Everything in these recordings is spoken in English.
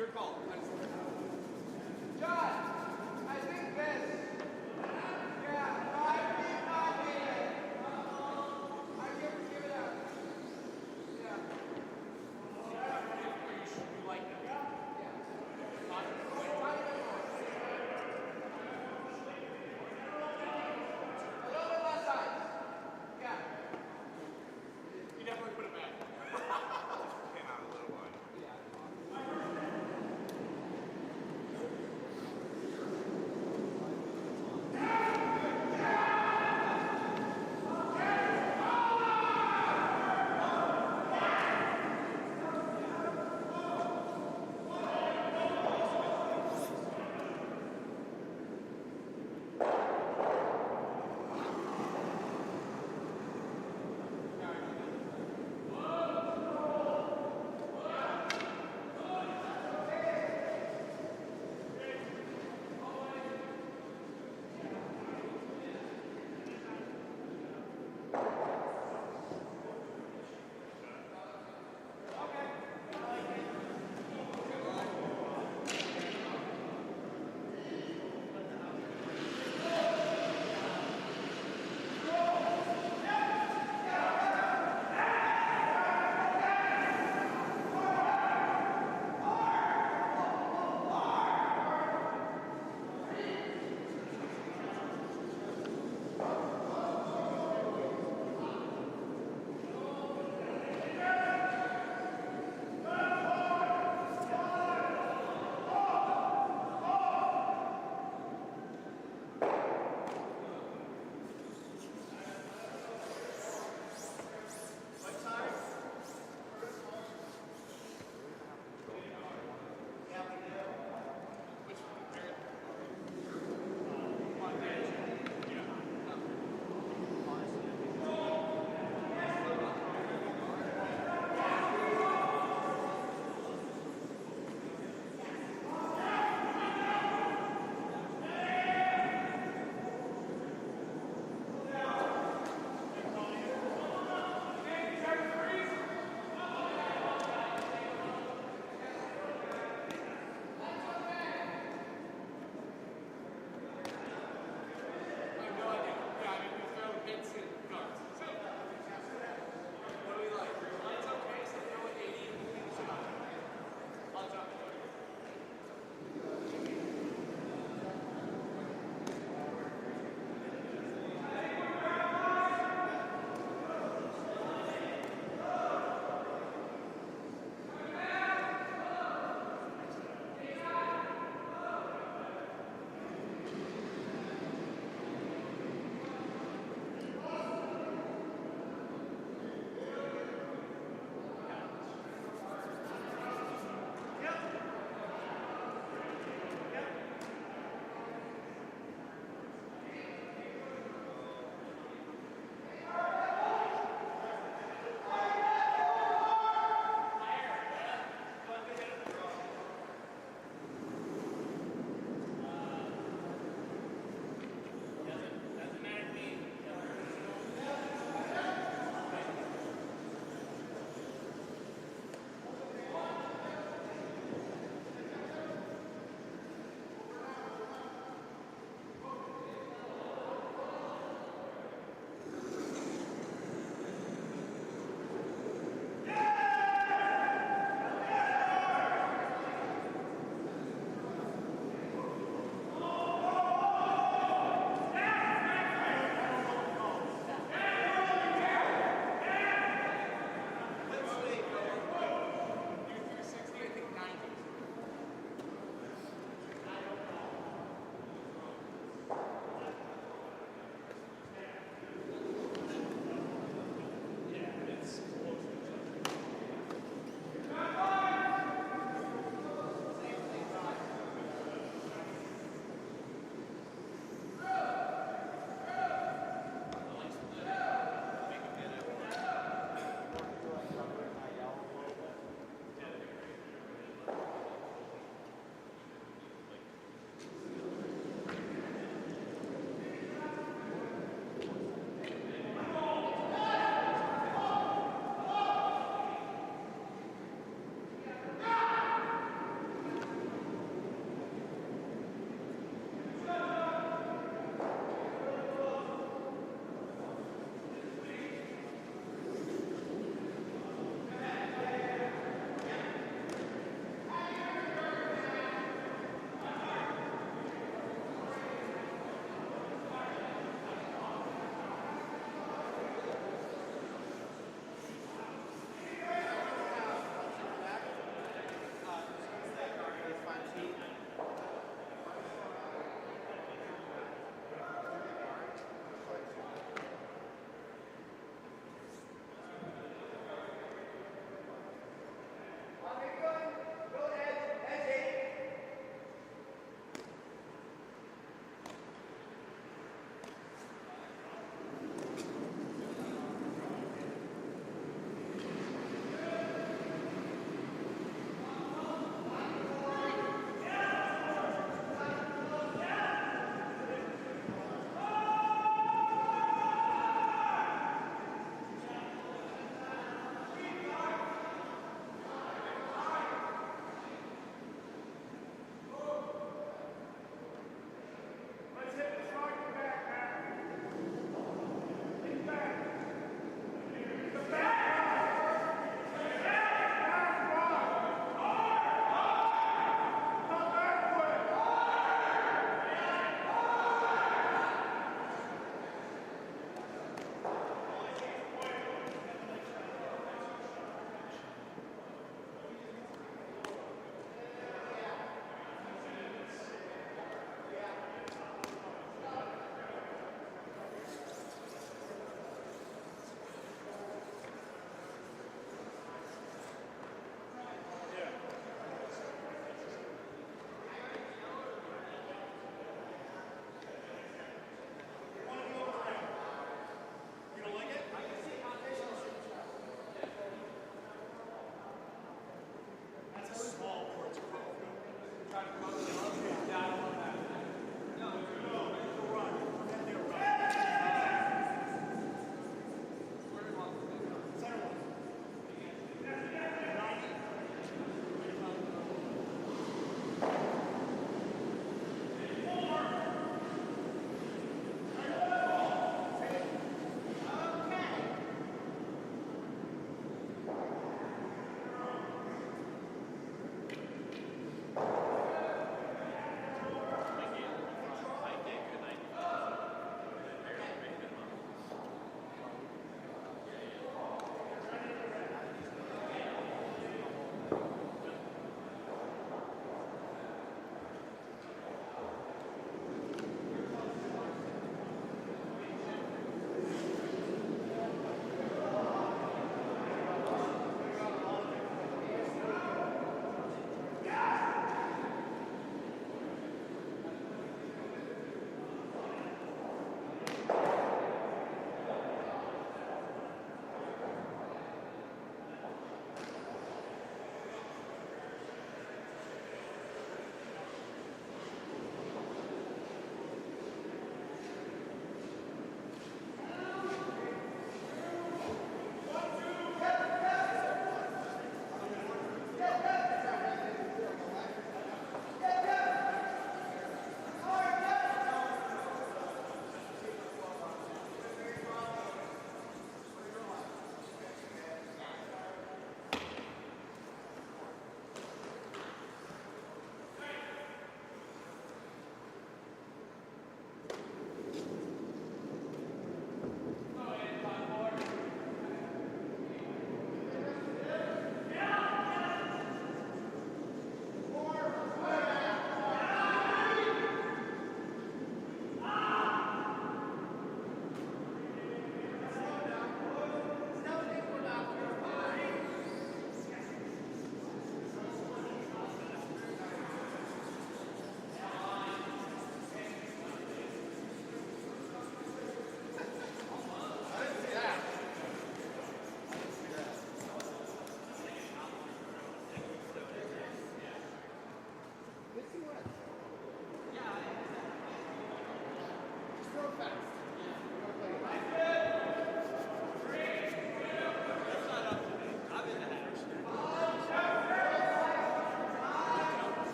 your call. John, I think this. Yeah, 5 feet, 5 feet. I give it up. Yeah. You like that? Yeah. A little bit less ice. Yeah. You definitely put it back. Just came out a little wide. Yeah.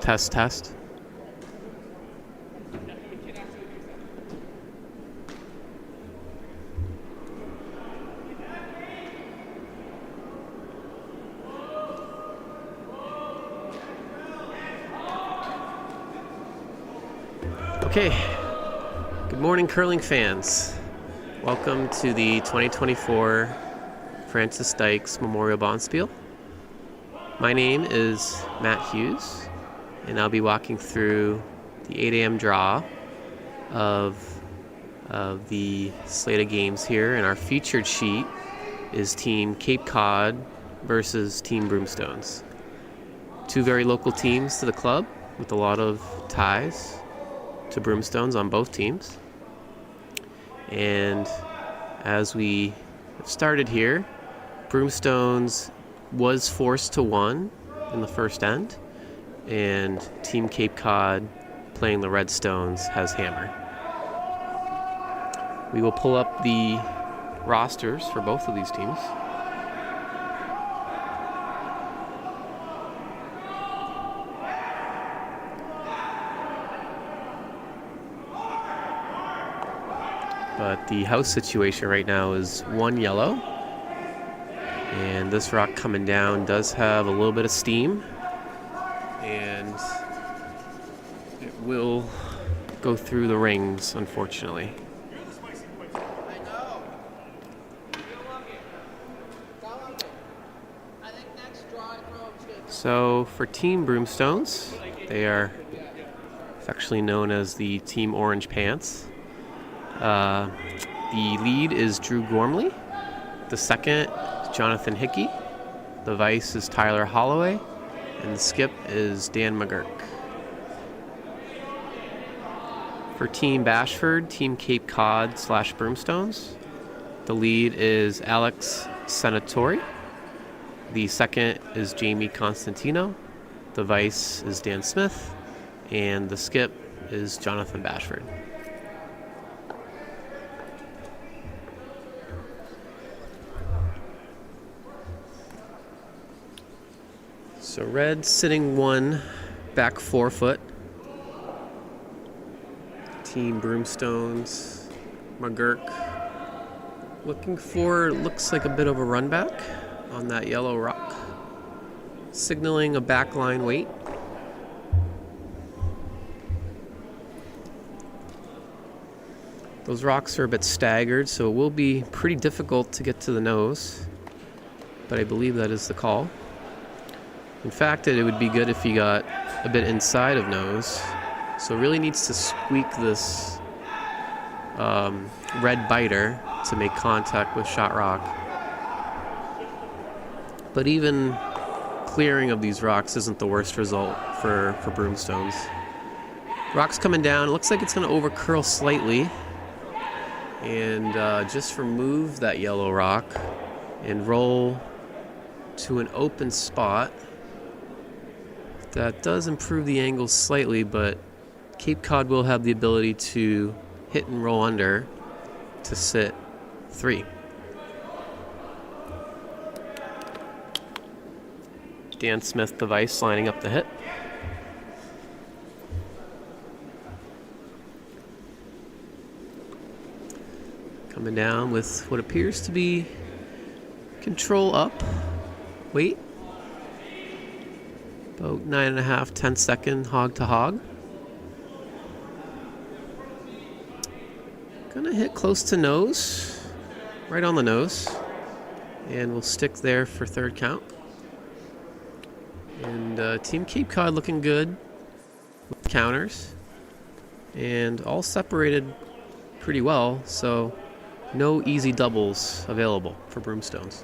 Test, test. Okay, good morning curling fans. Welcome to the 2024 Francis Dykes Memorial Bonspiel. My name is Matt Hughes, and I'll be walking through the 8 a.m. draw of the slate of games here, and our featured sheet is Team Cape Cod versus Team Broomstones. Two very local teams to the club with a lot of ties to Broomstones on both teams. And as we started here, Broomstones was forced to 1 in the first end, and Team Cape Cod, playing the Redstones, has hammer. We will pull up the rosters for both of these teams. But the house situation right now is 1 yellow. And this rock coming down does have a little bit of steam. And it will go through the rings, unfortunately. So for Team Broomstones, they are affectionately known as the Team Orange Pants. The lead is Drew Gormley. The second is Jonathan Hickey. The vice is Tyler Holloway. And the skip is Dan McGurk. For Team Bashford, Team Cape Cod / Broomstones, the lead is Alex Senatori. The second is Jamie Constantino. The vice is Dan Smith. And the skip is Jonathan Bashford. So red sitting 1, back 4 foot. Team Broomstones, McGurk looking for, looks like a bit of a run back on that yellow rock, signaling a backline wait. Those rocks are a bit staggered, so it will be pretty difficult to get to the nose, but I believe that is the call. In fact, it would be good if he got a bit inside of nose. So really needs to squeak this red biter to make contact with shot rock. But even clearing of these rocks isn't the worst result for Broomstones. Rock's coming down. It looks like it's going to over curl slightly. And just remove that yellow rock and roll to an open spot. That does improve the angle slightly, but Cape Cod will have the ability to hit and roll under to sit 3. Dan Smith, the vice, lining up the hit. Coming down with what appears to be control up. Wait. About 9.5, 10-second hog to hog. Gonna hit close to nose, right on the nose, and we'll stick there for third count. And Team Cape Cod looking good with counters, and all separated pretty well, so no easy doubles available for Broomstones.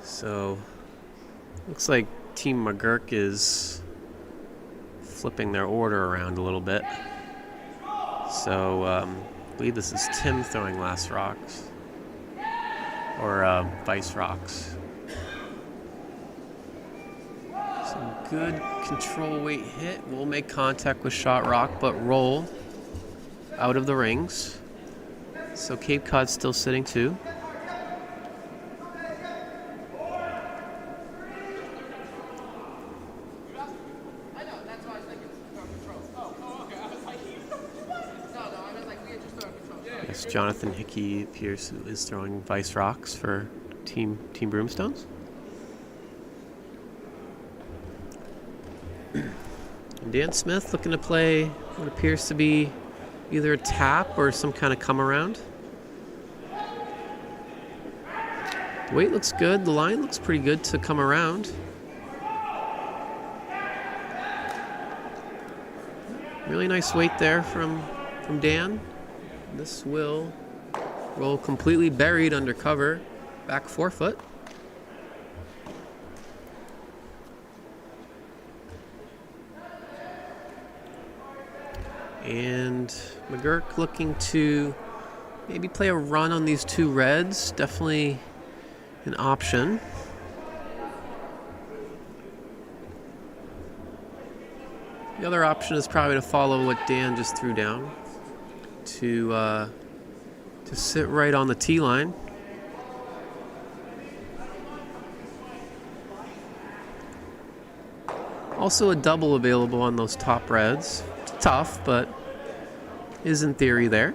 So, looks like Team McGurk is flipping their order around a little bit. So I believe this is Tim throwing last rocks, or vice rocks. Some good control weight hit. Will make contact with shot rock, but roll out of the rings. So Cape Cod's still sitting 2. Yes, Jonathan Hickey Pierce is throwing vice rocks for Team Broomstones. And Dan Smith looking to play what appears to be either a tap or some kind of come around. The weight looks good. The line looks pretty good to come around. Really nice weight there from Dan. This will roll completely buried under cover, back 4 foot. And McGurk looking to maybe play a run on these 2 reds. Definitely an option. The other option is probably to follow what Dan just threw down, to sit right on the tee line. Also a double available on those top reds. It's tough, but is in theory there.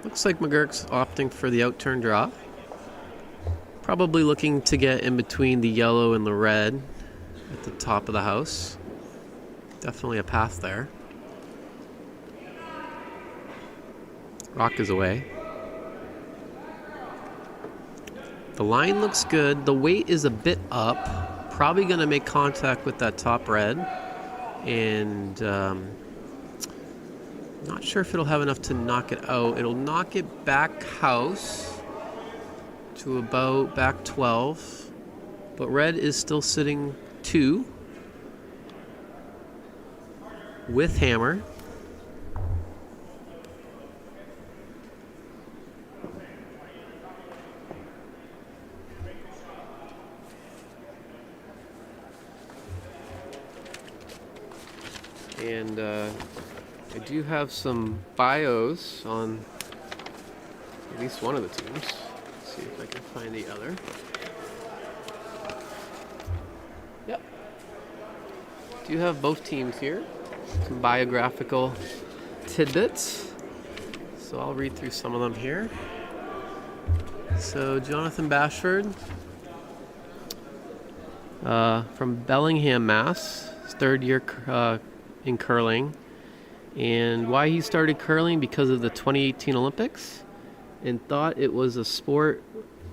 Looks like McGurk's opting for the outturn draw. Probably looking to get in between the yellow and the red at the top of the house. Definitely a path there. Rock is away. The line looks good. The weight is a bit up. Probably going to make contact with that top red. And not sure if it'll have enough to knock it out. It'll knock it back house to about back 12. But red is still sitting 2 with hammer. And I do have some bios on at least one of the teams. Let's see if I can find the other. Yep. Do have both teams here. Some biographical tidbits. So I'll read through some of them here. So Jonathan Bashford from Bellingham, Mass. His 3rd year in curling. And why he started curling? Because of the 2018 Olympics, and thought it was a sport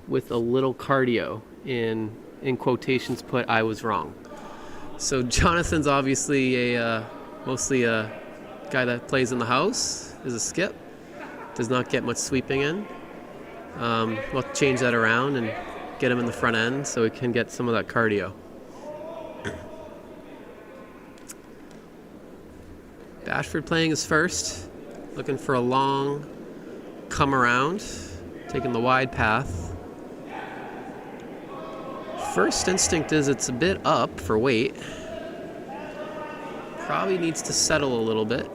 with a little cardio. In quotations put, I was wrong. So Jonathan's obviously mostly a guy that plays in the house, is a skip, does not get much sweeping in. We'll change that around and get him in the front end so he can get some of that cardio. Bashford playing his first, looking for a long come around, taking the wide path. First instinct is it's a bit up for weight. Probably needs to settle a little bit.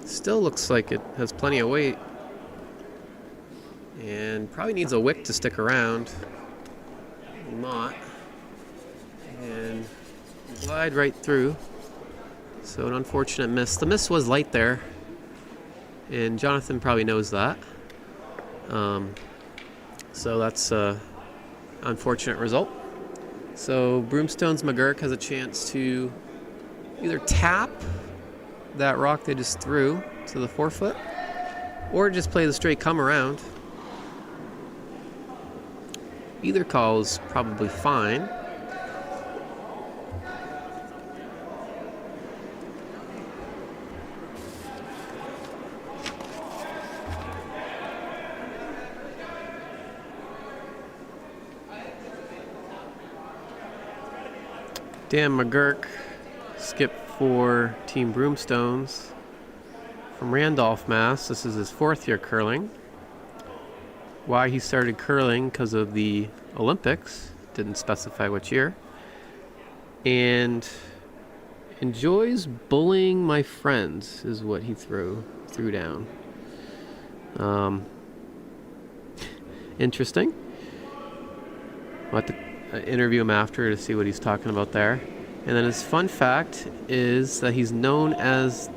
Still looks like it has plenty of weight. And probably needs a wick to stick around. Not. And glide right through. So an unfortunate miss. The miss was light there, and Jonathan probably knows that. So that's an unfortunate result. So Broomstones McGurk has a chance to either tap that rock they just threw to the 4 foot, or just play the straight come around. either call is probably fine. Dan McGurk skipped for Team Broomstones from Randolph, Mass. This is his 4th year curling. Why he started curling, because of the Olympics, didn't specify which year. And enjoys bullying my friends is what he threw down. Interesting. I'll have to interview him after to see what he's talking about there. And then his fun fact is that he's known as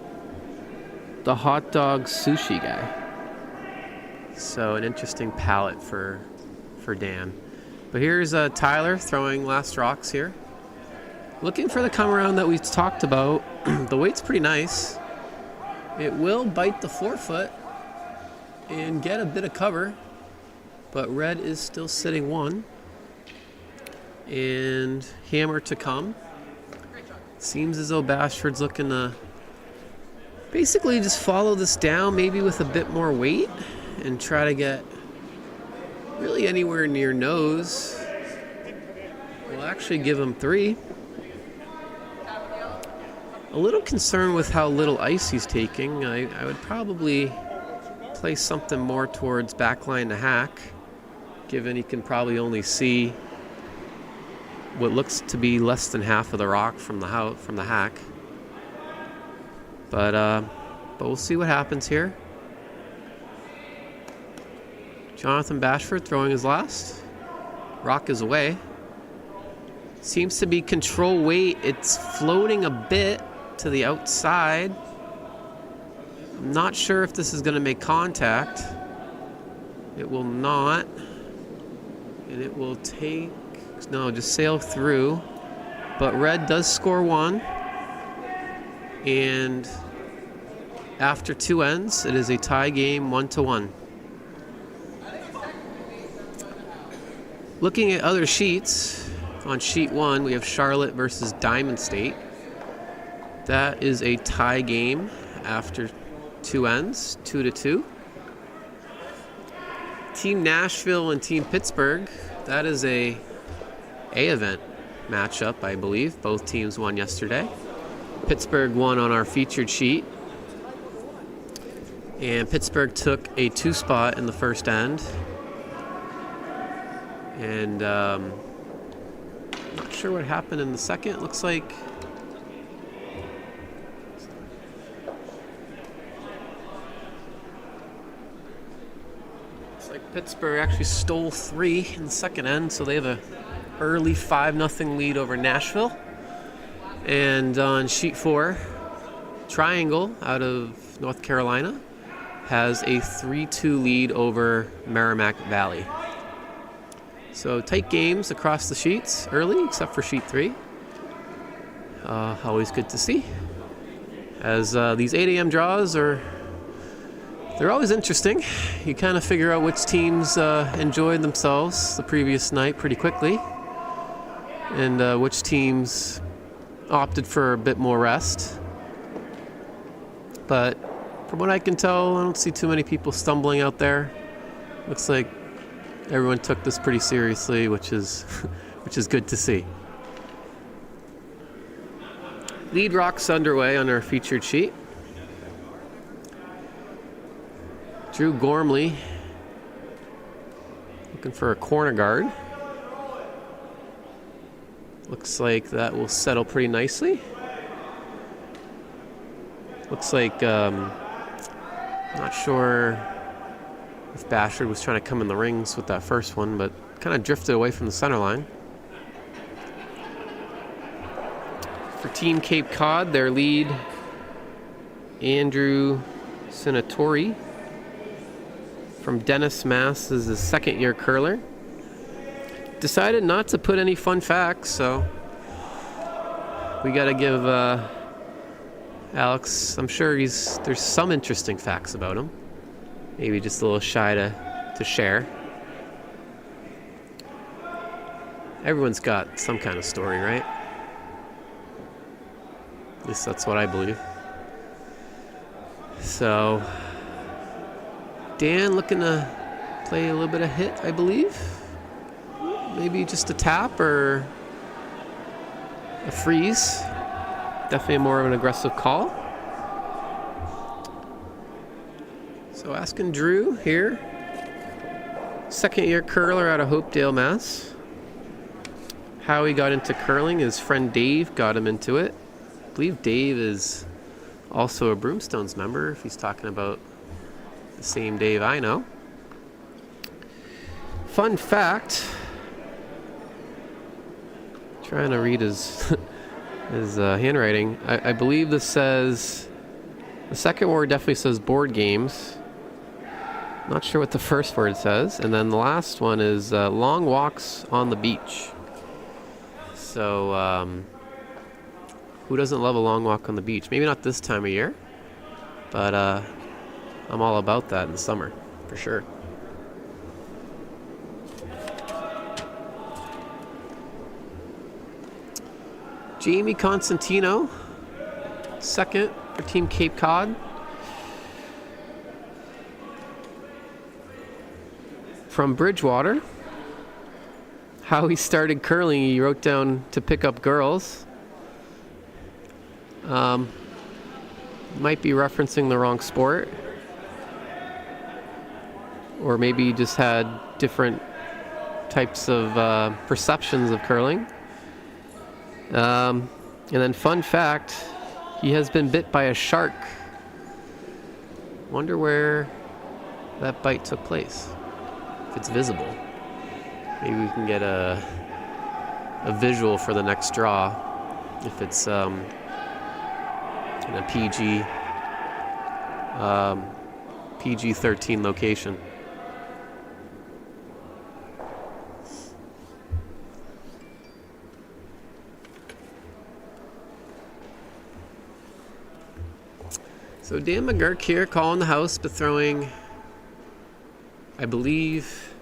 the hot dog sushi guy. So an interesting palette for Dan. But here's Tyler throwing last rocks here. Looking for the come around that we talked about. The weight's pretty nice. It will bite the forefoot and get a bit of cover, but red is still sitting 1. And hammer to come. Seems as though Bashford's looking to basically just follow this down, maybe with a bit more weight, and try to get really anywhere near nose. We'll actually give him 3. A little concerned with how little ice he's taking. I would probably play something more towards backline to hack, given he can probably only see what looks to be less than half of the rock from the hack. But we'll see what happens here. Jonathan Bashford throwing his last. Rock is away. Seems to be control weight. It's floating a bit to the outside. I'm not sure if this is going to make contact. It will not. And it will take... No, just sail through. But red does score 1. And after 2 ends, it is a tie game, 1-1. Looking at other sheets, on sheet 1, we have Charlotte versus Diamond State. That is a tie game after 2 ends, 2-2. Team Nashville and Team Pittsburgh, that is a event matchup, I believe. Both teams won yesterday. Pittsburgh won on our featured sheet. And Pittsburgh took a 2 spot in the first end. And not sure what happened in the second. Looks like Pittsburgh actually stole 3 in the second end, so they have a early 5-0 lead over Nashville. And on sheet 4, Triangle out of North Carolina has a 3-2 lead over Merrimack Valley. So tight games across the sheets early, except for sheet 3. Always good to see. As these 8 a.m. draws they're always interesting. You kind of figure out which teams enjoyed themselves the previous night pretty quickly, and which teams opted for a bit more rest. But from what I can tell, I don't see too many people stumbling out there. Looks like everyone took this pretty seriously, which is good to see. Lead rocks underway on our featured sheet. Drew Gormley looking for a corner guard. Looks like that will settle pretty nicely. Looks like, not sure if Bashford was trying to come in the rings with that first one, but kind of drifted away from the center line. For Team Cape Cod, their lead, Andrew Senatori from Dennis, Mass, is a second-year curler. Decided not to put any fun facts, so we got to give Alex, I'm sure there's some interesting facts about him. Maybe just a little shy to share. Everyone's got some kind of story, right? At least that's what I believe. So, Dan looking to play a little bit of hit, I believe. Maybe just a tap or a freeze. Definitely more of an aggressive call. So asking Drew here, second year curler out of Hopedale, Mass. How he got into curling, his friend Dave got him into it. I believe Dave is also a Broomstones member, if he's talking about the same Dave I know. Fun fact, trying to read his his handwriting. I believe this says, the second word definitely says board games. Not sure what the first word says. And then the last one is long walks on the beach. So, who doesn't love a long walk on the beach? Maybe not this time of year, but I'm all about that in the summer, for sure. Jamie Constantino, second for Team Cape Cod. From Bridgewater. How he started curling, he wrote down to pick up girls. Might be referencing the wrong sport. Or maybe he just had different types of perceptions of curling. And then fun fact, he has been bit by a shark. Wonder where that bite took place. If it's visible. Maybe we can get a visual for the next draw. If it's in a PG-13 location. So Dan McGurk here calling the house, but throwing, I believe,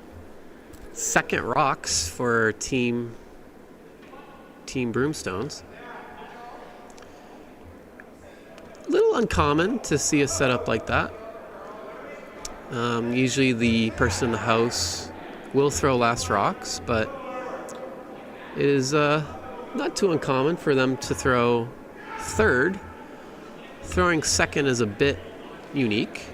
second rocks for Team Broomstones. A little uncommon to see a setup like that. Usually the person in the house will throw last rocks, but it is not too uncommon for them to throw third. Throwing second is a bit unique.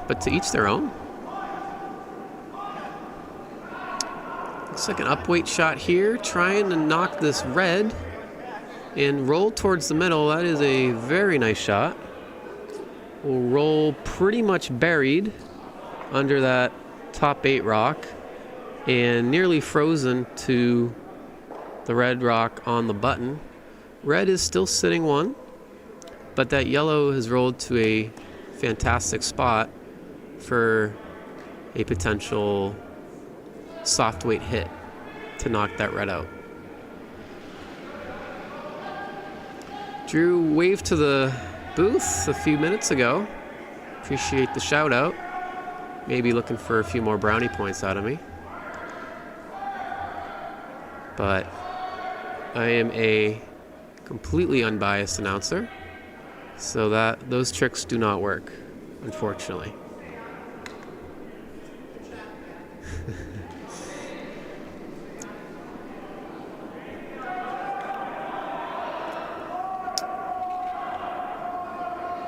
But to each their own. Looks like an upweight shot here, trying to knock this red and roll towards the middle. That is a very nice shot. Will roll pretty much buried under that top 8 rock and nearly frozen to the red rock on the button. Red is still sitting one, but that yellow has rolled to a fantastic spot for a potential soft weight hit to knock that red out. Drew waved to the booth a few minutes ago. Appreciate the shout out. Maybe looking for a few more brownie points out of me. But I am a completely unbiased announcer, so that those tricks do not work, unfortunately.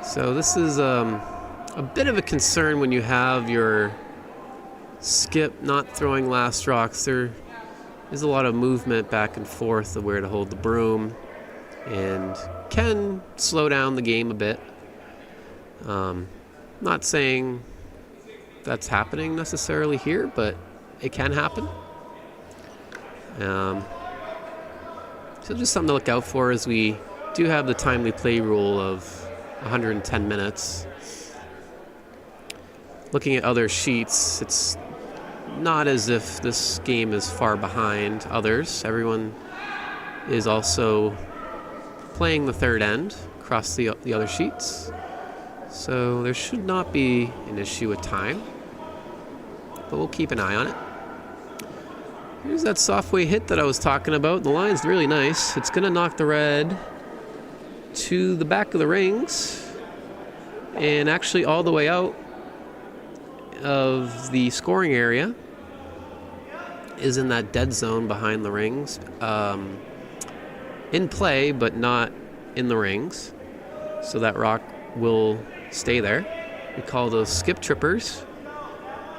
So this is a bit of a concern when you have your skip not throwing last rocks. There is a lot of movement back and forth of where to hold the broom and can slow down the game a bit. Not saying that's happening necessarily here, but it can happen. So just something to look out for, as we do have the timely play rule of 110 minutes. Looking at other sheets, it's not as if this game is far behind others. Everyone is also playing the third end across the other sheets. So there should not be an issue with time. but we'll keep an eye on it. Here's that soft weight hit that I was talking about. The line's really nice. It's going to knock the red to the back of the rings and actually all the way out of the scoring area. Is in that dead zone behind the rings. In play, but not in the rings. So that rock will stay there. We call those skip trippers.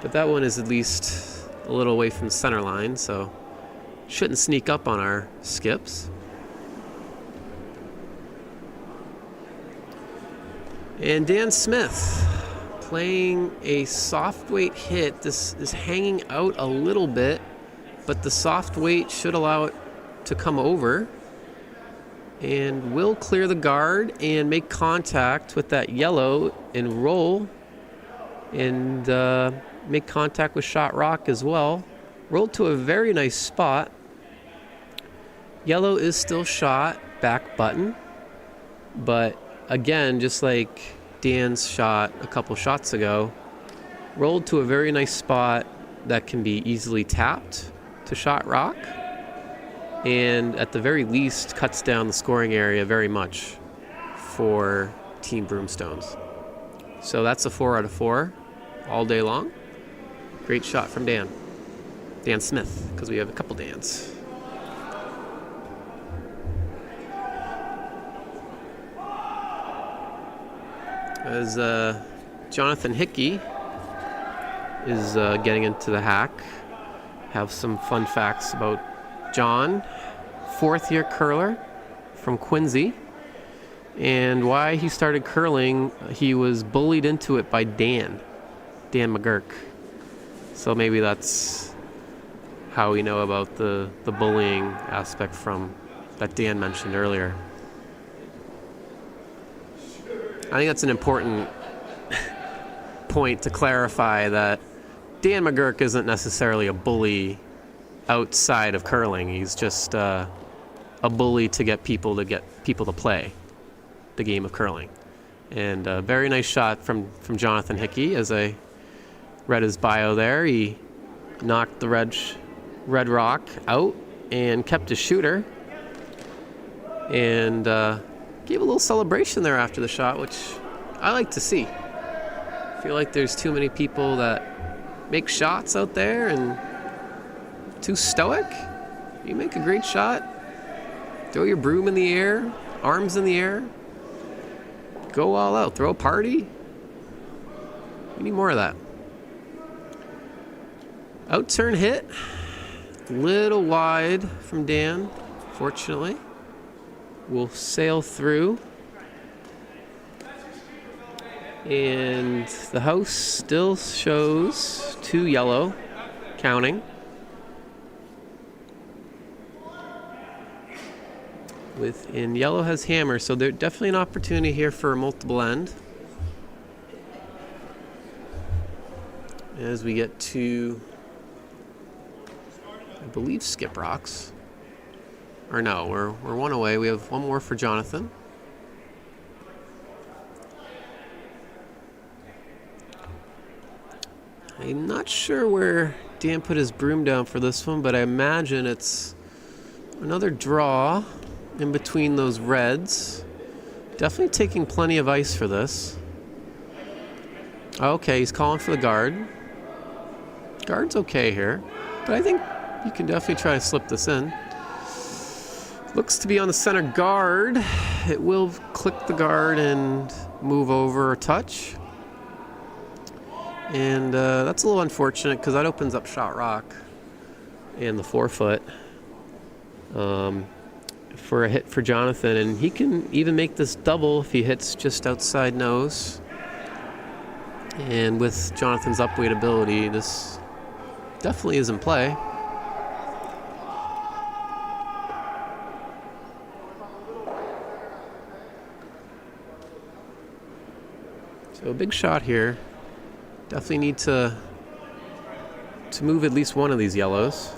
But that one is at least a little away from the center line, so shouldn't sneak up on our skips. And Dan Smith playing a soft weight hit. This is hanging out a little bit, but the soft weight should allow it to come over and will clear the guard and make contact with that yellow and roll and make contact with shot rock as well. Rolled to a very nice spot. Yellow is still shot, back button, but again, just like Dan's shot a couple shots ago, rolled to a very nice spot that can be easily tapped to shot rock, and at the very least cuts down the scoring area very much for Team Broomstones. So that's a 4 out of 4 all day long. Great shot from Dan Smith, because we have a couple Dans. As Jonathan Hickey is getting into the hack, have some fun facts about John, fourth-year curler from Quincy, and why he started curling. He was bullied into it by Dan McGurk. So maybe that's how we know about the bullying aspect from that Dan mentioned earlier. I think that's an important point to clarify, that Dan McGurk isn't necessarily a bully outside of curling. He's just a bully to get people to play the game of curling. And a very nice shot from Jonathan Hickey. As I read his bio there, he knocked the red rock out and kept his shooter, and gave a little celebration there after the shot, which I like to see. I feel like there's too many people that make shots out there and too stoic. You make a great shot, throw your broom in the air, arms in the air, go all out, throw a party. We need more of that. Out-turn hit, little wide from Dan, fortunately. We'll sail through. And the house still shows 2 yellow, counting. And yellow has hammer, so there's definitely an opportunity here for a multiple end. As we get to, I believe, skip rocks. Or no, we're one away. We have one more for Jonathan. I'm not sure where Dan put his broom down for this one, but I imagine it's another draw in between those reds. Definitely taking plenty of ice for this. Okay, he's calling for the guard. Guard's okay here, but I think you can definitely try to slip this in. Looks to be on the center guard. It will click the guard and move over a touch. And that's a little unfortunate, because that opens up shot rock and the 4-foot for a hit for Jonathan. And he can even make this double if he hits just outside nose. And with Jonathan's upweight ability, this definitely is in play. So a big shot here. Definitely need to move at least one of these yellows.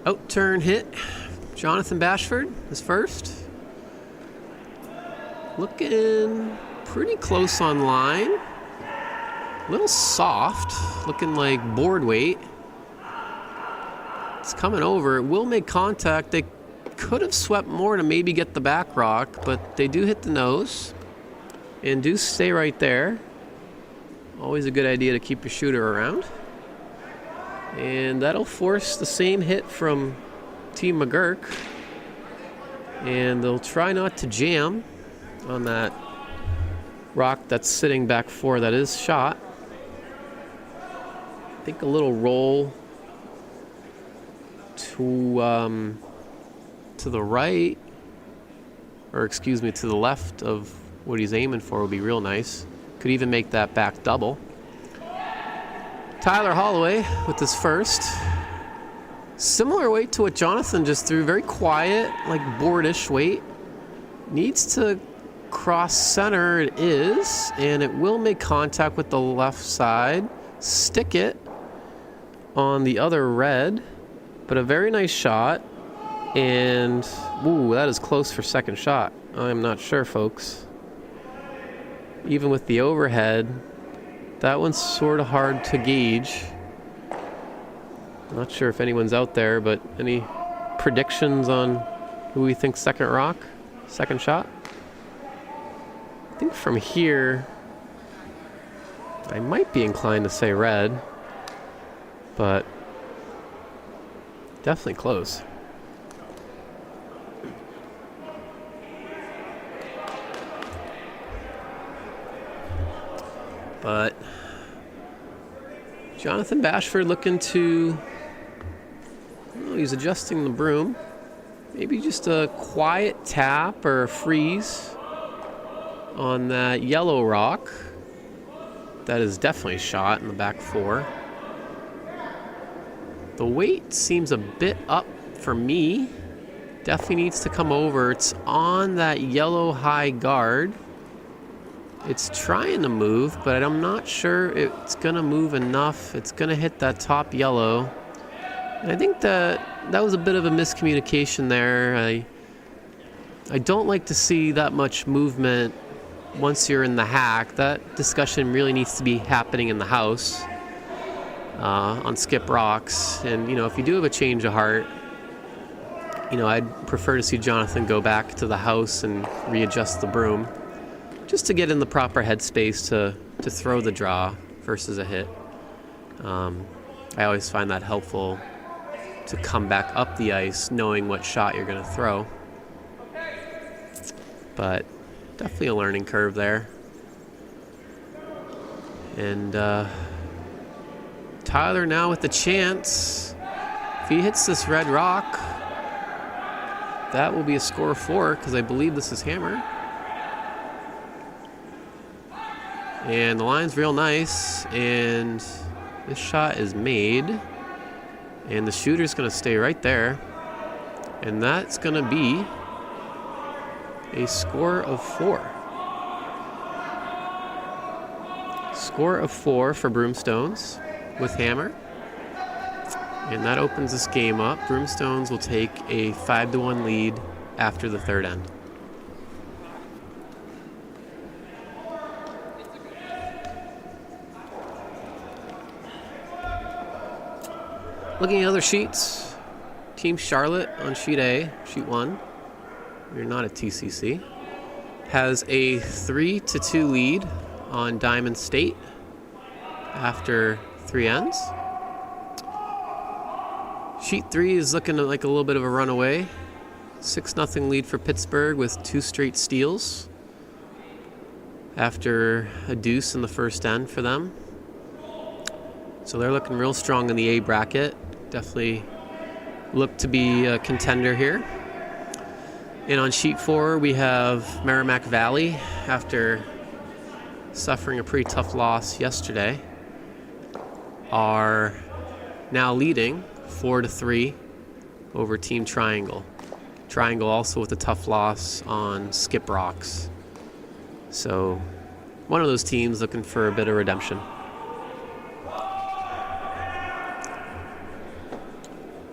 Out-turn hit Jonathan Bashford is first. Looking pretty close on line. A little soft, looking like board weight. It's coming over. It will make contact. They could have swept more to maybe get the back rock, but they do hit the nose and do stay right there. Always a good idea to keep your shooter around. And that'll force the same hit from Team McGurk. And they'll try not to jam on that rock that's sitting back 4 that is shot. I think a little roll to the right, or excuse me, to the left of what he's aiming for would be real nice. Could even make that back double. Tyler Holloway with his first. Similar weight to what Jonathan just threw. Very quiet, like boardish weight. Needs to cross center. It is, and it will make contact with the left side. Stick it on the other red, but a very nice shot. And ooh, that is close for second shot. I'm not sure, folks. Even with the overhead, that one's sort of hard to gauge. I'm not sure if anyone's out there, but any predictions on who we think second rock, second shot? I think from here, I might be inclined to say red, but definitely close. But Jonathan Bashford looking to, he's adjusting the broom. Maybe just a quiet tap or a freeze on that yellow rock. That is definitely shot in the back 4. The weight seems a bit up for me. Definitely needs to come over. It's on that yellow high guard. It's trying to move, but I'm not sure it's going to move enough. It's going to hit that top yellow. And I think that was a bit of a miscommunication there. I don't like to see that much movement once you're in the hack. That discussion really needs to be happening in the house on skip rocks. And, if you do have a change of heart, I'd prefer to see Jonathan go back to the house and readjust the broom, just to get in the proper headspace to throw the draw versus a hit. I always find that helpful to come back up the ice knowing what shot you're going to throw. But definitely a learning curve there. And Tyler now with the chance. If he hits this red rock, that will be a score of 4, because I believe this is hammer. And the line's real nice, and this shot is made, and the shooter's going to stay right there, and that's going to be a score of 4. Score of 4 for Broomstones with hammer, and that opens this game up. Broomstones will take a 5-1 lead after the third end. Looking at other sheets, Team Charlotte on sheet A, sheet 1, you're not at TCC, has a 3-2 lead on Diamond State after 3 ends. Sheet 3 is looking like a little bit of a runaway. 6-0 lead for Pittsburgh with 2 straight steals after a deuce in the first end for them. So they're looking real strong in the A bracket. Definitely look to be a contender here. And on sheet 4, we have Merrimack Valley, after suffering a pretty tough loss yesterday, are now leading 4-3 over Team Triangle. Triangle also with a tough loss on Skip Rocks. So one of those teams looking for a bit of redemption.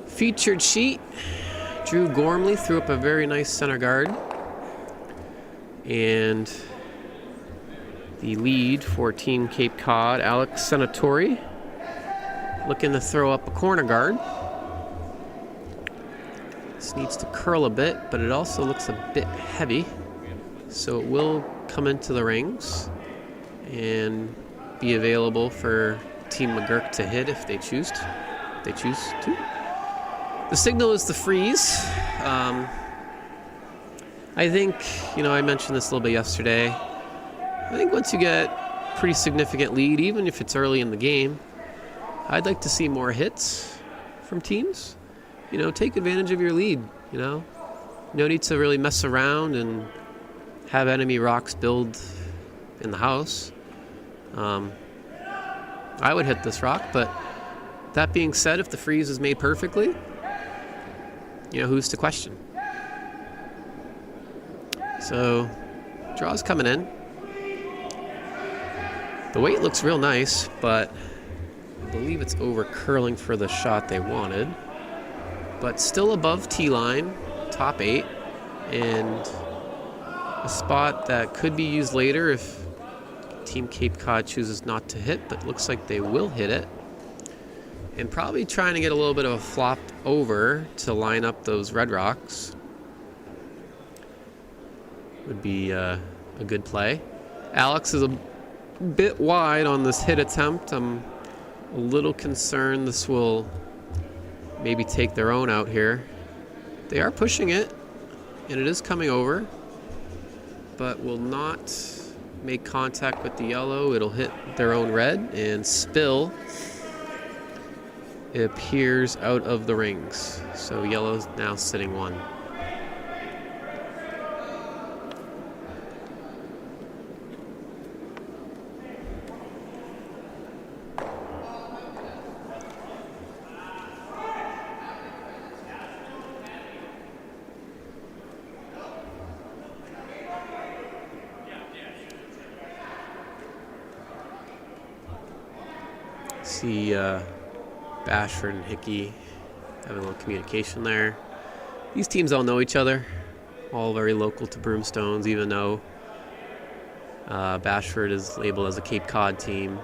Featured sheet, Drew Gormley threw up a very nice center guard. And the lead for Team Cape Cod, Alex Senatori, looking to throw up a corner guard. This needs to curl a bit, but it also looks a bit heavy. So it will come into the rings and be available for Team McGurk to hit if they choose to. The signal is the freeze. I think, I mentioned this a little bit yesterday. I think once you get pretty significant lead, even if it's early in the game, I'd like to see more hits from teams. Take advantage of your lead, No need to really mess around and have enemy rocks build in the house. I would hit this rock, but that being said, if the freeze is made perfectly, who's to question? So, draw's coming in. The weight looks real nice, but I believe it's over curling for the shot they wanted. But still above T-line, top 8, and a spot that could be used later if Team Cape Cod chooses not to hit, but looks like they will hit it. And probably trying to get a little bit of a flop over to line up those red rocks would be a good play. Alex is a bit wide on this hit attempt. I'm a little concerned this will maybe take their own out here. They are pushing it, and it is coming over, but will not make contact with the yellow. It'll hit their own red and spill. It appears out of the rings. So yellow's now sitting 1. See Bashford and Hickey having a little communication there. These teams all know each other, all very local to Broomstones, even though Bashford is labeled as a Cape Cod team.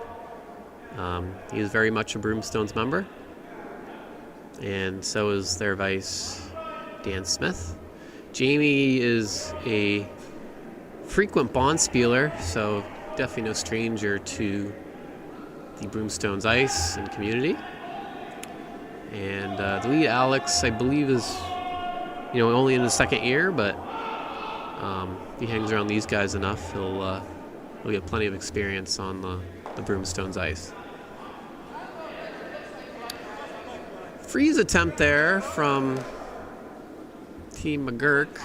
He is very much a Broomstones member, and so is their vice, Dan Smith. Jamie is a frequent Bonspieler, so definitely no stranger to the Broomstones ice and community. And the lead, Alex, I believe is, only in his second year, but if he hangs around these guys enough, he'll get plenty of experience on the Broomstones ice. Freeze attempt there from Team McGurk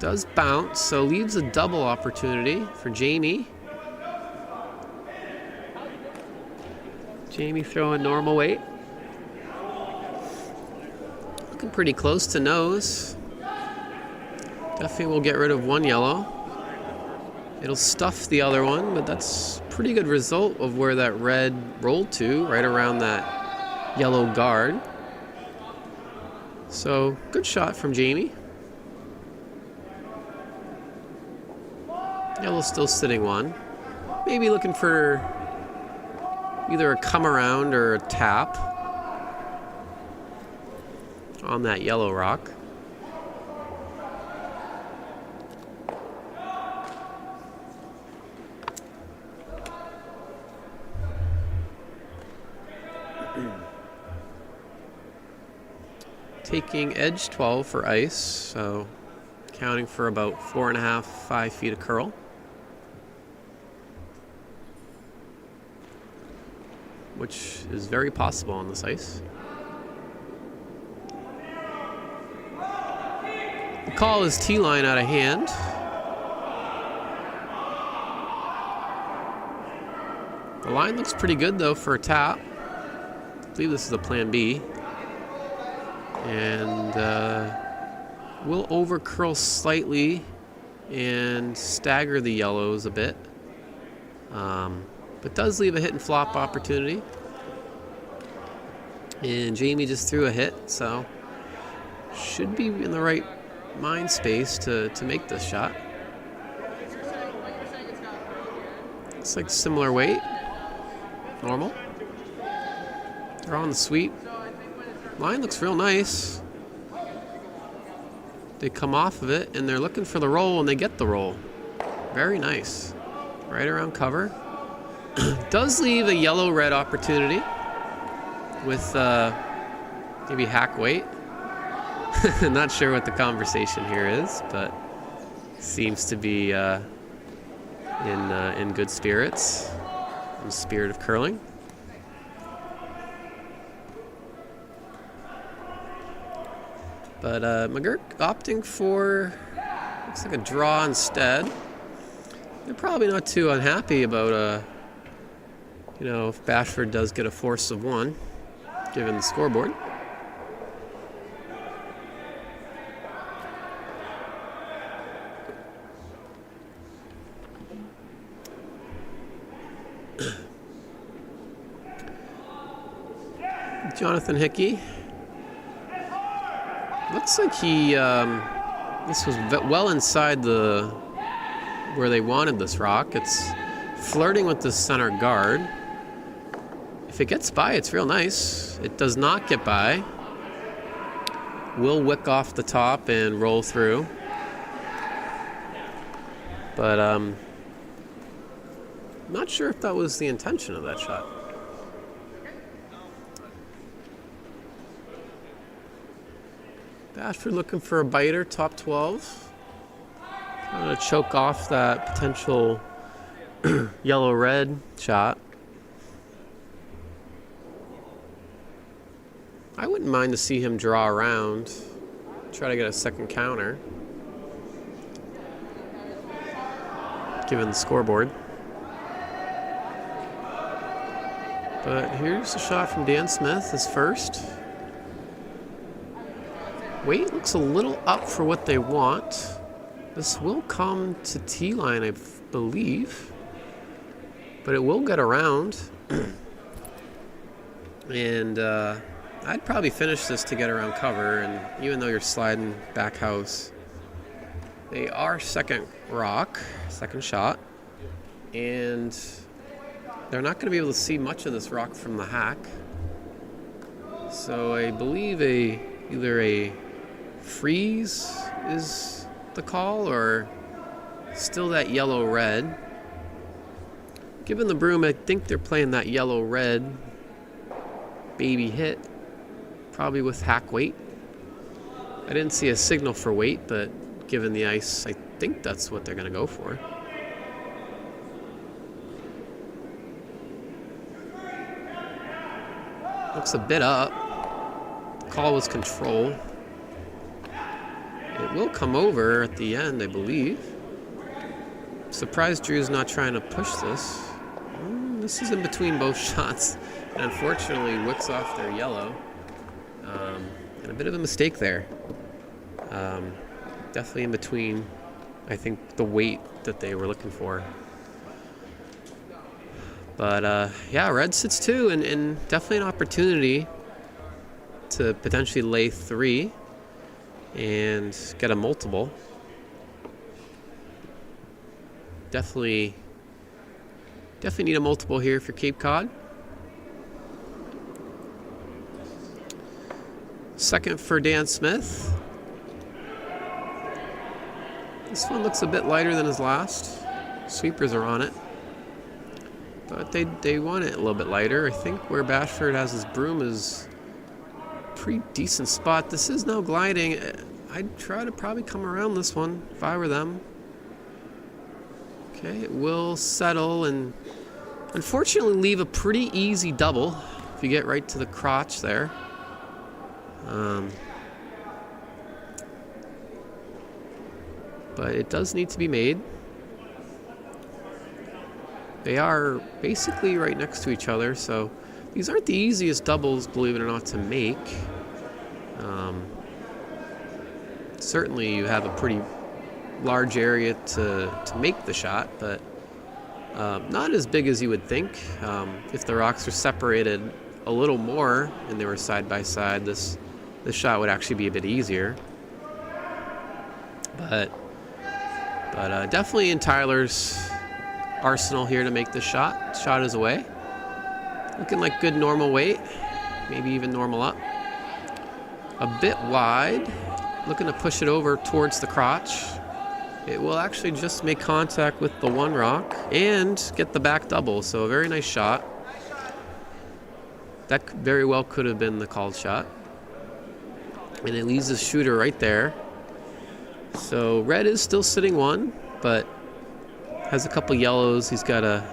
does bounce, so leaves a double opportunity for Jamie. Jamie throwing normal weight. Looking pretty close to nose. Definitely will get rid of one yellow. It'll stuff the other one, but that's a pretty good result of where that red rolled to, right around that yellow guard. So, good shot from Jamie. Yellow's still sitting 1. Maybe looking for either a come around or a tap on that yellow rock. Taking edge 12 for ice, so counting for about 4.5, 5 feet of curl. Which is very possible on this ice. The call is T-line out of hand. The line looks pretty good though for a tap. I believe this is a plan B. And we'll over curl slightly and stagger the yellows a bit. But does leave a hit and flop opportunity. And Jamie just threw a hit, so should be in the right mind space to make this shot. Looks like similar weight. Normal. They're on the sweep. Line looks real nice. They come off of it and they're looking for the roll and they get the roll. Very nice. Right around cover. Does leave a yellow-red opportunity with maybe hack weight. Not sure what the conversation here is, but seems to be in good spirits, in the spirit of curling. But McGurk opting for, looks like a draw instead. They're probably not too unhappy about if Bashford does get a force of 1, given the scoreboard. Jonathan Hickey. Looks like he, this was well inside where they wanted this rock. It's flirting with the center guard. If it gets by, it's real nice. It does not get by. Will wick off the top and roll through. But not sure if that was the intention of that shot. Bashford looking for a biter, top 12. Trying to choke off that potential yellow-red shot. I wouldn't mind to see him draw around, try to get a second counter, given the scoreboard. But here's a shot from Dan Smith, his first. Weight looks a little up for what they want. This will come to T-line, I believe. But it will get around. And I'd probably finish this to get around cover. And even though you're sliding back house, they are second rock, second shot. And they're not going to be able to see much of this rock from the hack. So I believe either a freeze is the call, or still that yellow-red. Given the broom, I think they're playing that yellow-red baby hit, probably with hack weight. I didn't see a signal for weight, but given the ice, I think that's what they're going to go for. Looks a bit up. Call was control. It will come over at the end, I believe. Surprised Drew's not trying to push this. This is in between both shots, and unfortunately wicks off their yellow. And a bit of a mistake there. Definitely in between, I think, the weight that they were looking for. But yeah, red sits 2, and definitely an opportunity to potentially lay 3 and get a multiple. Definitely need a multiple here for Cape Cod. Second for Dan Smith. This one looks a bit lighter than his last. Sweepers are on it. But they want it a little bit lighter. I think where Bashford has his broom is a pretty decent spot. This is now gliding. I'd try to probably come around this one if I were them. Okay, it will settle and unfortunately leave a pretty easy double if you get right to the crotch there. But it does need to be made. They are basically right next to each other, so these aren't the easiest doubles, believe it or not, to make. Certainly you have a pretty large area to make the shot, but not as big as you would think. If the rocks are separated a little more and they were side by side, this this shot would actually be a bit easier. But definitely in Tyler's arsenal here to make this shot. Shot is away. Looking like good normal weight, maybe even normal up. A bit wide, looking to push it over towards the crotch. It will actually just make contact with the one rock and get the back double, so a very nice shot. That very well could have been the called shot. And it leaves the shooter right there. So red is still sitting one, but has a couple yellows he's got to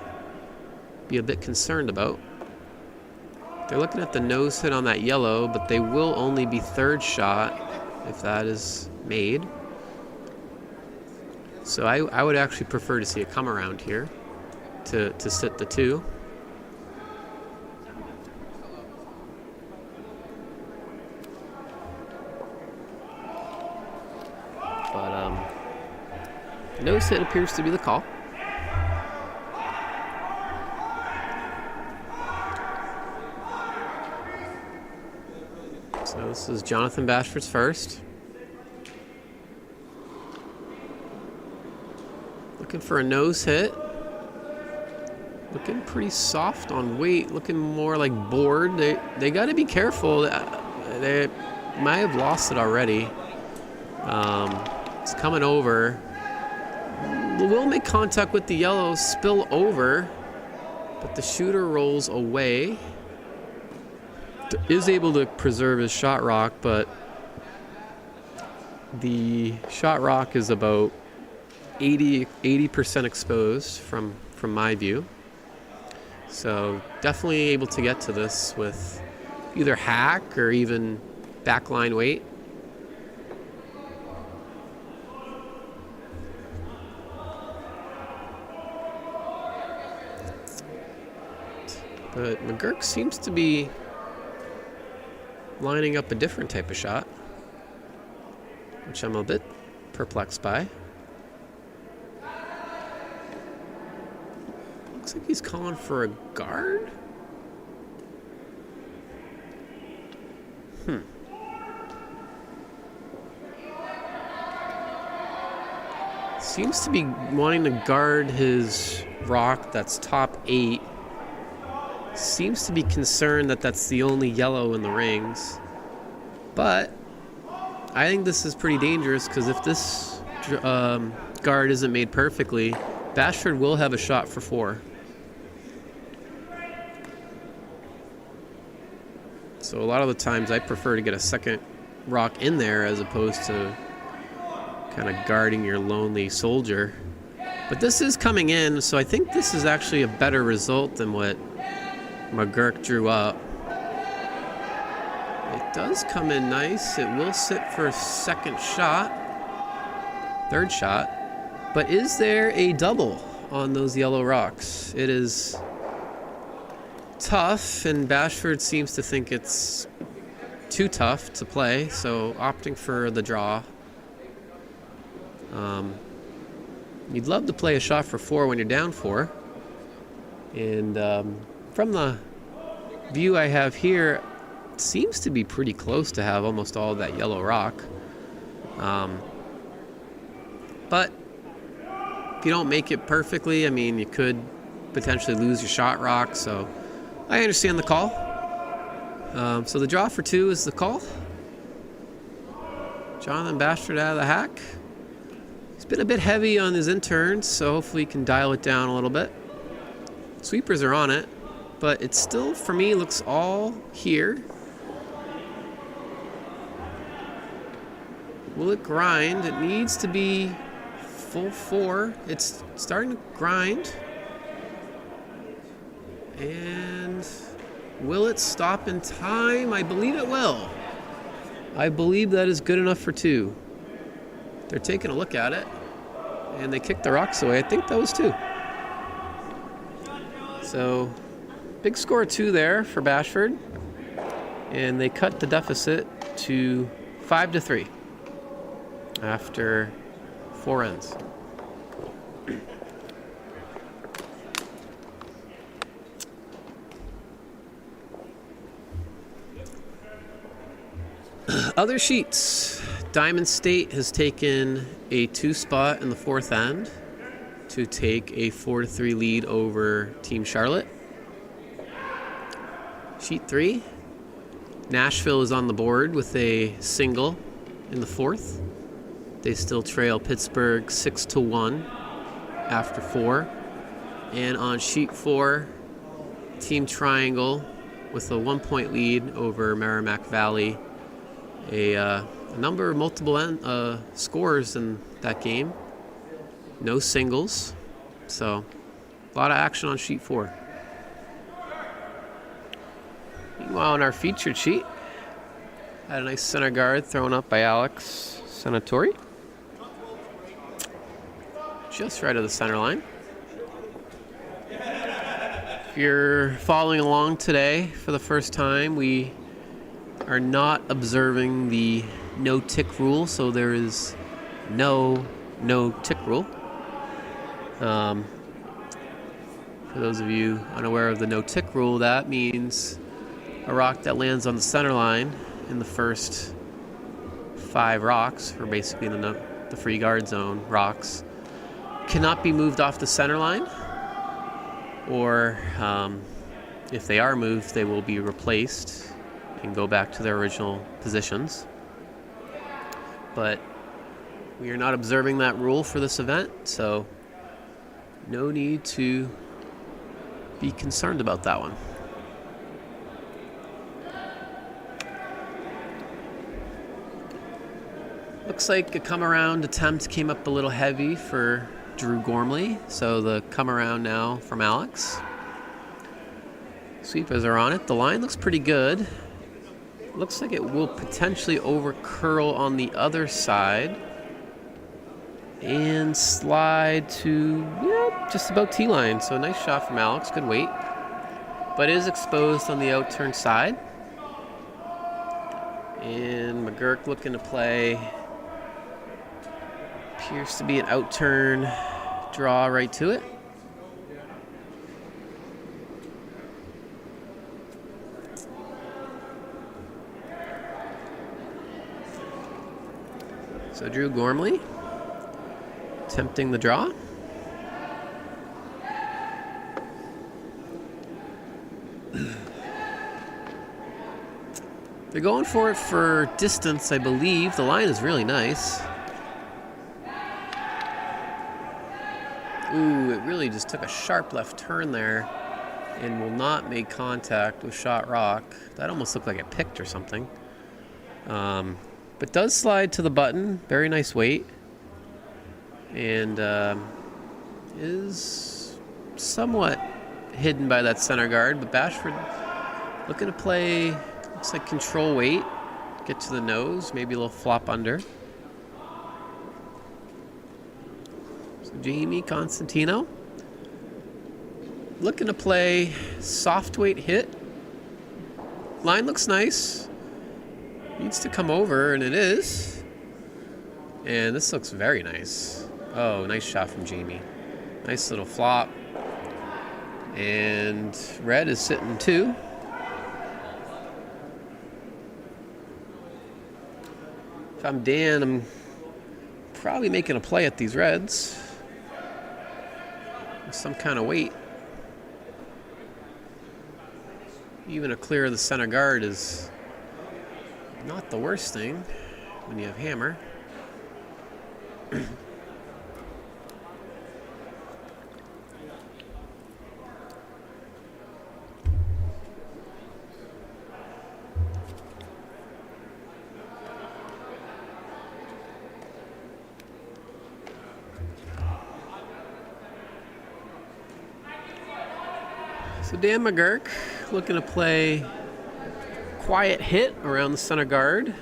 be a bit concerned about. They're looking at the nose hit on that yellow, but they will only be third shot if that is made. So I would actually prefer to see a come around here to sit the two. But nose hit appears to be the call. So this is Jonathan Bashford's first. Looking for a nose hit. Looking pretty soft on weight. Looking more like bored. They got to be careful. They might have lost it already. It's coming over. Will make contact with the yellow, spill over, but the shooter rolls away. Is able to preserve his shot rock, but the shot rock is about 80% exposed from my view. So definitely able to get to this with either hack or even backline weight. But McGurk seems to be lining up a different type of shot, which I'm a bit perplexed by. Looks like he's calling for a guard. Seems to be wanting to guard his rock that's top 8. Seems to be concerned that that's the only yellow in the rings. But I think this is pretty dangerous because if this guard isn't made perfectly, Bashford will have a shot for 4. So a lot of the times I prefer to get a second rock in there as opposed to kind of guarding your lonely soldier. But this is coming in, so I think this is actually a better result than what McGurk drew up. It does come in nice. It will sit for a second shot, third shot. But is there a double on those yellow rocks? It is tough, and Bashford seems to think it's too tough to play, so opting for the draw. You'd love to play a shot for 4 when you're down 4. And from the view I have here, it seems to be pretty close to have almost all of that yellow rock. But if you don't make it perfectly, I mean, you could potentially lose your shot rock, so I understand the call. So the draw for 2 is the call. Jonathan Bashford out of the hack. He's been a bit heavy on his interns, so hopefully he can dial it down a little bit. Sweepers are on it, but it still, for me, looks all here. Will it grind? It needs to be full 4. It's starting to grind. And will it stop in time? I believe it will. I believe that is good enough for 2. They're taking a look at it, and they kicked the rocks away. I think that was 2. So, big score of 2 there for Bashford, and they cut the deficit to 5-3 after 4 ends. Other sheets. Diamond State has taken a 2 spot in the 4th end to take a 4-3 lead over Team Charlotte. Sheet 3. Nashville is on the board with a single in the 4th. They still trail Pittsburgh 6-1 after 4. And on sheet 4, Team Triangle with a 1-point lead over Merrimack Valley. A number of multiple scores in that game. No singles. So, a lot of action on sheet 4. Meanwhile, on our featured sheet, had a nice center guard thrown up by Alex Senatori. Just right of the center line. If you're following along today for the first time, we are not observing the no-tick rule, so there is no-tick rule. For those of you unaware of the no-tick rule, that means a rock that lands on the center line in the first 5 rocks, or basically the free guard zone rocks, cannot be moved off the center line, or if they are moved, they will be replaced and go back to their original positions. But we are not observing that rule for this event, so no need to be concerned about that one. Looks like a come-around attempt came up a little heavy for Drew Gormley, so the come-around now from Alex. Sweepers are on it. The line looks pretty good. Looks like it will potentially over-curl on the other side and slide to just about T-line. So nice shot from Alex, good weight. But it is exposed on the out-turn side. And McGurk looking to play. Appears to be an out-turn draw right to it. So Drew Gormley attempting the draw. They're going for it for distance, I believe. The line is really nice. Ooh, it really just took a sharp left turn there and will not make contact with shot rock. That almost looked like it picked or something. But does slide to the button. Very nice weight. And is somewhat hidden by that center guard. But Bashford looking to play, looks like control weight. Get to the nose, maybe a little flop under. So Jamie Constantino looking to play soft weight hit. Line looks nice. Needs to come over, and it is. And this looks very nice. Oh, nice shot from Jamie. Nice little flop. And red is sitting too. If I'm Dan, I'm probably making a play at these reds. With some kind of weight. Even a clear of the center guard is not the worst thing when you have hammer. So Dan McGurk looking to play quiet hit around the center guard.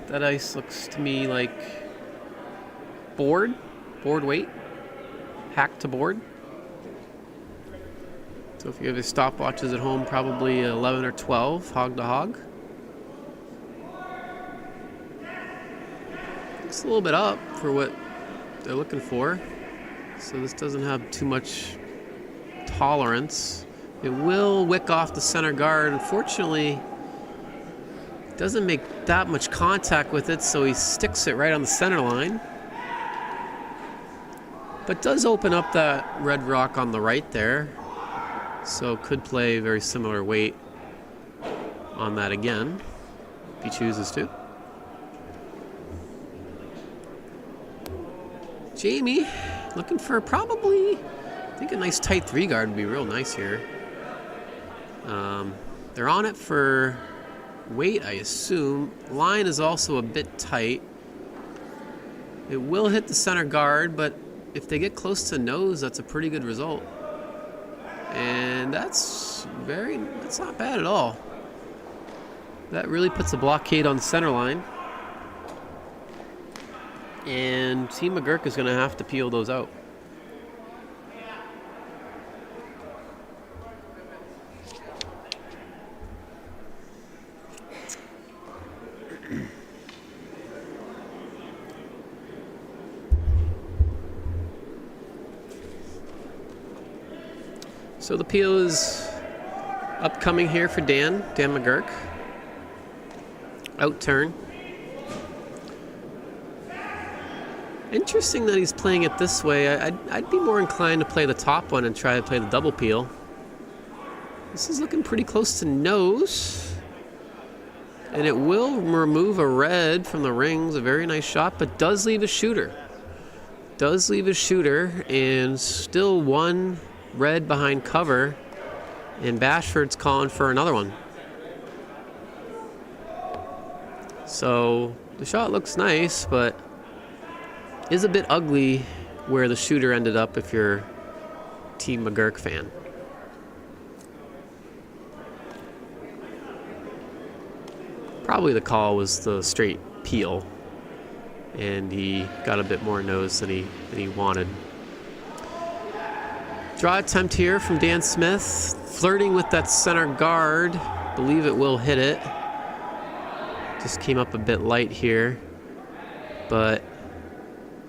That ice looks to me like board weight, hack to board. So if you have your stopwatches at home, probably 11 or 12, hog to hog. It's a little bit up for what they're looking for. So this doesn't have too much tolerance. It will wick off the center guard. Unfortunately, Doesn't make that much contact with it, so he sticks it right on the center line. But does open up that red rock on the right there. So could play very similar weight on that again, if he chooses to. Jamie, looking for probably, I think a nice tight 3 guard would be real nice here. They're on it for weight, I assume. Line is also a bit tight. It will hit the center guard, but if they get close to nose, that's a pretty good result. And that's not bad at all. That really puts a blockade on the center line. And Team McGurk is going to have to peel those out. So the peel is upcoming here for Dan McGurk. Out turn. Interesting that he's playing it this way. I'd be more inclined to play the top one and try to play the double peel. This is looking pretty close to nose. And it will remove a red from the rings. A very nice shot, but does leave a shooter. Does leave a shooter, and still one red behind cover, and Bashford's calling for another one. So the shot looks nice, but is a bit ugly where the shooter ended up if you're Team McGurk fan. Probably the call was the straight peel, and he got a bit more nose than he wanted. Draw attempt here from Dan Smith, flirting with that center guard. Believe it will hit it. Just came up a bit light here, but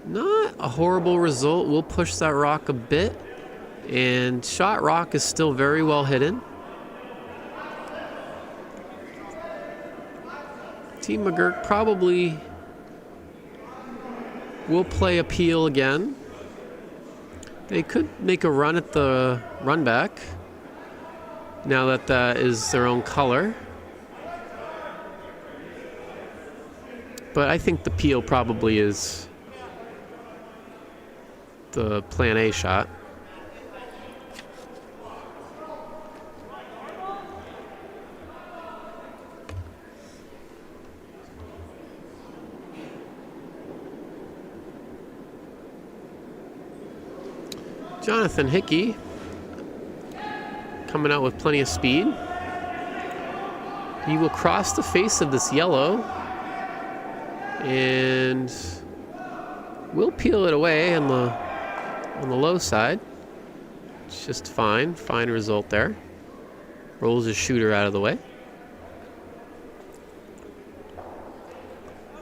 not a horrible result. We'll push that rock a bit, and shot rock is still very well hidden. Team McGurk probably will play a peel again. They could make a run at the run back now that that is their own color. But I think the peel probably is the plan A shot. Jonathan Hickey coming out with plenty of speed. He will cross the face of this yellow and will peel it away on the low side. It's just fine result there. Rolls his shooter out of the way.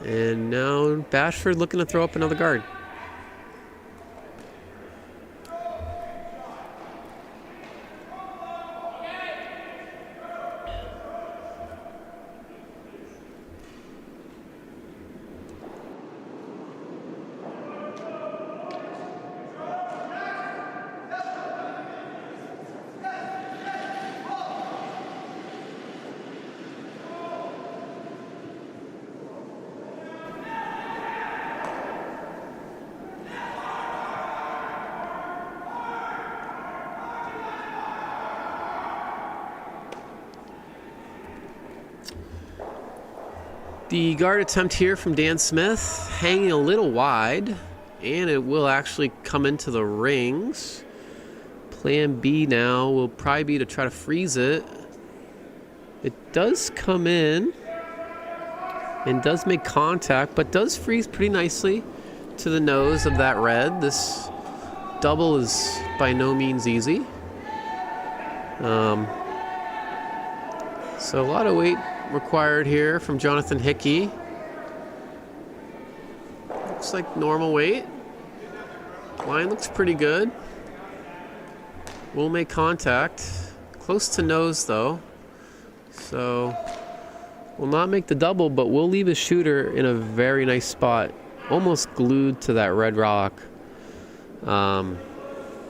And now Bashford looking to throw up another guard. The guard attempt here from Dan Smith, hanging a little wide, and it will actually come into the rings. Plan B now will probably be to try to freeze it. It does come in and does make contact, but does freeze pretty nicely to the nose of that red. This double is by no means easy. So a lot of weight required here from Jonathan Hickey. Looks like normal weight. Line looks pretty good. Will make contact. Close to nose though. So will not make the double, but will leave his shooter in a very nice spot, almost glued to that red rock.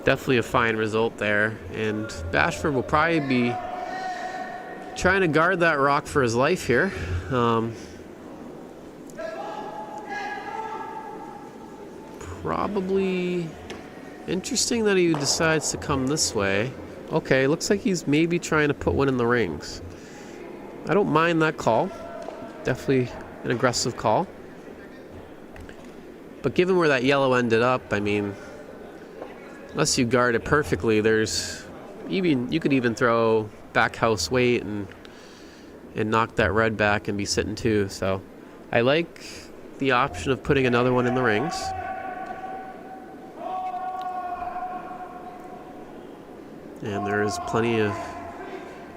Definitely a fine result there, and Bashford will probably be trying to guard that rock for his life here. Probably interesting that he decides to come this way. Okay, looks like he's maybe trying to put one in the rings. I don't mind that call. Definitely an aggressive call. But given where that yellow ended up, I mean, unless you guard it perfectly, you could even throw back house weight and knock that red back and be sitting two. So I like the option of putting another one in the rings. And there is plenty of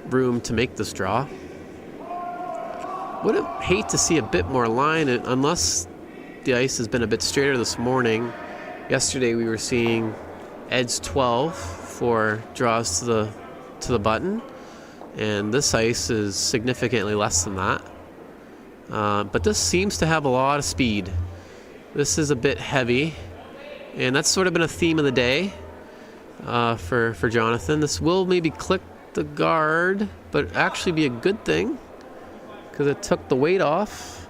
room to make this draw. Would hate to see a bit more line, unless the ice has been a bit straighter this morning. Yesterday we were seeing edge 12 for draws to the button, and this ice is significantly less than that. But this seems to have a lot of speed. This is a bit heavy, and that's sort of been a theme of the day for Jonathan. This will maybe click the guard, but actually be a good thing because it took the weight off,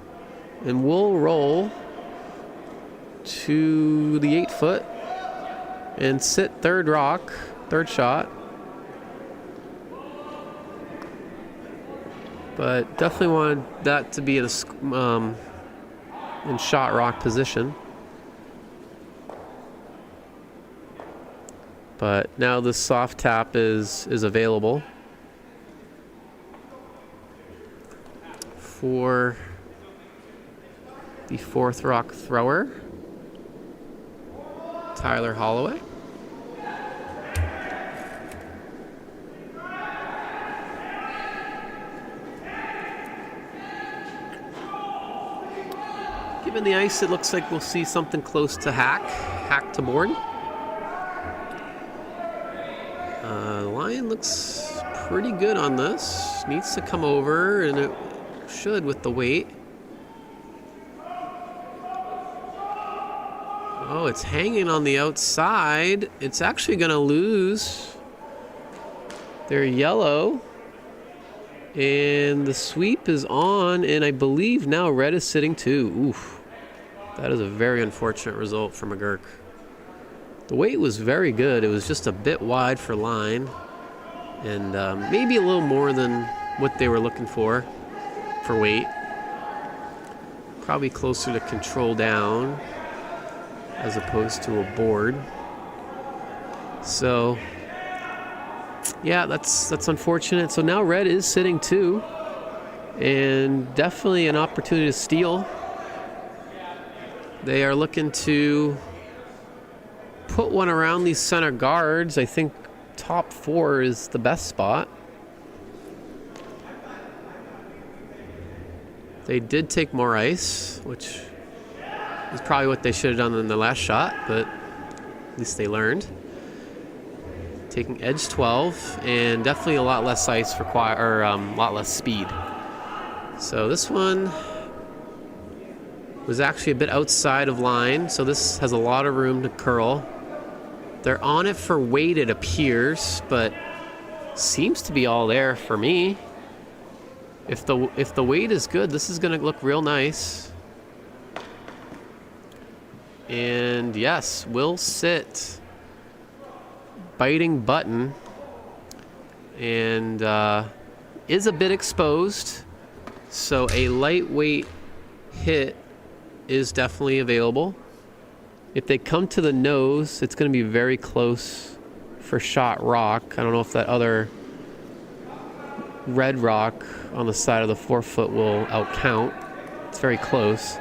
and we'll roll to the 8 foot and sit third rock, third shot. But definitely wanted that to be in shot rock position. But now this soft tap is available for the fourth rock thrower, Tyler Holloway. Given the ice, it looks like we'll see something close to hack to board. The line looks pretty good on this. Needs to come over, and it should with the weight. Oh, it's hanging on the outside. It's actually going to lose their yellow. And the sweep is on, and I believe now red is sitting too. Oof. That is a very unfortunate result for McGurk. The weight was very good. It was just a bit wide for line, and maybe a little more than what they were looking for weight. Probably closer to control down as opposed to a board. So yeah, that's unfortunate. So now red is sitting two, and definitely an opportunity to steal. They are looking to put one around these center guards. I think top four is the best spot. They did take more ice, which is probably what they should have done in the last shot, but at least they learned. Taking edge 12, and definitely a lot less ice a lot less speed. So this one was actually a bit outside of line, so this has a lot of room to curl. They're on it for weight, it appears, but seems to be all there for me. If the weight is good, this is going to look real nice. And yes, will sit. Biting button, and is a bit exposed, so a lightweight hit is definitely available. If they come to the nose, it's going to be very close for shot rock. I don't know if that other red rock on the side of the 4 foot will outcount. It's very close,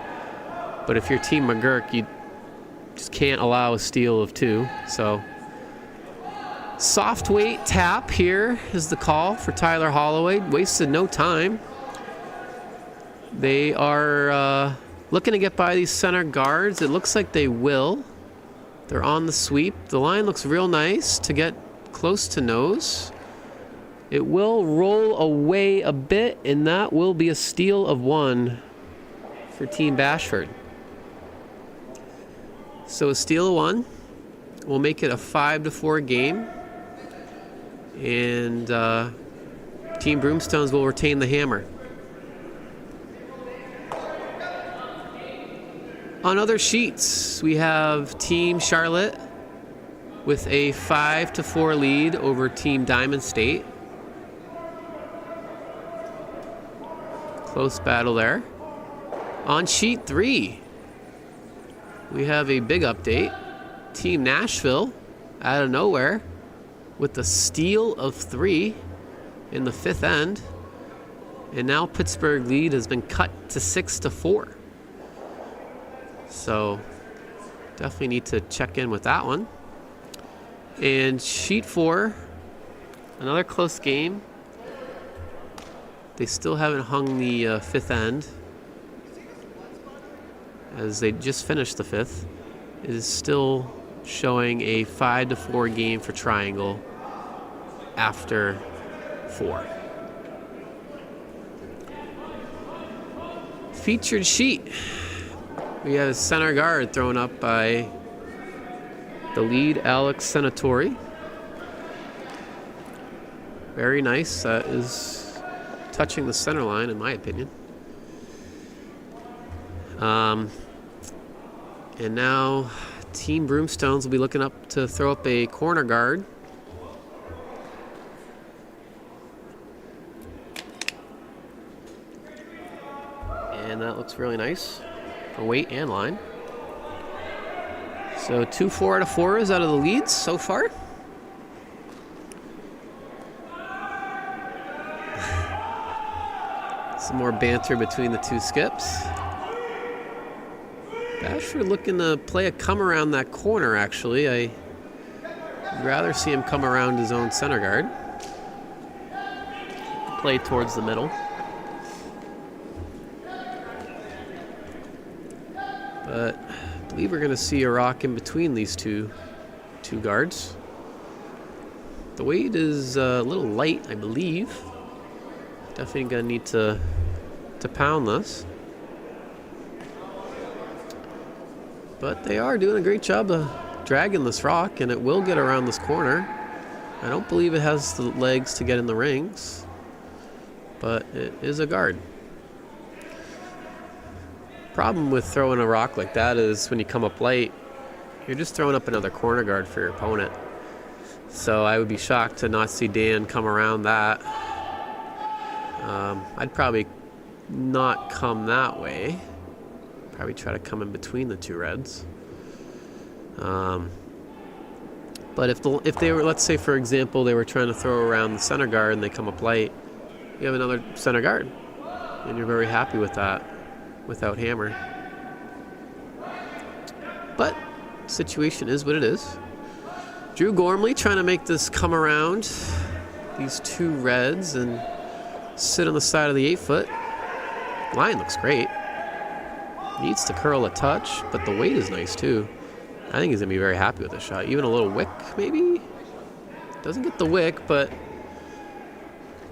but if you're Team McGurk, you just can't allow a steal of 2. So soft weight tap here is the call for Tyler Holloway. Wasted no time. They are looking to get by these center guards. It looks like they will. They're on the sweep. The line looks real nice to get close to nose. It will roll away a bit, and that will be a steal of 1 for Team Bashford. So a steal of 1 will make it a 5-4 game, and Team Broomstones will retain the hammer. On other sheets, we have Team Charlotte with a 5-4 lead over Team Diamond State. Close battle there. On sheet 3, we have a big update. Team Nashville, out of nowhere, with a steal of 3 in the 5th end. And now Pittsburgh lead has been cut to 6-4. So definitely need to check in with that one. And sheet 4, another close game. They still haven't hung the 5th end, as they just finished the 5th. It is still showing a 5-4 game for Triangle after 4. Featured sheet. We have a center guard thrown up by the lead, Alex Senatori. Very nice. That is touching the center line, in my opinion. And now Team Broomstones will be looking up to throw up a corner guard. And that looks really nice for weight and line. So 2 4 out of 4s out of the leads so far. Some more banter between the two skips. Bashford looking to play a come around that corner, actually. I'd rather see him come around his own center guard. Play towards the middle. But I believe we're going to see a rock in between these two guards. The weight is a little light, I believe. Definitely going to need to pound this. But they are doing a great job of dragging this rock, and it will get around this corner. I don't believe it has the legs to get in the rings, but it is a guard. Problem with throwing a rock like that is when you come up light, you're just throwing up another corner guard for your opponent. So I would be shocked to not see Dan come around that. I'd probably not come that way. Probably try to come in between the two reds. But if they were, let's say for example, they were trying to throw around the center guard and they come up light, you have another center guard, and you're very happy with that without hammer. But situation is what it is. Drew Gormley trying to make this come around these two reds and sit on the side of the 8-foot. Line looks great. Needs to curl a touch, but the weight is nice too. I think he's gonna be very happy with this shot. Even a little wick, maybe? Doesn't get the wick, but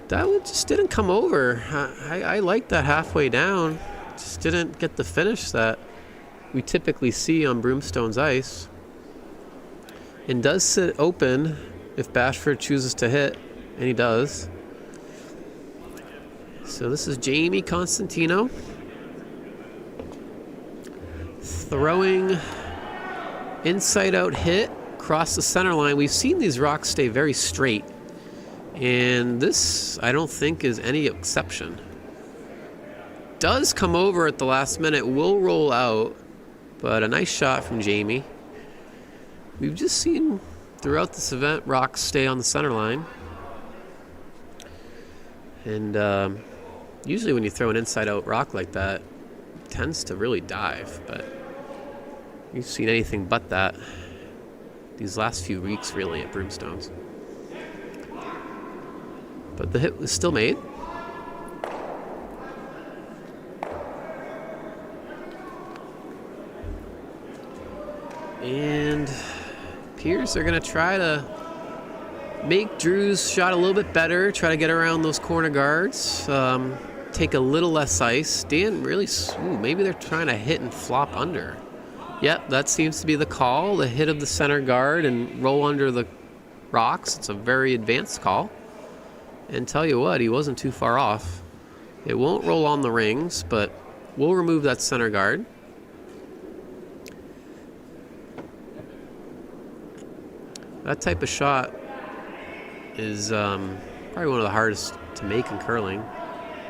that one just didn't come over. I like that halfway down. Just didn't get the finish that we typically see on Broomstones ice. And does sit open if Bashford chooses to hit, and he does. So this is Jamie Constantino throwing inside out hit across the center line. We've seen these rocks stay very straight, and this I don't think is any exception. Does come over at the last minute, will roll out, but a nice shot from Jamie. We've just seen throughout this event rocks stay on the center line, and usually when you throw an inside out rock like that, it tends to really dive, but we've seen anything but that these last few weeks really at Broomstones. But the hit was still made. And Pierce are going to try to make Drew's shot a little bit better, try to get around those corner guards, take a little less ice. Dan really, maybe they're trying to hit and flop under. Yep, that seems to be the call, the hit of the center guard and roll under the rocks. It's a very advanced call. And tell you what, he wasn't too far off. It won't roll on the rings, but we'll remove that center guard. That type of shot is probably one of the hardest to make in curling,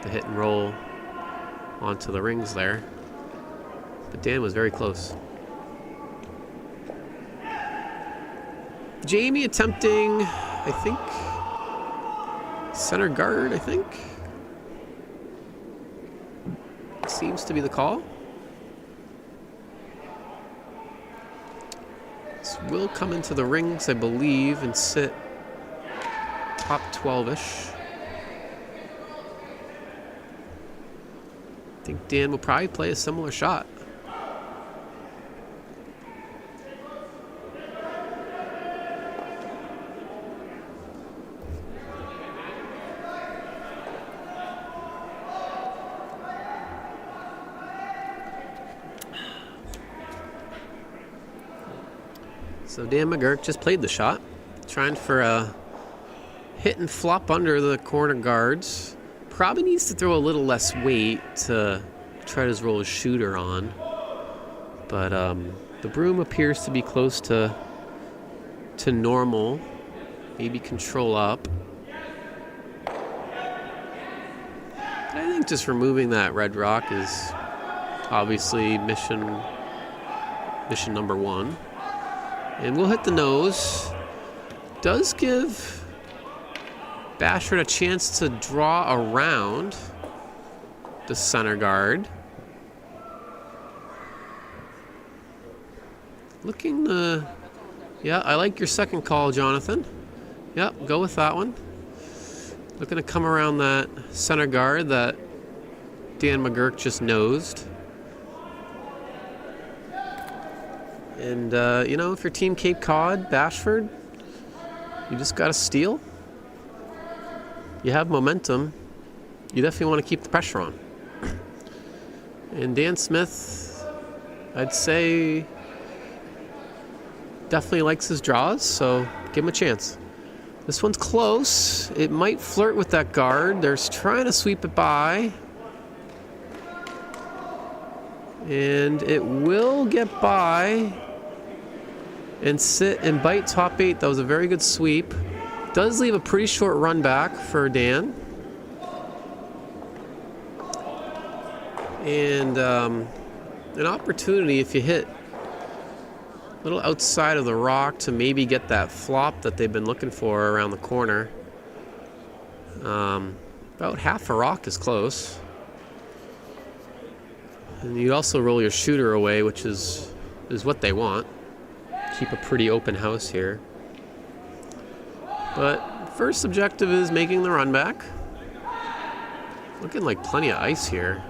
the hit and roll onto the rings there. But Dan was very close. Jamie attempting, I think, center guard, I think. Seems to be the call. This will come into the rings, I believe, and sit top 12-ish. I think Dan will probably play a similar shot. So Dan McGurk just played the shot, trying for a hit and flop under the corner guards. Probably needs to throw a little less weight to try to roll his shooter on. But the broom appears to be close to normal. Maybe control up. I think just removing that red rock is obviously mission number one. And we'll hit the nose. Does give Bashford a chance to draw around the center guard. Looking yeah, I like your second call, Jonathan. Yep, go with that one. Looking to come around that center guard that Dan McGurk just nosed. And, you know, if you're Team Cape Cod, Bashford, you just got to steal. You have momentum. You definitely want to keep the pressure on. And Dan Smith, I'd say, definitely likes his draws, so give him a chance. This one's close. It might flirt with that guard. They're trying to sweep it by. And it will get by and sit and bite top 8. That was a very good sweep. Does leave a pretty short run back for Dan. And an opportunity if you hit a little outside of the rock to maybe get that flop that they've been looking for around the corner. About half a rock is close. And you also roll your shooter away, which is what they want. Keep a pretty open house here. But first objective is making the run back. Looking like plenty of ice here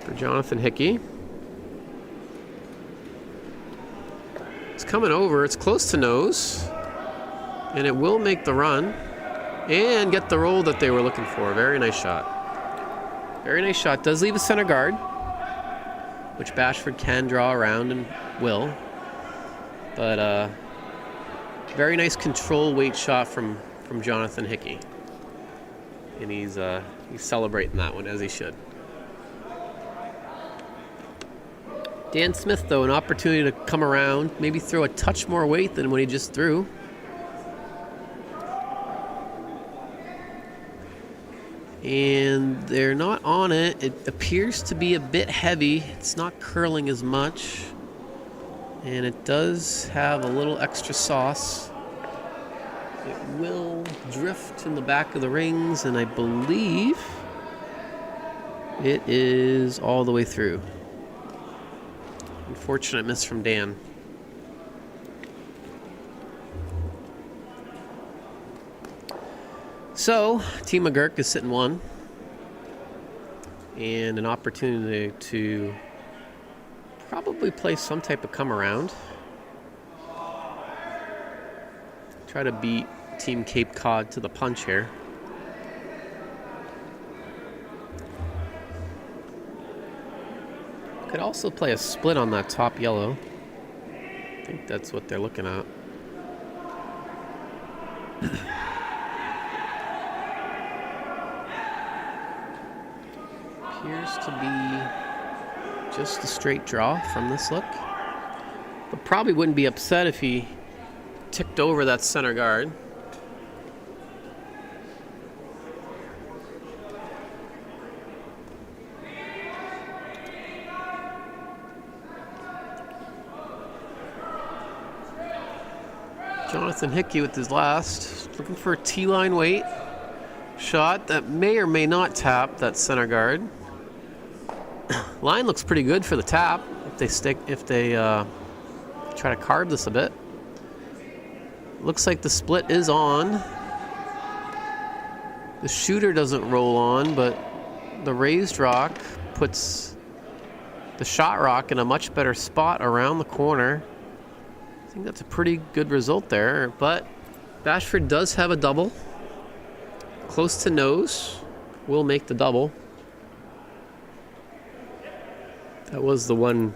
for Jonathan Hickey. It's coming over. It's close to nose. And it will make the run and get the roll that they were looking for. Very nice shot. Very nice shot. Does leave a center guard, which Bashford can draw around and will. But very nice control weight shot from Jonathan Hickey. And he's celebrating that one, as he should. Dan Smith, though, an opportunity to come around, maybe throw a touch more weight than what he just threw. And they're not on it. It appears to be a bit heavy. It's not curling as much. And it does have a little extra sauce. It will drift in the back of the rings, and I believe it is all the way through. Unfortunate miss from Dan. So, Team McGurk is sitting one. And an opportunity to probably play some type of come around. Try to beat Team Cape Cod to the punch here. Could also play a split on that top yellow. I think that's what they're looking at. Appears to be just a straight draw from this look. But probably wouldn't be upset if he ticked over that center guard. Jonathan Hickey with his last, looking for a T-line weight shot that may or may not tap that center guard. Line looks pretty good for the tap if they try to carve this a bit. Looks like the split is on. The shooter doesn't roll on, but the raised rock puts the shot rock in a much better spot around the corner. I think that's a pretty good result there, but Bashford does have a double. Close to nose, will make the double. That was the one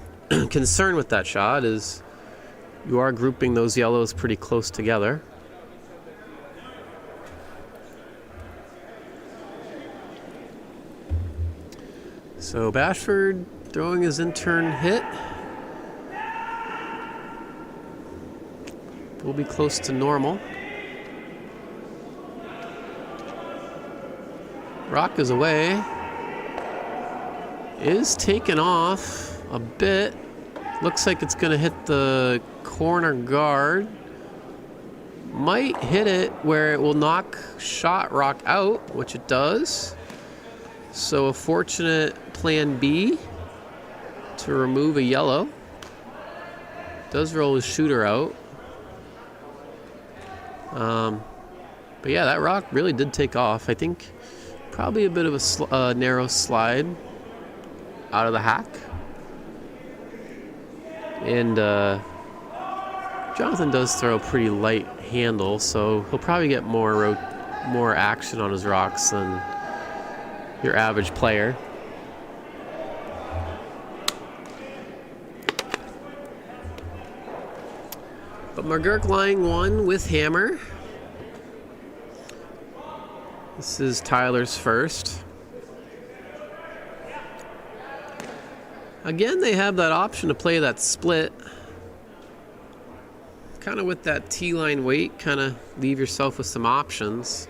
concern with that shot, is you are grouping those yellows pretty close together. So Bashford throwing his in-turn hit. Will be close to normal. Rock is away. Is taken off a bit. Looks like it's going to hit the corner guard. Might hit it where it will knock shot rock out, which it does. So a fortunate plan B to remove a yellow. Does roll his shooter out. But yeah, that rock really did take off. I think probably a bit of a narrow slide out of the hack. And Jonathan does throw a pretty light handle, so he'll probably get more action on his rocks than your average player. But McGurk line one with hammer. This is Tyler's first. Again, they have that option to play that split. Kind of with that T-line weight, kind of leave yourself with some options.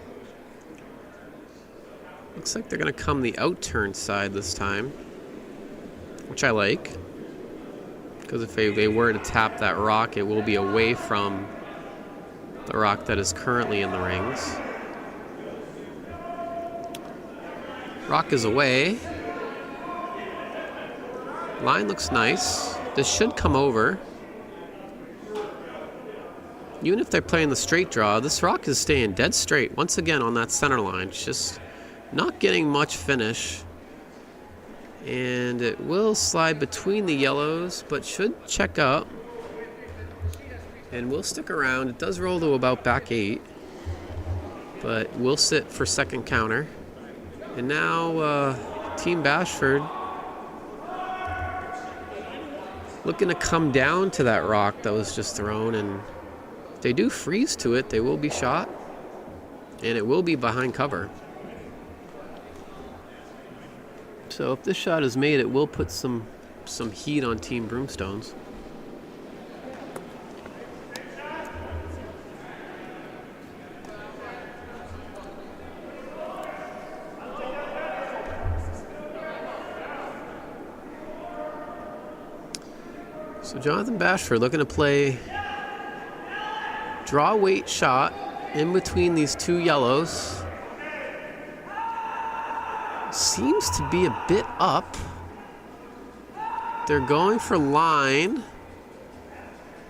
Looks like they're going to come the out-turn side this time, which I like. Because if they were to tap that rock, it will be away from the rock that is currently in the rings. Rock is away. Line looks nice. This should come over. Even if they're playing the straight draw, this rock is staying dead straight once again on that center line. It's just not getting much finish. And it will slide between the yellows, but should check up. And will stick around. It does roll to about back 8, but will sit for second counter. And now Team Bashford looking to come down to that rock that was just thrown, and if they do freeze to it, they will be shot, and it will be behind cover. So if this shot is made, it will put some heat on Team Broomstones. So Jonathan Bashford looking to play draw weight shot in between these two yellows. Seems to be a bit up. They're going for line.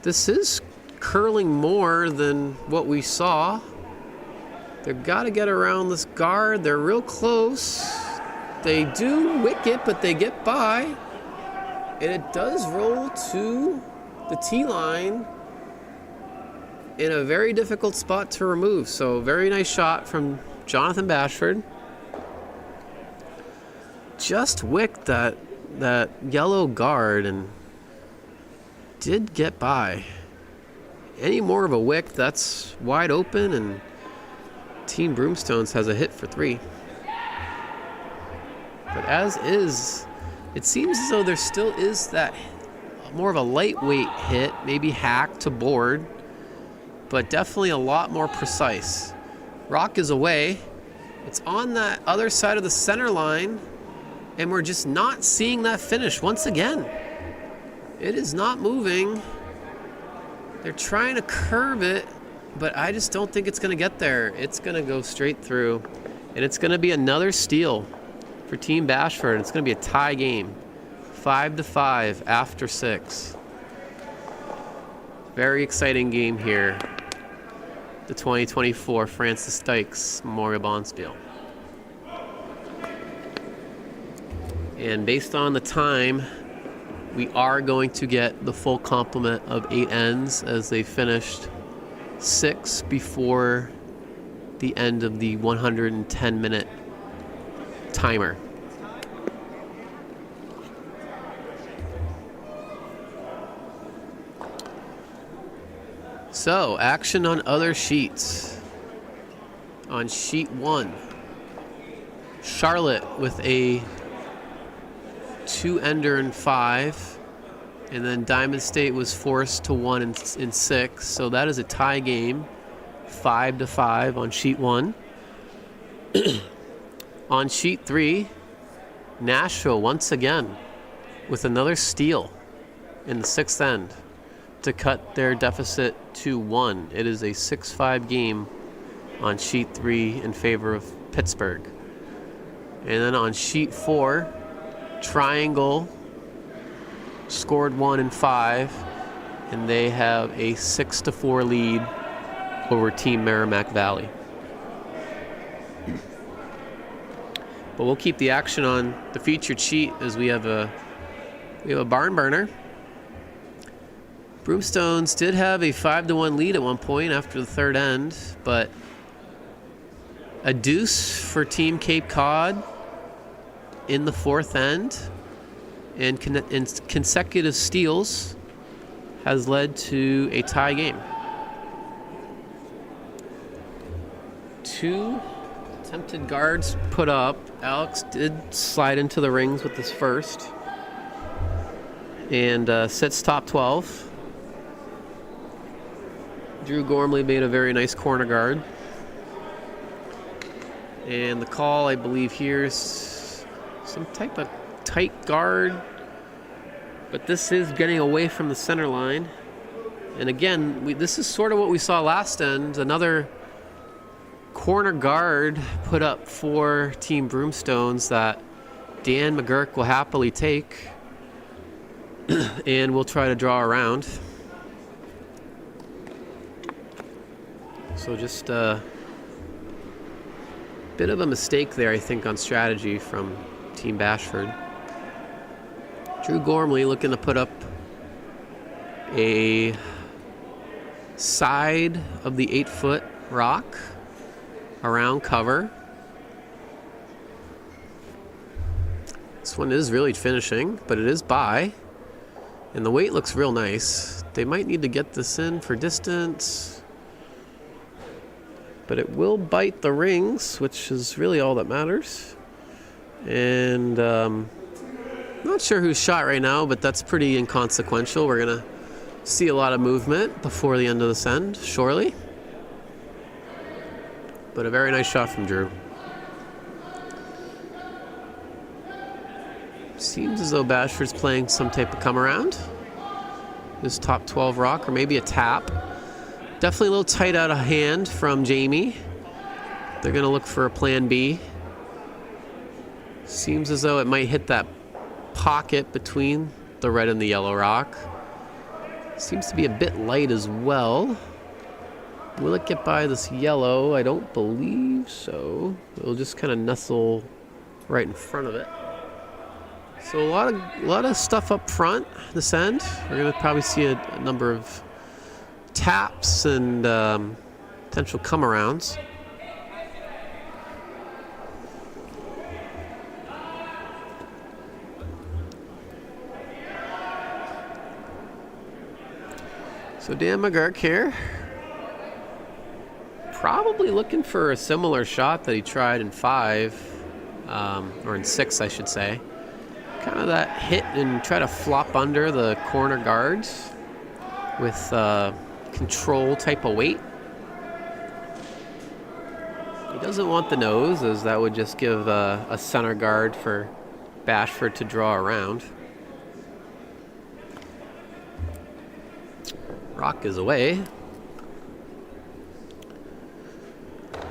This is curling more than what we saw. They've got to get around this guard. They're real close. They do wick it, but they get by. And it does roll to the T-line. in a very difficult spot to remove. So very nice shot from Jonathan Bashford. Just wicked that yellow guard and did get by. Any more of a wick, that's wide open, and Team Broomstones has a hit for 3. But as is, it seems as though there still is that more of a lightweight hit, maybe hack to board, but definitely a lot more precise. Rock is away. It's on that other side of the center line, and we're just not seeing that finish once again. It is not moving. They're trying to curve it, but I just don't think it's going to get there. It's going to go straight through, and it's going to be another steal for Team Bashford. It's going to be a tie game, 5-5 after 6. Very exciting game here. The 2024 Francis Dykes Memorial Bonspiel. And based on the time, we are going to get the full complement of 8 ends as they finished 6 before the end of the 110-minute timer. So, action on other sheets. On sheet 1, Charlotte with a 2-ender in 5, and then Diamond State was forced to 1 in 6, so that is a tie game, 5-5 on sheet 1. On sheet 3, Nashville once again with another steal in the 6th end to cut their deficit to 1. It is a 6-5 game on sheet 3 in favor of Pittsburgh. And then on sheet 4, Triangle scored 1 in 5, and they have a 6-4 lead over Team Merrimack Valley. But we'll keep the action on the featured sheet as we have a barn burner. Broomstones did have a 5-1 lead at one point after the 3rd end, but a deuce for Team Cape Cod in the 4th end, and consecutive steals has led to a tie game. 2 attempted guards put up. Alex did slide into the rings with his first and sits top 12. Drew Gormley made a very nice corner guard. And the call, I believe, here is some type of tight guard, but this is getting away from the center line. And again, this is sort of what we saw last end. Another corner guard put up for Team Broomstones that Dan McGurk will happily take, and we'll try to draw around. So just a bit of a mistake there, I think, on strategy from Team Bashford. Drew Gormley looking to put up a side of the 8-foot rock around cover. This one is really finishing, but it is by. And the weight looks real nice. They might need to get this in for distance, but it will bite the rings, which is really all that matters. And not sure who's shot right now, but that's pretty inconsequential. We're going to see a lot of movement before the end of this end, surely. But a very nice shot from Drew. Seems as though Bashford's playing some type of come around. His top 12 rock, or maybe a tap. Definitely a little tight out of hand from Jamie. They're going to look for a plan B. Seems as though it might hit that pocket between the red and the yellow rock. Seems to be a bit light as well. Will it get by this yellow? I don't believe so. It'll just kind of nestle right in front of it. So a lot of stuff up front this end. We're going to probably see a number of taps and potential come-arounds. So Dan McGurk here, probably looking for a similar shot that he tried in 5, or in 6, I should say. Kind of that hit and try to flop under the corner guards with control type of weight. He doesn't want the nose, as that would just give a center guard for Bashford to draw around. Rock is away.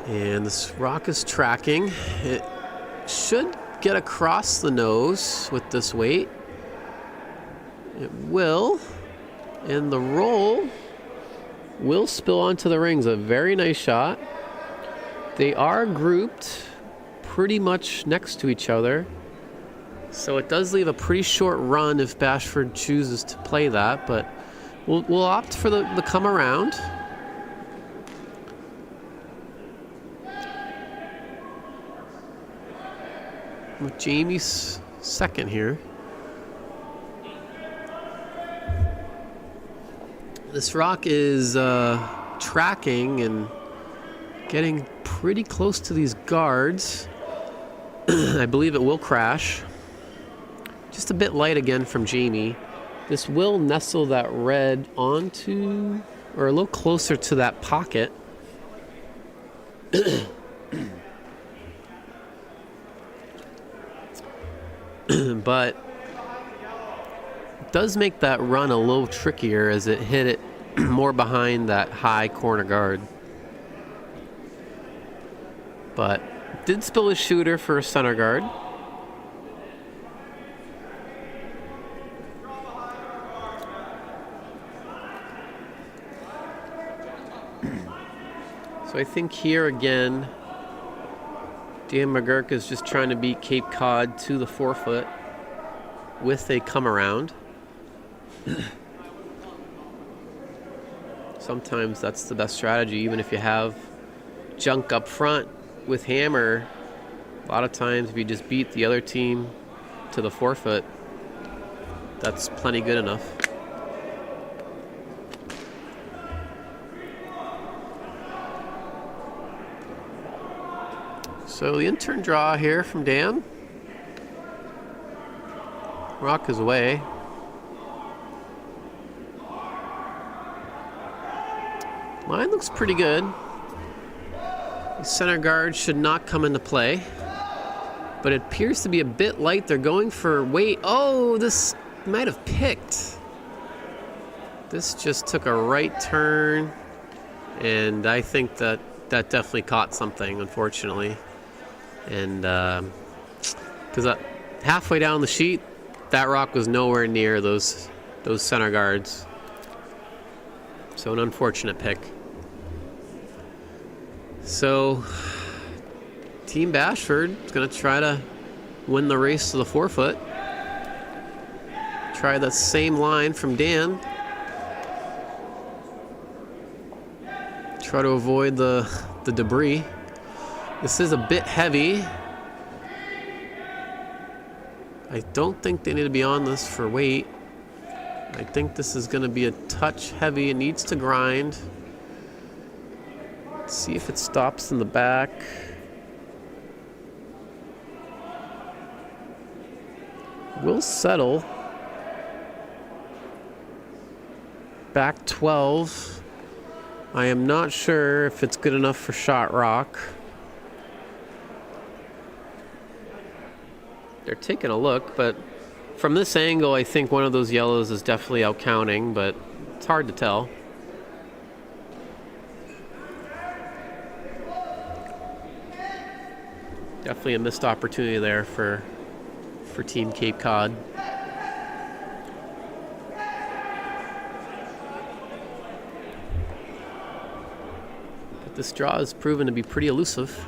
And this rock is tracking. It should get across the nose with this weight. It will. And the roll will spill onto the rings. A very nice shot. They are grouped pretty much next to each other. So it does leave a pretty short run if Bashford chooses to play that, but we'll opt for the come around. With Jamie's second here. This rock is tracking and getting pretty close to these guards. I believe it will crash. Just a bit light again from Jamie. This will nestle that red onto, or a little closer to that pocket. But it does make that run a little trickier as it hit it more behind that high corner guard. But did spill a shooter for a center guard. So I think here again, Dan McGurk is just trying to beat Cape Cod to the 4-foot with a come around. Sometimes that's the best strategy, even if you have junk up front with hammer. A lot of times if you just beat the other team to the 4-foot, that's plenty good enough. So the in-turn draw here from Dan. Rock is away. Line looks pretty good. The center guard should not come into play, but it appears to be a bit light. They're going for weight. Oh, this might have picked. This just took a right turn, and I think that definitely caught something, unfortunately. And because halfway down the sheet, that rock was nowhere near those center guards. So an unfortunate pick. So Team Bashford is going to try to win the race to the 4-foot. Try that same line from Dan. Try to avoid the debris. This is a bit heavy. I don't think they need to be on this for weight. I think this is going to be a touch heavy. It needs to grind. Let's see if it stops in the back. Will settle. Back 12. I am not sure if it's good enough for shot rock. They're taking a look, but from this angle, I think one of those yellows is definitely out counting, but it's hard to tell. Definitely a missed opportunity there for Team Cape Cod. But this draw has proven to be pretty elusive.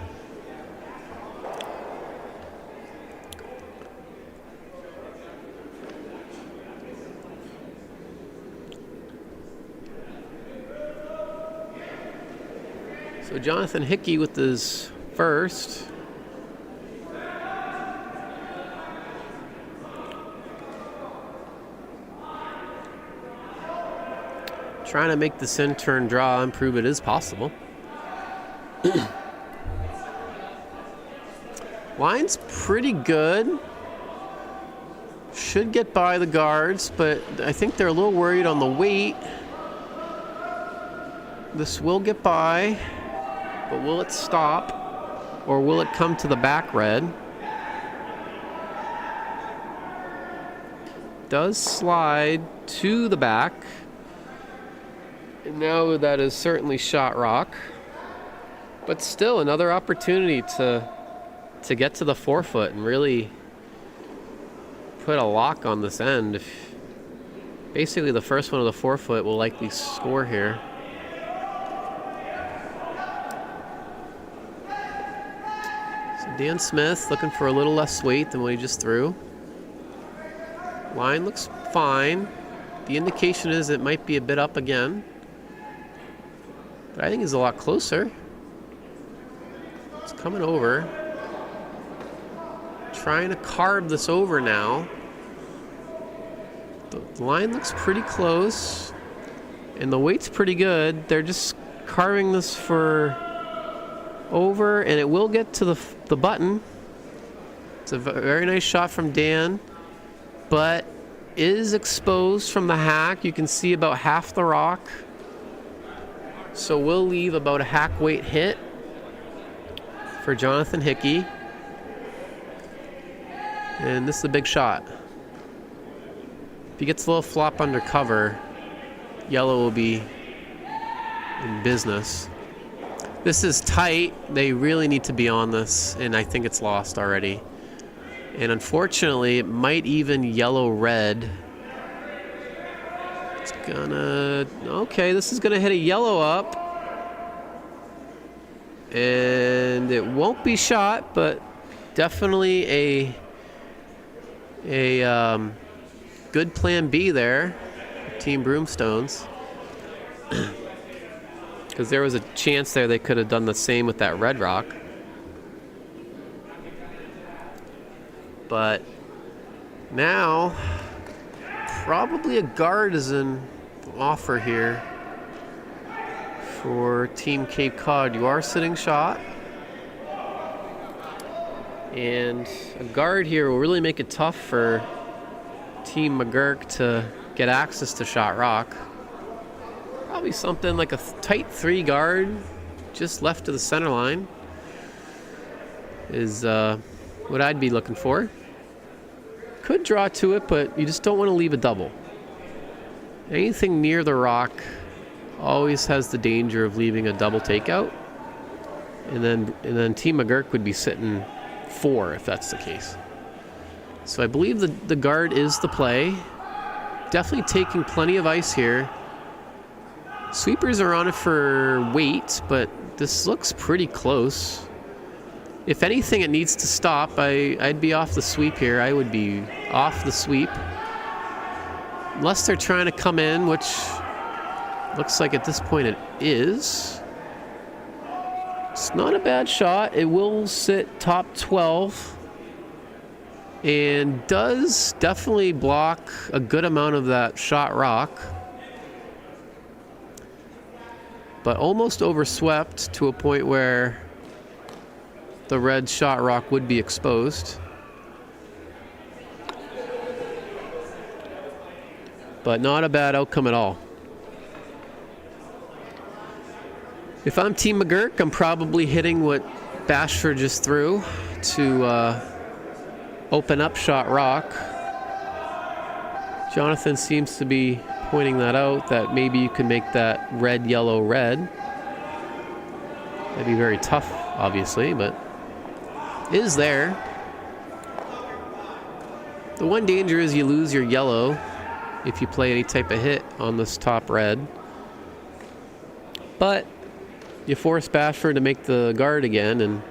So Jonathan Hickey with his first. Trying to make this in-turn draw and prove it is possible. Line's pretty good. Should get by the guards, but I think they're a little worried on the weight. This will get by, but will it stop? Or will it come to the back red? Does slide to the back. And now that is certainly shot rock. But still another opportunity to get to the forefoot and really put a lock on this end. Basically the first one of the forefoot will likely score here. So Dan Smith looking for a little less weight than what he just threw. Line looks fine. The indication is it might be a bit up again. But I think he's a lot closer. It's coming over. Trying to carve this over now. The line looks pretty close. And the weight's pretty good. They're just carving this for over, and it will get to the button. It's a very nice shot from Dan, but is exposed from the hack. You can see about half the rock. So we'll leave about a hack weight hit for Jonathan Hickey. And this is a big shot. If he gets a little flop under cover, yellow will be in business. This is tight. They really need to be on this, and I think it's lost already. And unfortunately, it might even yellow-red. It's gonna... Okay, this is gonna hit a yellow up. And it won't be shot, but definitely a good plan B there, Team Broomstones. Because there was a chance there they could have done the same with that red rock. But now, probably a guard is in offer here for Team Cape Cod. You are sitting shot. And a guard here will really make it tough for Team McGurk to get access to shot rock. Probably something like a tight 3 guard just left to the center line is what I'd be looking for. Could draw to it, but you just don't want to leave a double. Anything near the rock always has the danger of leaving a double takeout. And then Team McGurk would be sitting 4 if that's the case. So I believe the guard is the play. Definitely taking plenty of ice here. Sweepers are on it for weight, but this looks pretty close. If anything, it needs to stop. I'd be off the sweep here. I would be off the sweep. Unless they're trying to come in, which looks like at this point it is. It's not a bad shot. It will sit top 12. And does definitely block a good amount of that shot rock. But almost overswept to a point where the red shot rock would be exposed. But not a bad outcome at all. If I'm Team McGurk, I'm probably hitting what Bashford just threw to open up shot rock. Jonathan seems to be pointing that out, that maybe you can make that red, yellow, red. That'd be very tough, obviously, but is there. The one danger is you lose your yellow if you play any type of hit on this top red. But you force Bashford to make the guard again and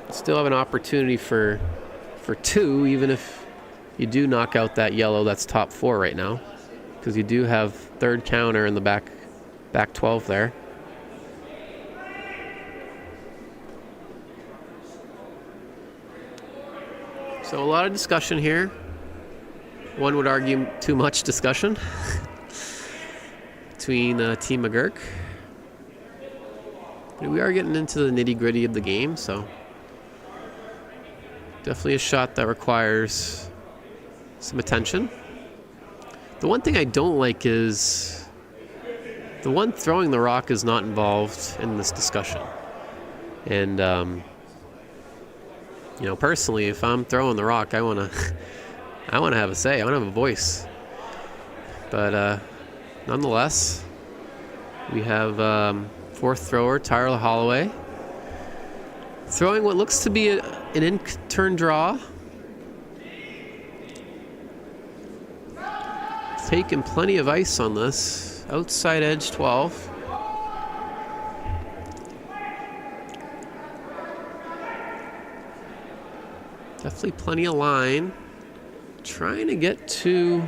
still have an opportunity for 2, even if you do knock out that yellow that's top 4 right now, because you do have third counter in the back 12 there. So a lot of discussion here. One would argue too much discussion between Team McGurk. But we are getting into the nitty-gritty of the game, so definitely a shot that requires some attention. The one thing I don't like is the one throwing the rock is not involved in this discussion. And, you know, personally, if I'm throwing the rock, I want to have a say. I want to have a voice. But nonetheless, we have fourth thrower, Tyler Holloway, throwing what looks to be an in-turn draw. Taking plenty of ice on this. Outside edge 12. Definitely plenty of line. Trying to get to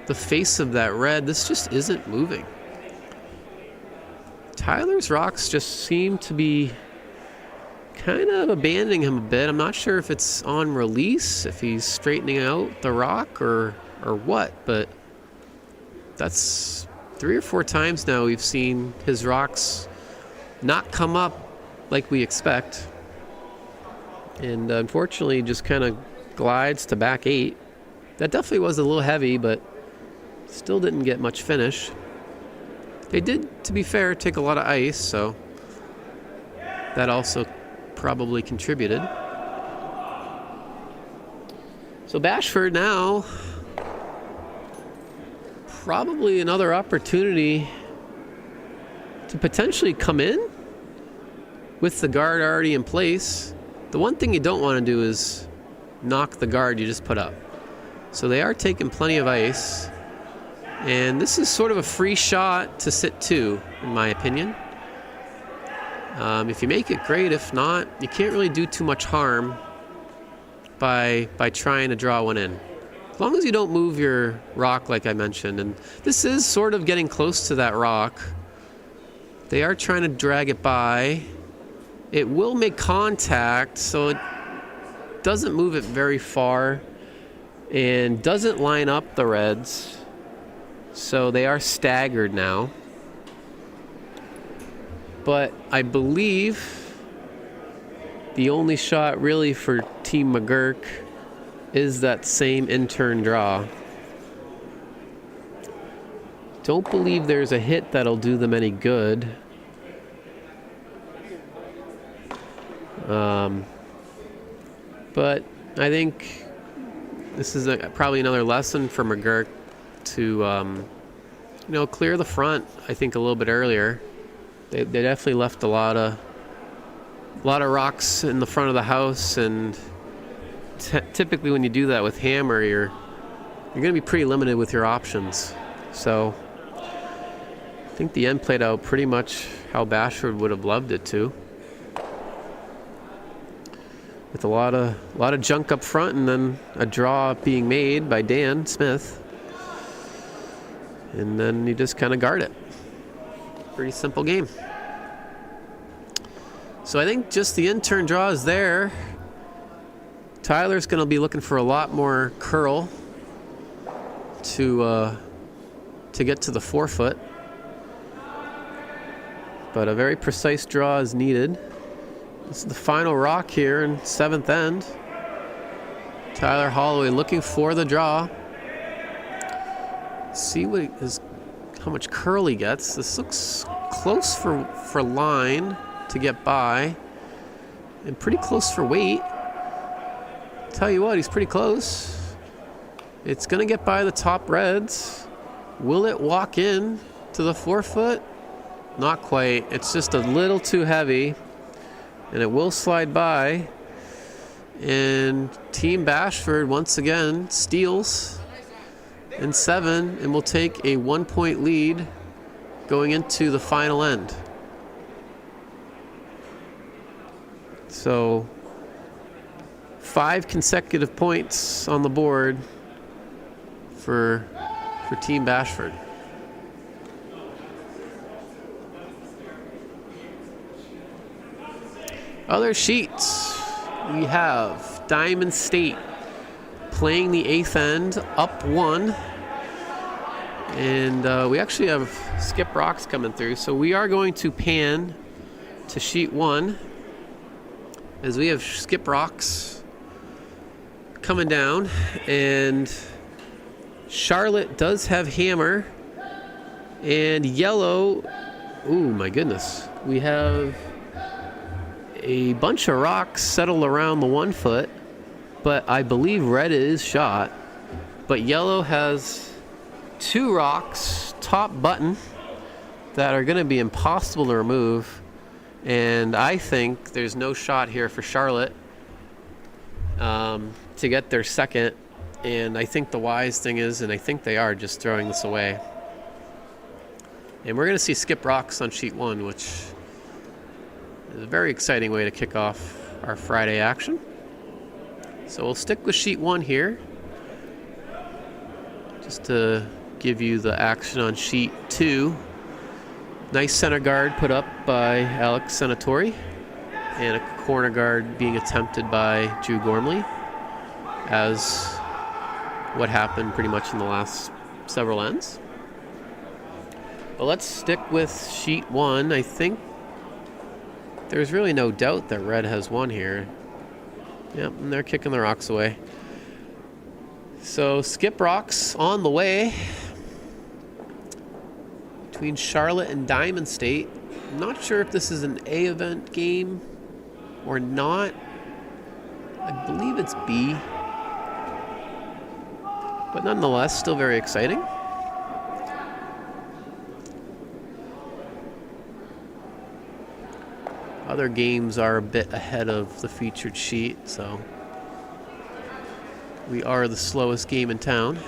the face of that red. This just isn't moving. Tyler's rocks just seem to be kind of abandoning him a bit. I'm not sure if it's on release, if he's straightening out the rock or what, but that's 3 or 4 times now we've seen his rocks not come up like we expect. And unfortunately just kind of glides to back 8. That definitely was a little heavy, but still didn't get much finish. They did, to be fair, take a lot of ice, so that also probably contributed. So Bashford now, probably another opportunity to potentially come in with the guard already in place. The one thing you don't want to do is knock the guard you just put up. So they are taking plenty of ice. And this is sort of a free shot to sit 2, in my opinion. If you make it, great. If not, you can't really do too much harm by trying to draw one in. As long as you don't move your rock, like I mentioned. And this is sort of getting close to that rock. They are trying to drag it by. It will make contact, so it doesn't move it very far and doesn't line up the reds. So they are staggered now. But I believe the only shot really for Team McGurk is that same in-turn draw. Don't believe there's a hit that'll do them any good. But I think this is probably another lesson for McGurk to clear the front. I think a little bit earlier. They definitely left a lot of rocks in the front of the house, and typically when you do that with hammer, you're going to be pretty limited with your options. So I think the end played out pretty much how Bashford would have loved it to, with a lot of junk up front and then a draw being made by Dan Smith, and then you just kind of guard it. Pretty simple game. So I think just the in-turn draw is there. Tyler's going to be looking for a lot more curl to get to the 4-foot. But a very precise draw is needed. This is the final rock here in 7th end. Tyler Holloway looking for the draw. See how much curl he gets. This looks close for line to get by, and pretty close for weight. Tell you what, he's pretty close. It's gonna get by the top reds. Will it walk in to the 4-foot? Not quite. It's just a little too heavy, and it will slide by. And Team Bashford once again steals in 7 and will take a 1-point lead going into the final end. So 5 consecutive points on the board for Team Bashford. Other sheets. we have Diamond State playing the 8th end, up 1. And we actually have Skip Rocks coming through. So we are going to pan to sheet 1 as we have Skip Rocks coming down. And Charlotte does have hammer. And yellow, ooh, my goodness. We have a bunch of rocks settled around the 1 foot, but I believe red is shot. But yellow has 2 rocks top button that are going to be impossible to remove, and I think there's no shot here for Charlotte to get their second. And I think the wise thing is, and I think they are, just throwing this away. And we're going to see Skip Rocks on sheet 1, which is a very exciting way to kick off our Friday action. So we'll stick with sheet 1 here, just to give you the action on sheet 2. Nice center guard put up by Alex Senatori, and a corner guard being attempted by Drew Gormley, as what happened pretty much in the last several ends. But let's stick with sheet 1. I think there's really no doubt that red has 1 here. Yep, and they're kicking the rocks away. So Skip Rocks on the way between Charlotte and Diamond State. I'm not sure if this is an A event game or not. I believe it's B. But nonetheless, still very exciting. Other games are a bit ahead of the featured sheet, so we are the slowest game in town.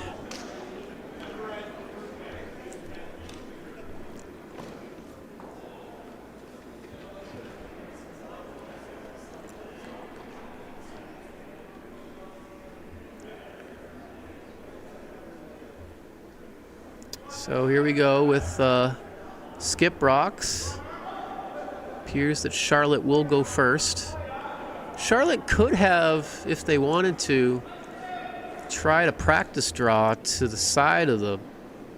So here we go with Skip Rocks. Appears that Charlotte will go first. Charlotte could have, if they wanted to, try to practice draw to the side of the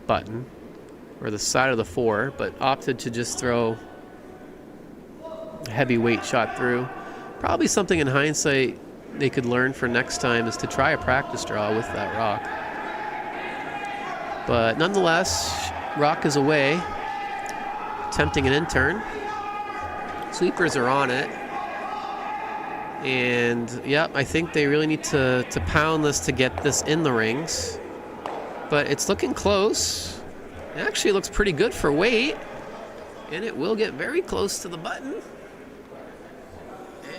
button, or the side of the 4, but opted to just throw a heavyweight shot through. Probably something in hindsight they could learn for next time, is to try a practice draw with that rock. But nonetheless, rock is away, attempting an in-turn. Sweepers are on it. And, yep, I think they really need to pound this to get this in the rings. But it's looking close. It actually looks pretty good for weight. And it will get very close to the button.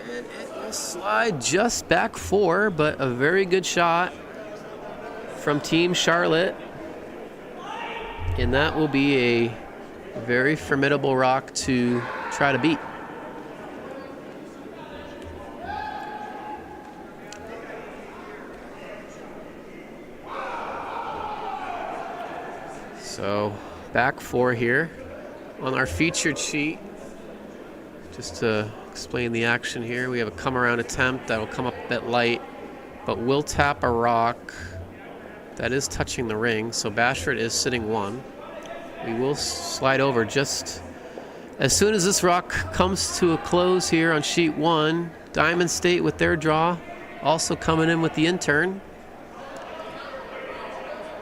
And it will slide just back 4, but a very good shot from Team Charlotte. And that will be a very formidable rock to try to beat. So back 4 here on our featured sheet. Just to explain the action here, we have a come around attempt that will come up a bit light, but will tap a rock that is touching the ring. So Bashford is sitting 1. We will slide over just as soon as this rock comes to a close here on sheet 1. Diamond State with their draw, also coming in with the in-turn.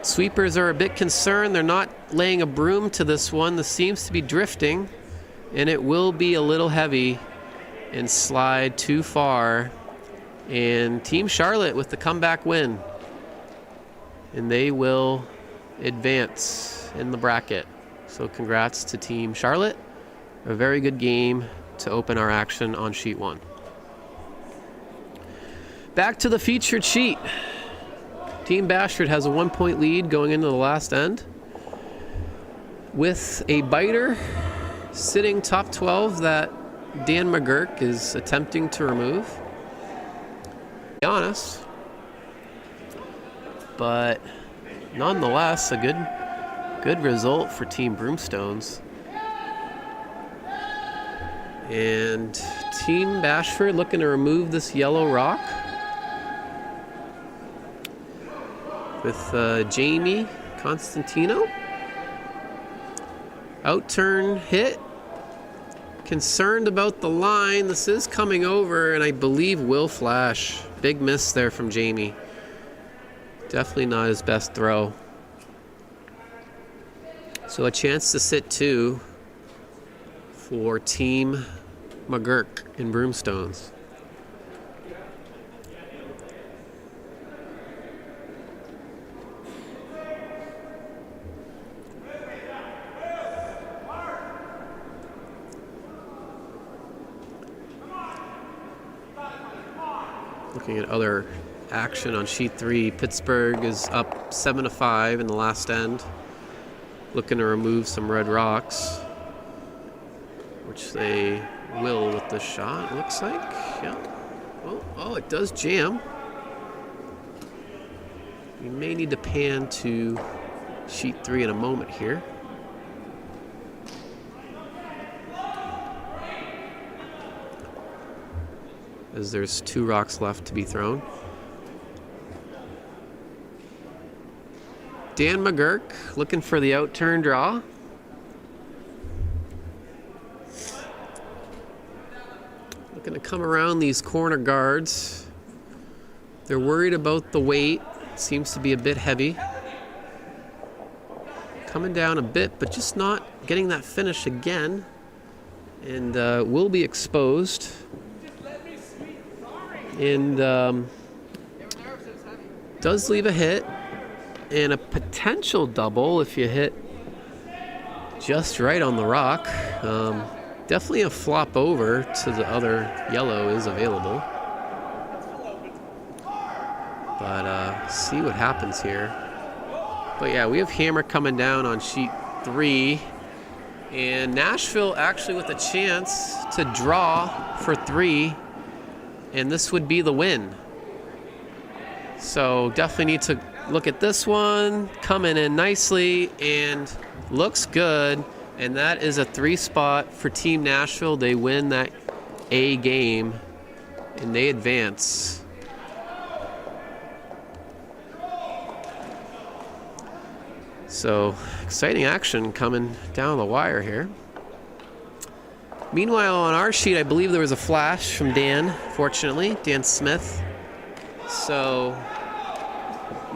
Sweepers are a bit concerned. They're not laying a broom to this one. This seems to be drifting, and it will be a little heavy and slide too far. And Team Charlotte with the comeback win. And they will advance in the bracket. So congrats to Team Charlotte. A very good game to open our action on sheet 1. Back to the featured sheet. Team Bashford has a 1-point lead going into the last end, with a biter sitting top 12 that Dan McGurk is attempting to remove. To be honest, but nonetheless, a good result for Team Broomstones. And Team Bashford looking to remove this yellow rock with Jamie Constantino. Outturn hit. Concerned about the line. This is coming over, and I believe will flash. Big miss there from Jamie. Definitely not his best throw. So a chance to sit 2 for Team McGurk in Broomstones. Looking at other action on sheet 3, Pittsburgh is up 7-5 in the last end. Looking to remove some red rocks, which they will with the shot, it looks like. Yeah. Oh, it does jam. We may need to pan to sheet 3 in a moment here. As there's 2 rocks left to be thrown. Dan McGurk looking for the outturn draw. Looking to come around these corner guards. They're worried about the weight. Seems to be a bit heavy. Coming down a bit, but just not getting that finish again. And will be exposed. And does leave a hit and a potential double if you hit just right on the rock. Definitely a flop over to the other yellow is available. But see what happens here. But yeah, we have hammer coming down on sheet 3. And Nashville actually with a chance to draw for 3. And this would be the win. So definitely need to look at this one. Coming in nicely and looks good. And that is a 3 spot for Team Nashville. They win that A game and they advance. So exciting action coming down the wire here. Meanwhile, on our sheet, I believe there was a flash from Dan, fortunately, Dan Smith. So,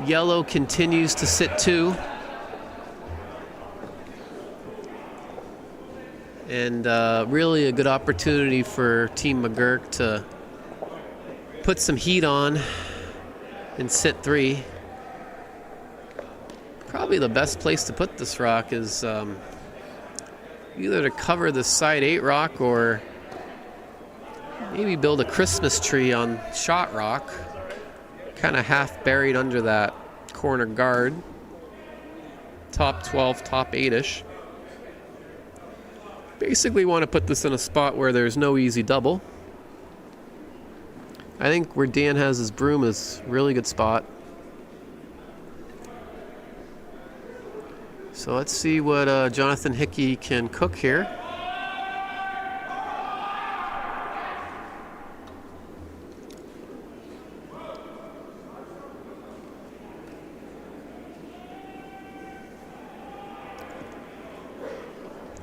yellow continues to sit 2. And really a good opportunity for Team McGurk to put some heat on and sit 3. Probably the best place to put this rock is either to cover the side 8 rock or maybe build a Christmas tree on shot rock, kind of half buried under that corner guard, top 12, top 8ish. Basically want to put this in a spot where there's no easy double. I think where Dan has his broom is a really good spot. So let's see what Jonathan Hickey can cook here.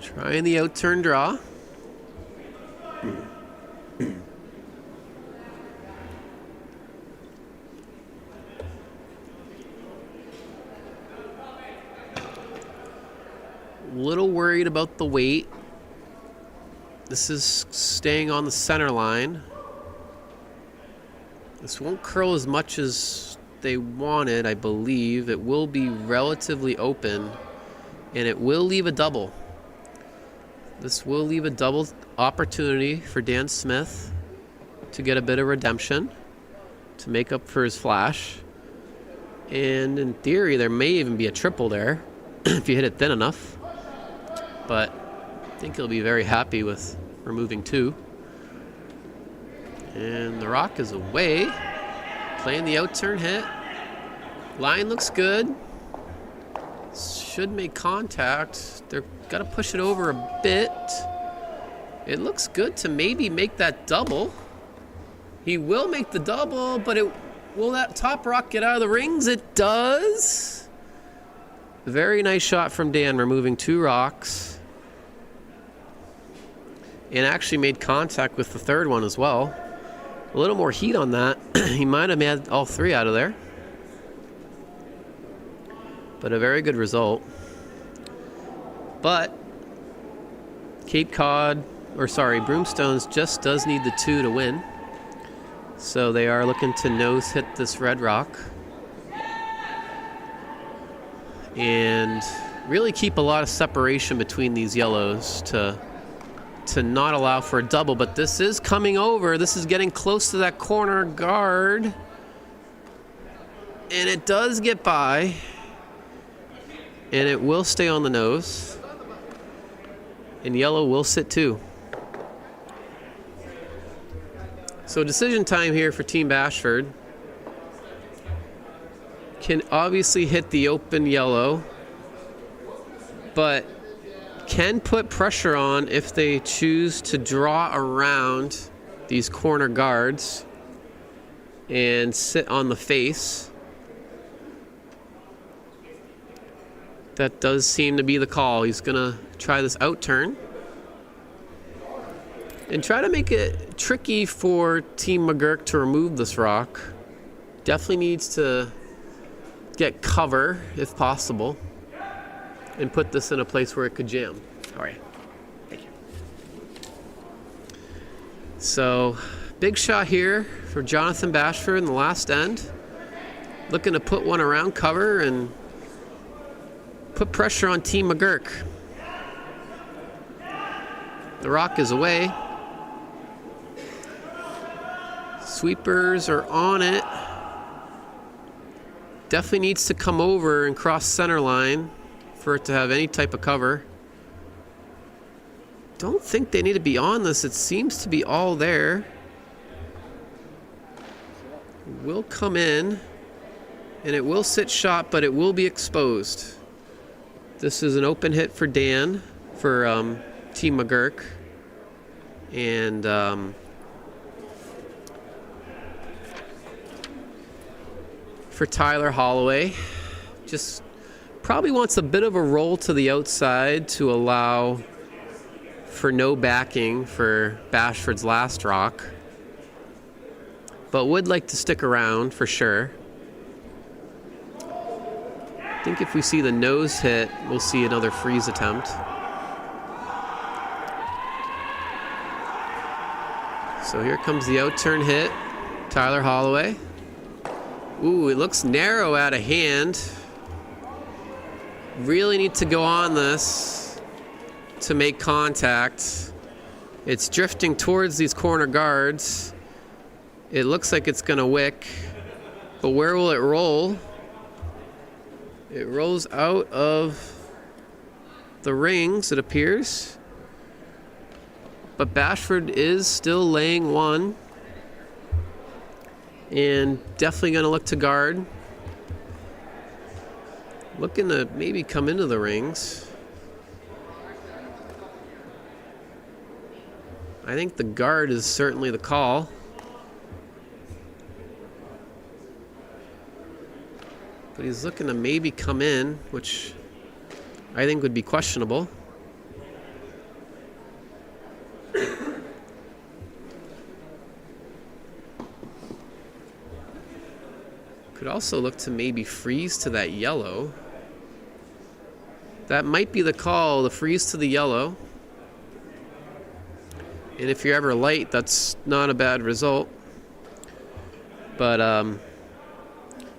Trying the outturn draw. Little worried about the weight. This is staying on the center line. This won't curl as much as they wanted, I believe. It will be relatively open, and it will leave a double. This will leave a double opportunity for Dan Smith to get a bit of redemption, to make up for his flash. And in theory, there may even be a triple there if you hit it thin enough. But I think he'll be very happy with removing 2. And the rock is away. Playing the outturn hit. Line looks good. Should make contact. They're got to push it over a bit. It looks good to maybe make that double. He will make the double, but will that top rock get out of the rings? It does. Very nice shot from Dan, removing 2 rocks. And actually made contact with the third one as well. A little more heat on that. He might have made all 3 out of there. But a very good result. But Broomstones just does need the 2 to win. So they are looking to nose hit this red rock. And really keep a lot of separation between these yellows to not allow for a double. But this is coming over. This is getting close to that corner guard. And it does get by. And it will stay on the nose. And yellow will sit too. So decision time here for Team Bashford. Can obviously hit the open yellow, but can put pressure on if they choose to draw around these corner guards and sit on the face. That does seem to be the call. He's gonna try this out turn and try to make it tricky for Team McGurk to remove this rock. Definitely needs to get cover if possible and put this in a place where it could jam. All right, thank you. So big shot here for Jonathan Bashford in the last end. Looking to put one around cover and put pressure on Team McGurk. The rock is away. Sweepers are on it. Definitely needs to come over and cross center line for it to have any type of cover. Don't think they need to be on this. It seems to be all there. Will come in and it will sit shot, but it will be exposed. This is an open hit for Dan for Team McGurk. And for Tyler Holloway, just probably wants a bit of a roll to the outside to allow for no backing for Bashford's last rock, but would like to stick around for sure. I think if we see the nose hit, we'll see another freeze attempt. So here comes the out-turn hit. Tyler Holloway. Ooh, it looks narrow out of hand. Really need to go on this to make contact. It's drifting towards these corner guards. It looks like it's gonna wick, but where will it roll? It rolls out of the rings, it appears. But Bashford is still laying one. And definitely going to look to guard. Looking to maybe come into the rings. I think the guard is certainly the call. But he's looking to maybe come in, which I think would be questionable. Could also look to maybe freeze to that yellow. That might be the call, the freeze to the yellow. And if you're ever light, that's not a bad result. But,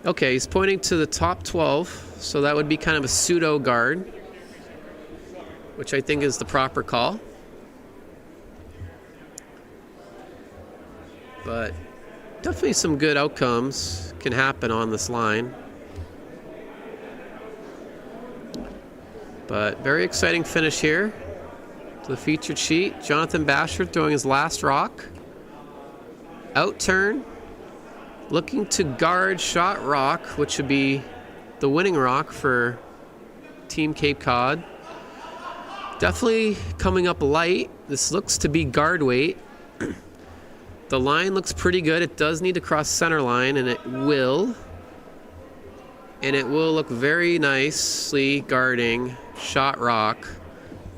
okay, he's pointing to the top 12, so that would be kind of a pseudo guard, which I think is the proper call. But definitely some good outcomes can happen on this line. But very exciting finish here to the featured sheet. Jonathan Bashford throwing his last rock. Out turn. Looking to guard shot rock, which would be the winning rock for Team Cape Cod. Definitely coming up light. This looks to be guard weight. The line looks pretty good. It does need to cross center line, and it will. And it will look very nicely guarding shot rock.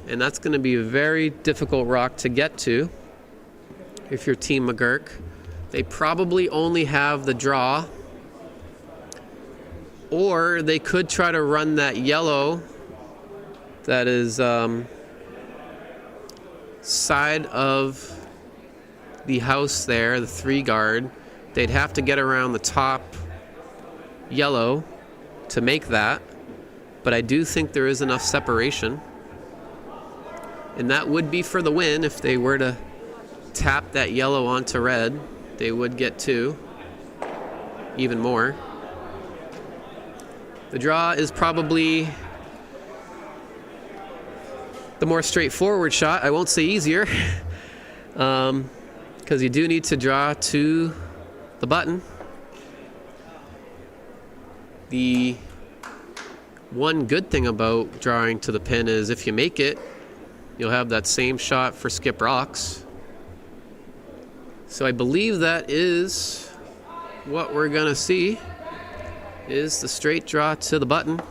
And that's going to be a very difficult rock to get to if you're Team McGurk. They probably only have the draw. Or they could try to run that yellow that is side of the house there, the 3 guard. They'd have to get around the top yellow to make that. But I do think there is enough separation. And that would be for the win. If they were to tap that yellow onto red, they would get 2, even more. The draw is probably the more straightforward shot. I won't say easier, because you do need to draw to the button. The one good thing about drawing to the pin is if you make it, you'll have that same shot for skip rocks. So I believe that is what we're gonna see, is the straight draw to the button.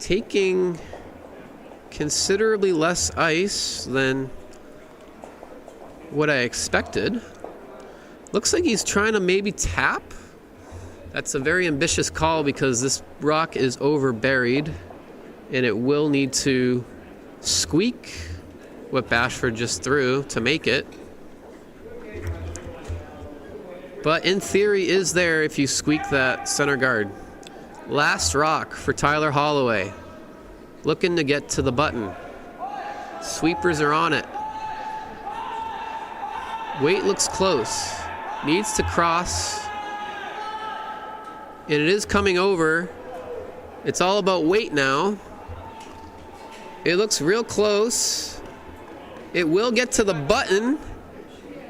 Taking considerably less ice than what I expected. Looks like he's trying to maybe tap. That's a very ambitious call because this rock is over buried and it will need to squeak what Bashford just threw to make it. But in theory is there if you squeak that center guard. Last rock for Tyler Holloway. Looking to get to the button. Sweepers are on it. Weight looks close. Needs to cross. And it is coming over. It's all about weight now. It looks real close. It will get to the button.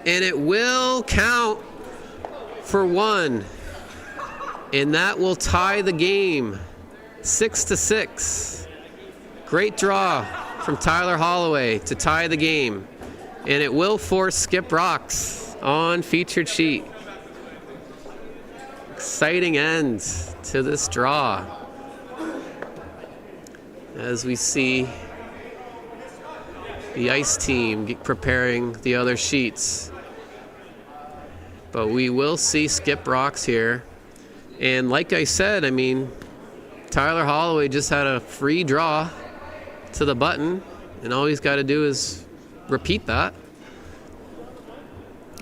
And it will count for 1. And that will tie the game. 6-6. Great draw from Tyler Holloway to tie the game. And it will force skip rocks on featured sheet. Exciting end to this draw. As we see the ice team preparing the other sheets. But we will see skip rocks here. And like I said, I mean, Tyler Holloway just had a free draw to the button, and all he's got to do is repeat that.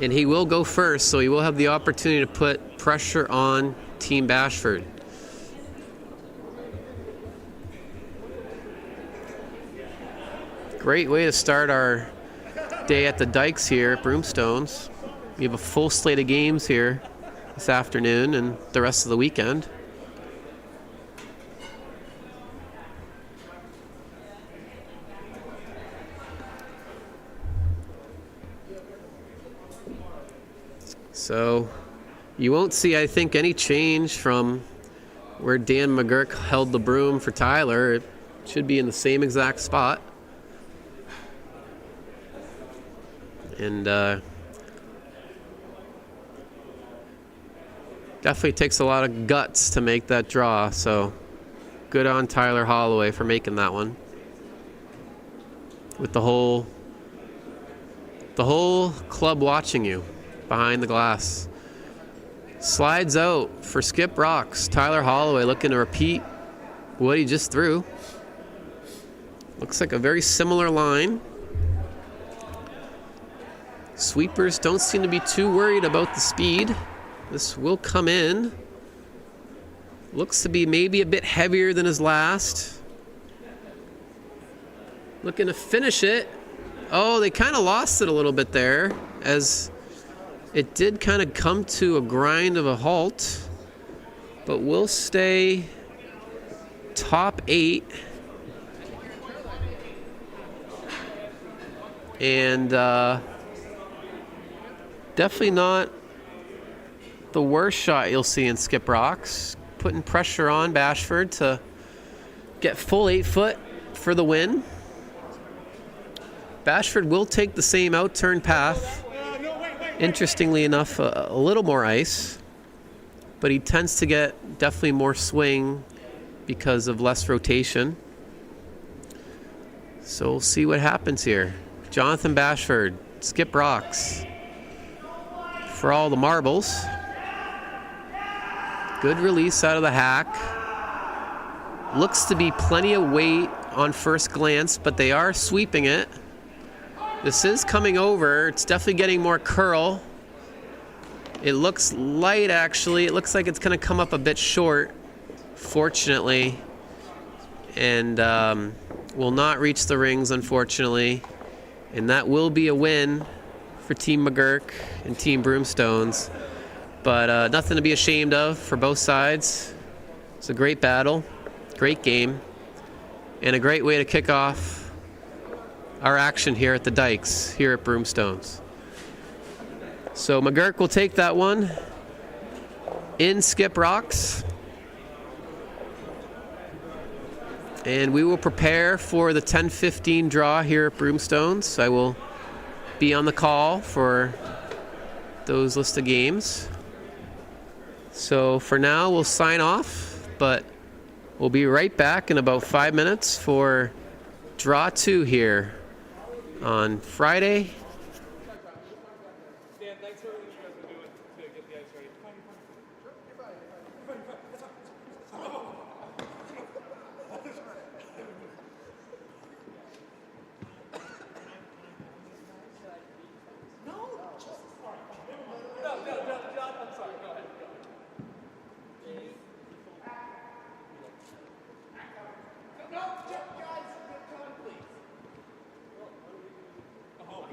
And he will go first, so he will have the opportunity to put pressure on Team Bashford. Great way to start our day at the Dykes here at Broomstones. We have a full slate of games here this afternoon and the rest of the weekend. So you won't see, I think, any change from where Dan McGurk held the broom for Tyler. It should be in the same exact spot. And definitely takes a lot of guts to make that draw. So good on Tyler Holloway for making that one. With the whole club watching you behind the glass. Slides out for skip rocks. Tyler Holloway looking to repeat what he just threw. Looks like a very similar line. Sweepers don't seem to be too worried about the speed. This will come in. Looks to be maybe a bit heavier than his last. Looking to finish it. Oh, they kind of lost it a little bit there, as it did kind of come to a grind of a halt. But we'll stay top 8. And definitely not the worst shot you'll see in skip rocks. Putting pressure on Bashford to get full 8 foot for the win. Bashford will take the same outturn path. Interestingly enough, a little more ice, but he tends to get definitely more swing because of less rotation. So we'll see what happens here. Jonathan Bashford, skip rocks for all the marbles. Good release out of the hack. Looks to be plenty of weight on first glance, but they are sweeping it. This is coming over. It's definitely getting more curl. It looks light, actually. It looks like it's going to come up a bit short, fortunately, and will not reach the rings, unfortunately. And that will be a win for Team McGurk and Team Broomstones. But nothing to be ashamed of for both sides. It's a great battle, great game, and a great way to kick off our action here at the Dykes, here at Broomstones. So McGurk will take that one in skip rocks. And we will prepare for the 10:15 draw here at Broomstones. I will be on the call for those list of games. So for now, we'll sign off, but we'll be right back in about 5 minutes for draw 2 here on Friday. Dan, thanks for everything you guys are doing to get the ice ready. I'm sorry, go ahead. No, guys, come on, please. Oh,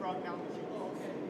drop down the chute. Oh, okay.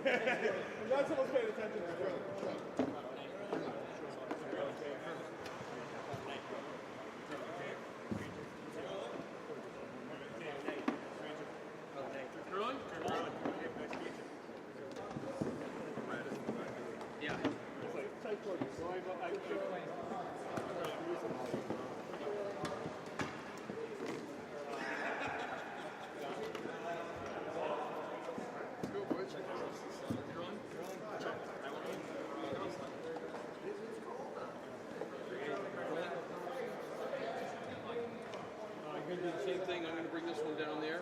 Not someone's paying attention to it. I'm going to do the same thing. I'm going to bring this one down there.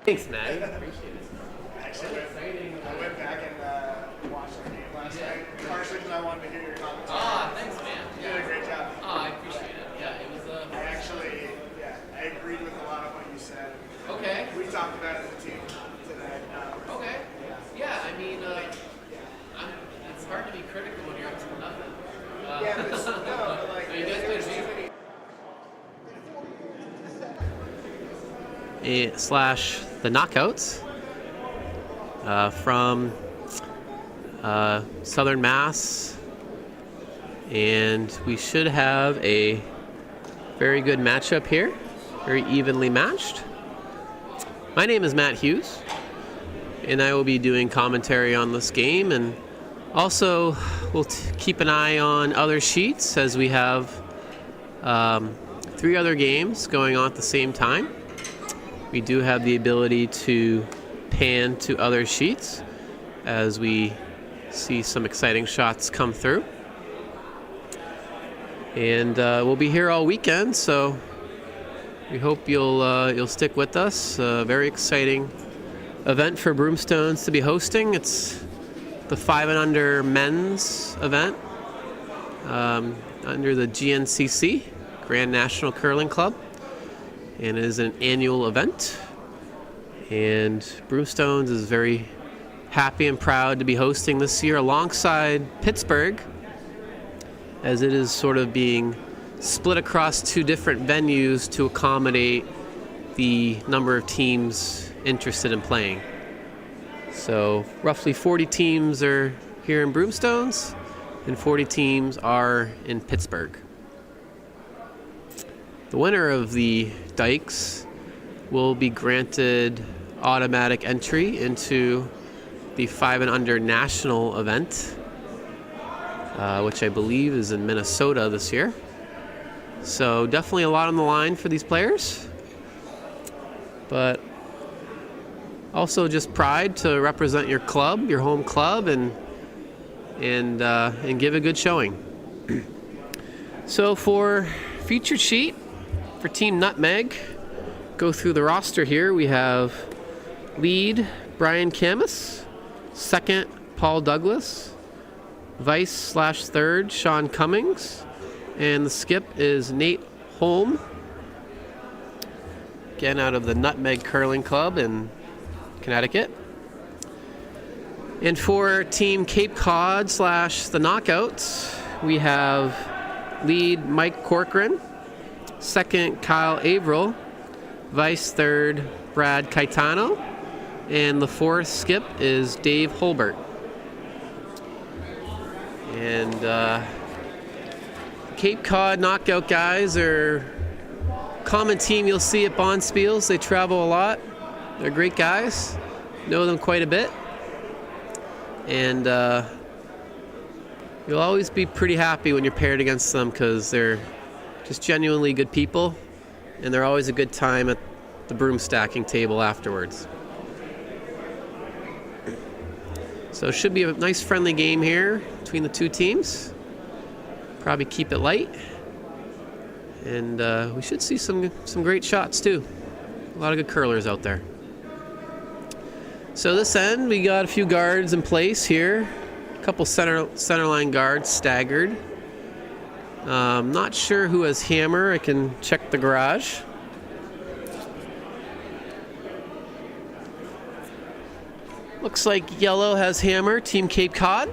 Thanks, Matt. Appreciate it. Actually, I went back and watched the game last night, partially because I wanted to hear your commentary. Ah, thanks, man. You did a great job. Ah, I appreciate it. Yeah, it was I actually, I agreed with a lot of what you said. okay. We talked about it as a team today. Okay. Yeah, I mean, it's hard to be critical when you're up to nothing. Yeah, but no, but like, you guys there's played too many. Slash the knockouts from Southern Mass, and we should have a very good matchup here, very evenly matched. My name is Matt Hughes, and I will be doing commentary on this game, and also we'll keep an eye on other sheets as we have 3 other games going on at the same time. We do have the ability to pan to other sheets as we see some exciting shots come through. And we'll be here all weekend, so we hope you'll stick with us. Very exciting event for Broomstones to be hosting. It's the 5 and under men's event under the GNCC, Grand National Curling Club. And it is an annual event, and Broomstones is very happy and proud to be hosting this year alongside Pittsburgh, as it is sort of being split across 2 different venues to accommodate the number of teams interested in playing. So roughly 40 teams are here in Broomstones and 40 teams are in Pittsburgh. The winner of the Dykes will be granted automatic entry into the 5 and under national event, which I believe is in Minnesota this year. So definitely a lot on the line for these players, but also just pride to represent your club, your home club, and give a good showing. So for featured sheet, for Team Nutmeg, go through the roster here. We have lead Brian Camus, second Paul Douglas, vice/third Sean Cummings, and the skip is Nate Holm, again out of the Nutmeg Curling Club in Connecticut. And for Team Cape Cod / the Knockouts, we have lead Mike Corcoran, second Kyle Averill, vice third Brad Caetano, and the fourth skip is Dave Holbert. And Cape Cod Knockout guys are a common team you'll see at Bonspiels. They travel a lot. They're great guys. Know them quite a bit. And you'll always be pretty happy when you're paired against them because they're just genuinely good people, and they're always a good time at the broom stacking table afterwards. So it should be a nice friendly game here between the 2 teams. Probably keep it light, and we should see some great shots too. A lot of good curlers out there. So this end, we got a few guards in place here. A couple centerline guards staggered. Not sure who has hammer. I can check the garage. Looks like yellow has hammer, Team Cape Cod.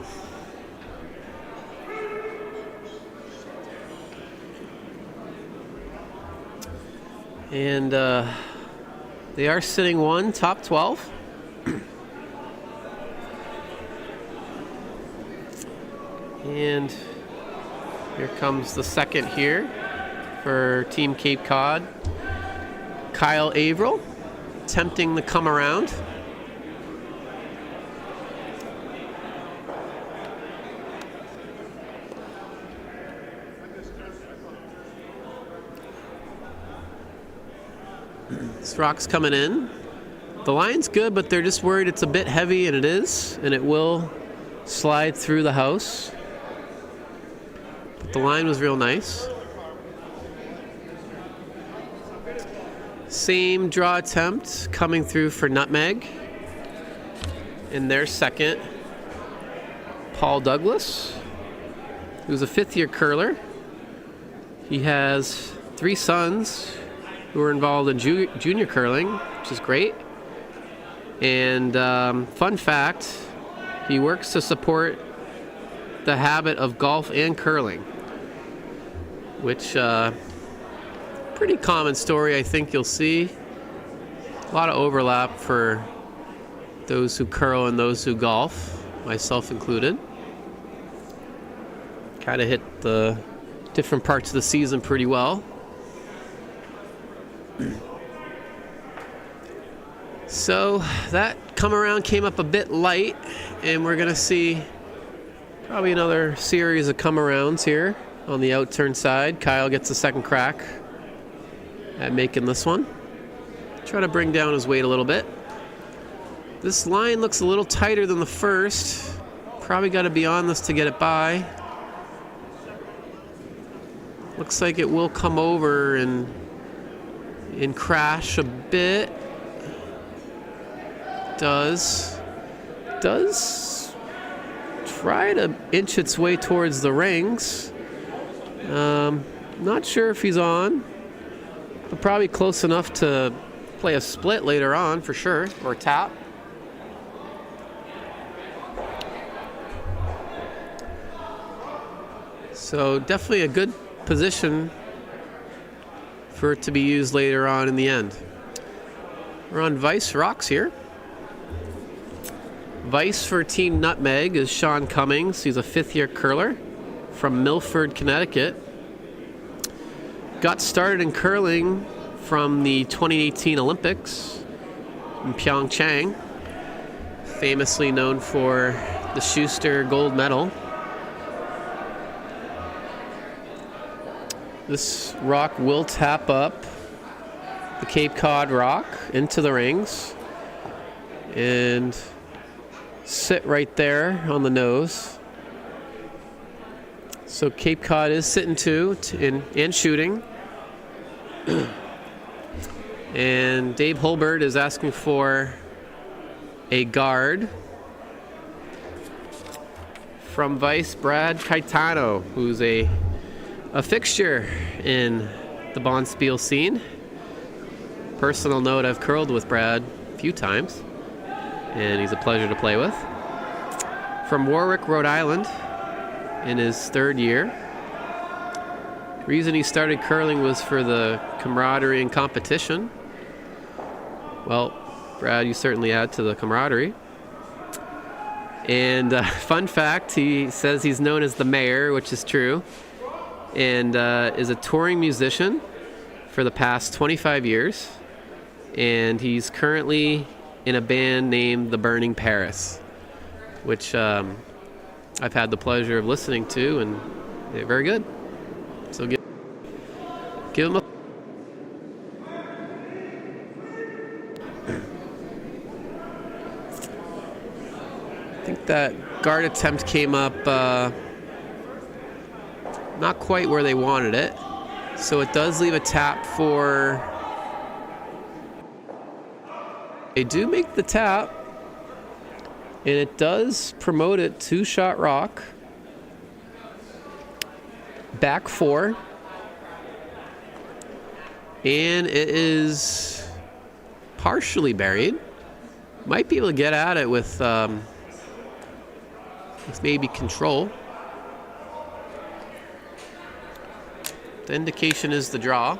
And they are sitting one, top 12. And here comes the second here for Team Cape Cod. Kyle Averill attempting to come around. This rock's coming in. The line's good, but they're just worried it's a bit heavy, and it is, and it will slide through the house. But the line was real nice. Same draw attempt coming through for Nutmeg. In their second, Paul Douglas, who's a fifth-year curler. He has 3 sons who are involved in junior curling, which is great. And fun fact, he works to support the habit of golf and curling, which pretty common story I think you'll see. A lot of overlap for those who curl and those who golf, myself included. Kind of hit the different parts of the season pretty well. So that come around came up a bit light, and we're gonna see probably another series of come arounds here on the outturn side. Kyle gets a second crack at making this one. Try to bring down his weight a little bit. This line looks a little tighter than the first. Probably got to be on this to get it by. Looks like it will come over and crash a bit. Does try to inch its way towards the rings. Not sure if he's on, but probably close enough to play a split later on for sure, or a tap. So definitely a good position for it to be used later on in the end. We're on Vice Rocks here. Vice for Team Nutmeg is Sean Cummings. He's a fifth-year curler from Milford, Connecticut. Got started in curling from the 2018 Olympics in Pyeongchang. Famously known for the Schuster gold medal. This rock will tap up the Cape Cod rock into the rings and sit right there on the nose. So Cape Cod is sitting two and shooting. And Dave Holbert is asking for a guard from Vice Brad Caetano, who's a fixture in the Bonspiel scene. Personal note, I've curled with Brad a few times, and he's a pleasure to play with. From Warwick, Rhode Island, in his third year. Reason he started curling was for the camaraderie and competition. Well, Brad, you certainly add to the camaraderie. And fun fact, he says he's known as the mayor, which is true, and is a touring musician for the past 25 years. And he's currently in a band named The Burning Paris, which I've had the pleasure of listening to, and they're very good. So give him a... I think that guard attempt came up not quite where they wanted it. So it does leave a tap for... They do make the tap. And it does promote it 2-shot rock. Back 4. And it is partially buried. Might be able to get at it with maybe control. The indication is the draw.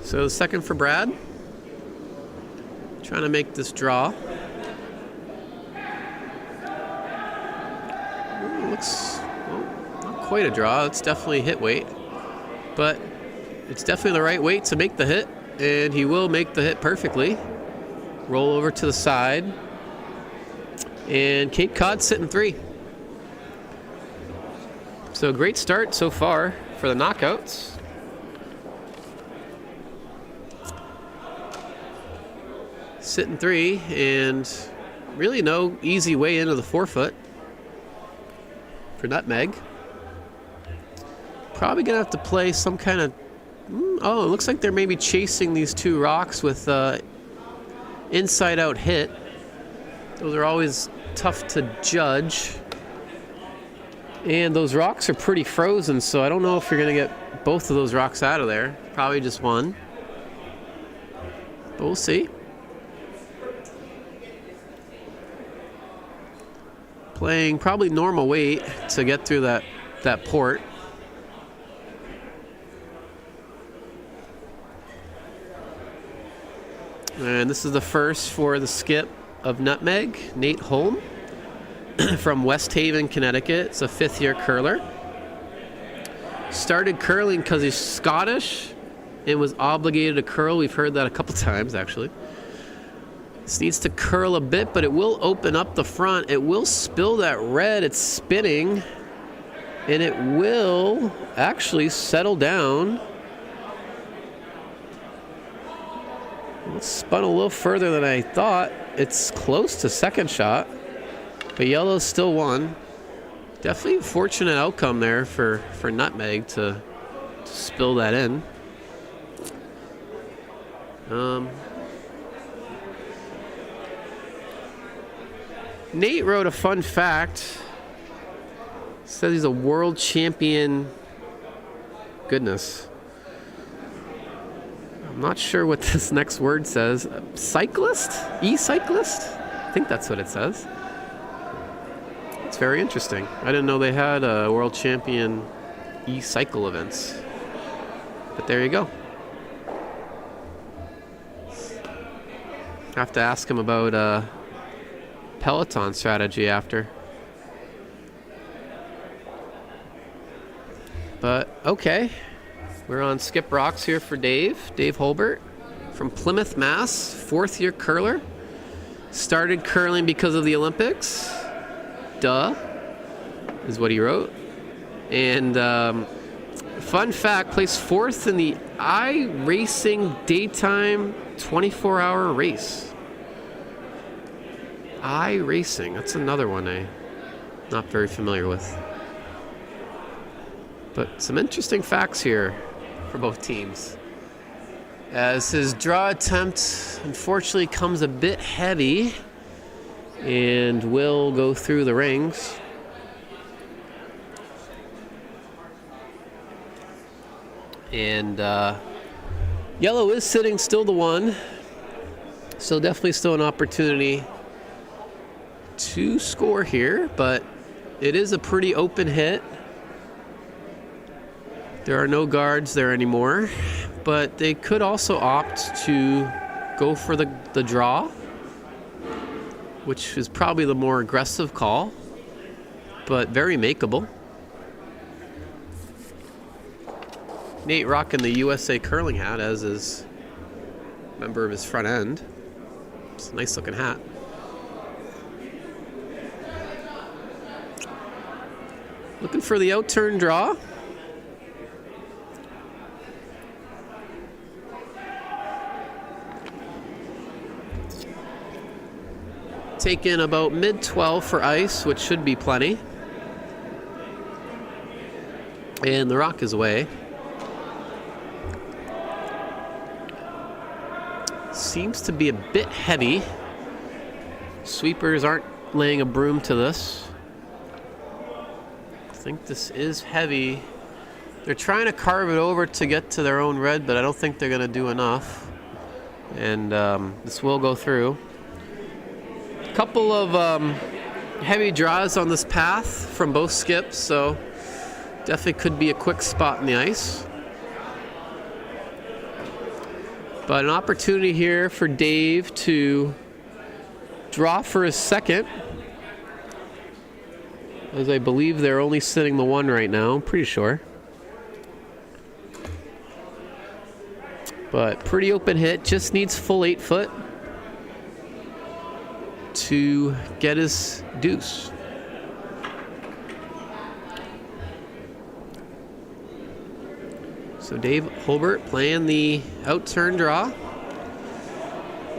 So the second for Brad. Trying to make this draw. Ooh, looks not quite a draw. It's definitely hit weight. But it's definitely the right weight to make the hit. And he will make the hit perfectly. Roll over to the side. And Cape Cod sitting 3. So great start so far for the knockouts. Sitting 3, and really no easy way into the 4-foot for nutmeg. Probably gonna have to play some kind of. Oh, it looks like they're maybe chasing these 2 rocks with inside out hit. Those are always tough to judge. And those rocks are pretty frozen, so I don't know if you're going to get both of those rocks out of there. Probably just one. But we'll see. Playing probably normal weight to get through that port. And this is the first for the skip of nutmeg, Nate Holm. From West Haven, Connecticut. It's a 5th-year curler. Started curling because he's Scottish and was obligated to curl. We've heard that a couple times, actually. This needs to curl a bit, but it will open up the front. It will spill that red. It's spinning. And it will actually settle down. It spun a little further than I thought. It's close to second shot. But yellow's still won. Definitely a fortunate outcome there for nutmeg to spill that in. Nate wrote a fun fact. Says he's a world champion. Goodness. I'm not sure what this next word says. Cyclist? E-cyclist? I think that's what it says. It's very interesting. I didn't know they had a world champion e-cycle events. But there you go. Have to ask him about Peloton strategy after. But okay. We're on skip rocks here for Dave Holbert from Plymouth, Mass. 4th-year curler. Started curling because of the Olympics. Duh, is what he wrote. And fun fact, placed 4th in the iRacing daytime 24-hour race. iRacing, that's another one I'm not very familiar with. But some interesting facts here for both teams. As his draw attempt unfortunately comes a bit heavy and will go through the rings. And yellow is sitting still the 1. So definitely still an opportunity to score here, but it is a pretty open hit. There are no guards there anymore, but they could also opt to go for the draw, which is probably the more aggressive call, but very makeable. Nate rocking the USA curling hat, as is a member of his front end. It's a nice looking hat. Looking for the out-turn draw. Taken about mid-12 for ice, which should be plenty. And the rock is away. seems to be a bit heavy. Sweepers aren't laying a broom to this. I think this is heavy. They're trying to carve it over to get to their own red, but I don't think they're going to do enough. And this will go through. A couple of heavy draws on this path from both skips, so definitely could be a quick spot in the ice. But an opportunity here for Dave to draw for his second, as I believe they're only sitting the one right now, I'm pretty sure. But pretty open hit, just needs full 8 foot to get his deuce. So Dave Holbert playing the out-turn draw.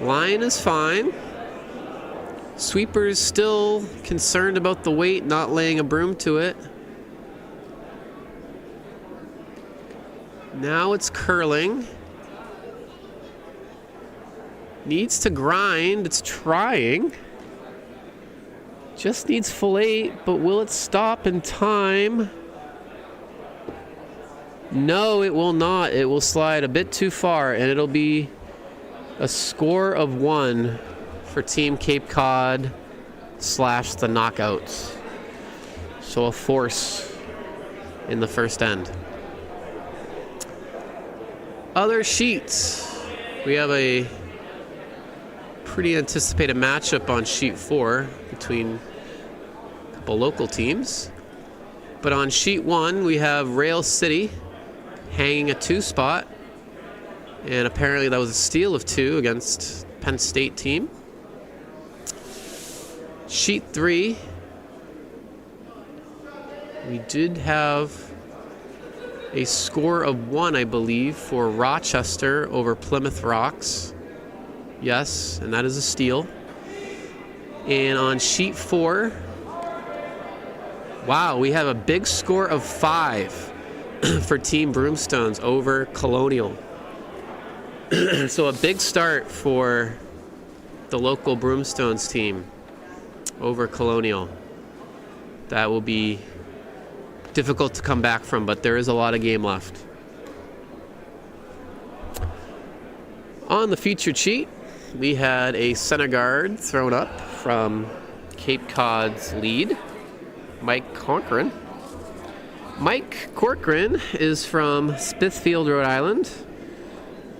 Line is fine. Sweeper's still concerned about the weight, not laying a broom to it. Now it's curling. Needs to grind, it's trying. Just needs full 8, but will it stop in time? No, it will not. It will slide a bit too far, and it'll be a score of 1 for Team Cape Cod / the knockouts. So a force in the first end. Other sheets. We have a pretty anticipated matchup on sheet 4 between a couple local teams. But on sheet 1, we have Rail City hanging a 2 spot. And apparently that was a steal of 2 against Penn State team. Sheet 3, we did have a score of 1, I believe, for Rochester over Plymouth Rocks. Yes, and that is a steal. And on sheet 4, wow, we have a big score of 5 for Team Broomstones over Colonial. So a big start for the local Broomstones team over Colonial. That will be difficult to come back from, but there is a lot of game left. On the featured sheet, we had a center guard thrown up from Cape Cod's lead, Mike Corcoran. Mike Corcoran is from Smithfield, Rhode Island,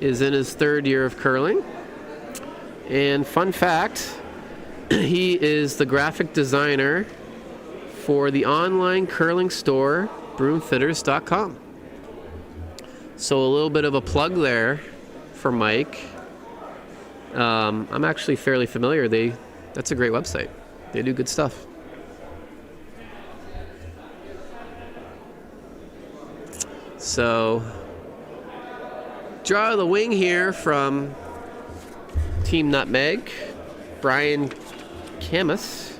is in his 3rd year of curling. And fun fact, he is the graphic designer for the online curling store, broomfitters.com. So a little bit of a plug there for Mike. I'm actually fairly familiar. That's a great website. They do good stuff. So, draw of the wing here from Team Nutmeg, Brian Camus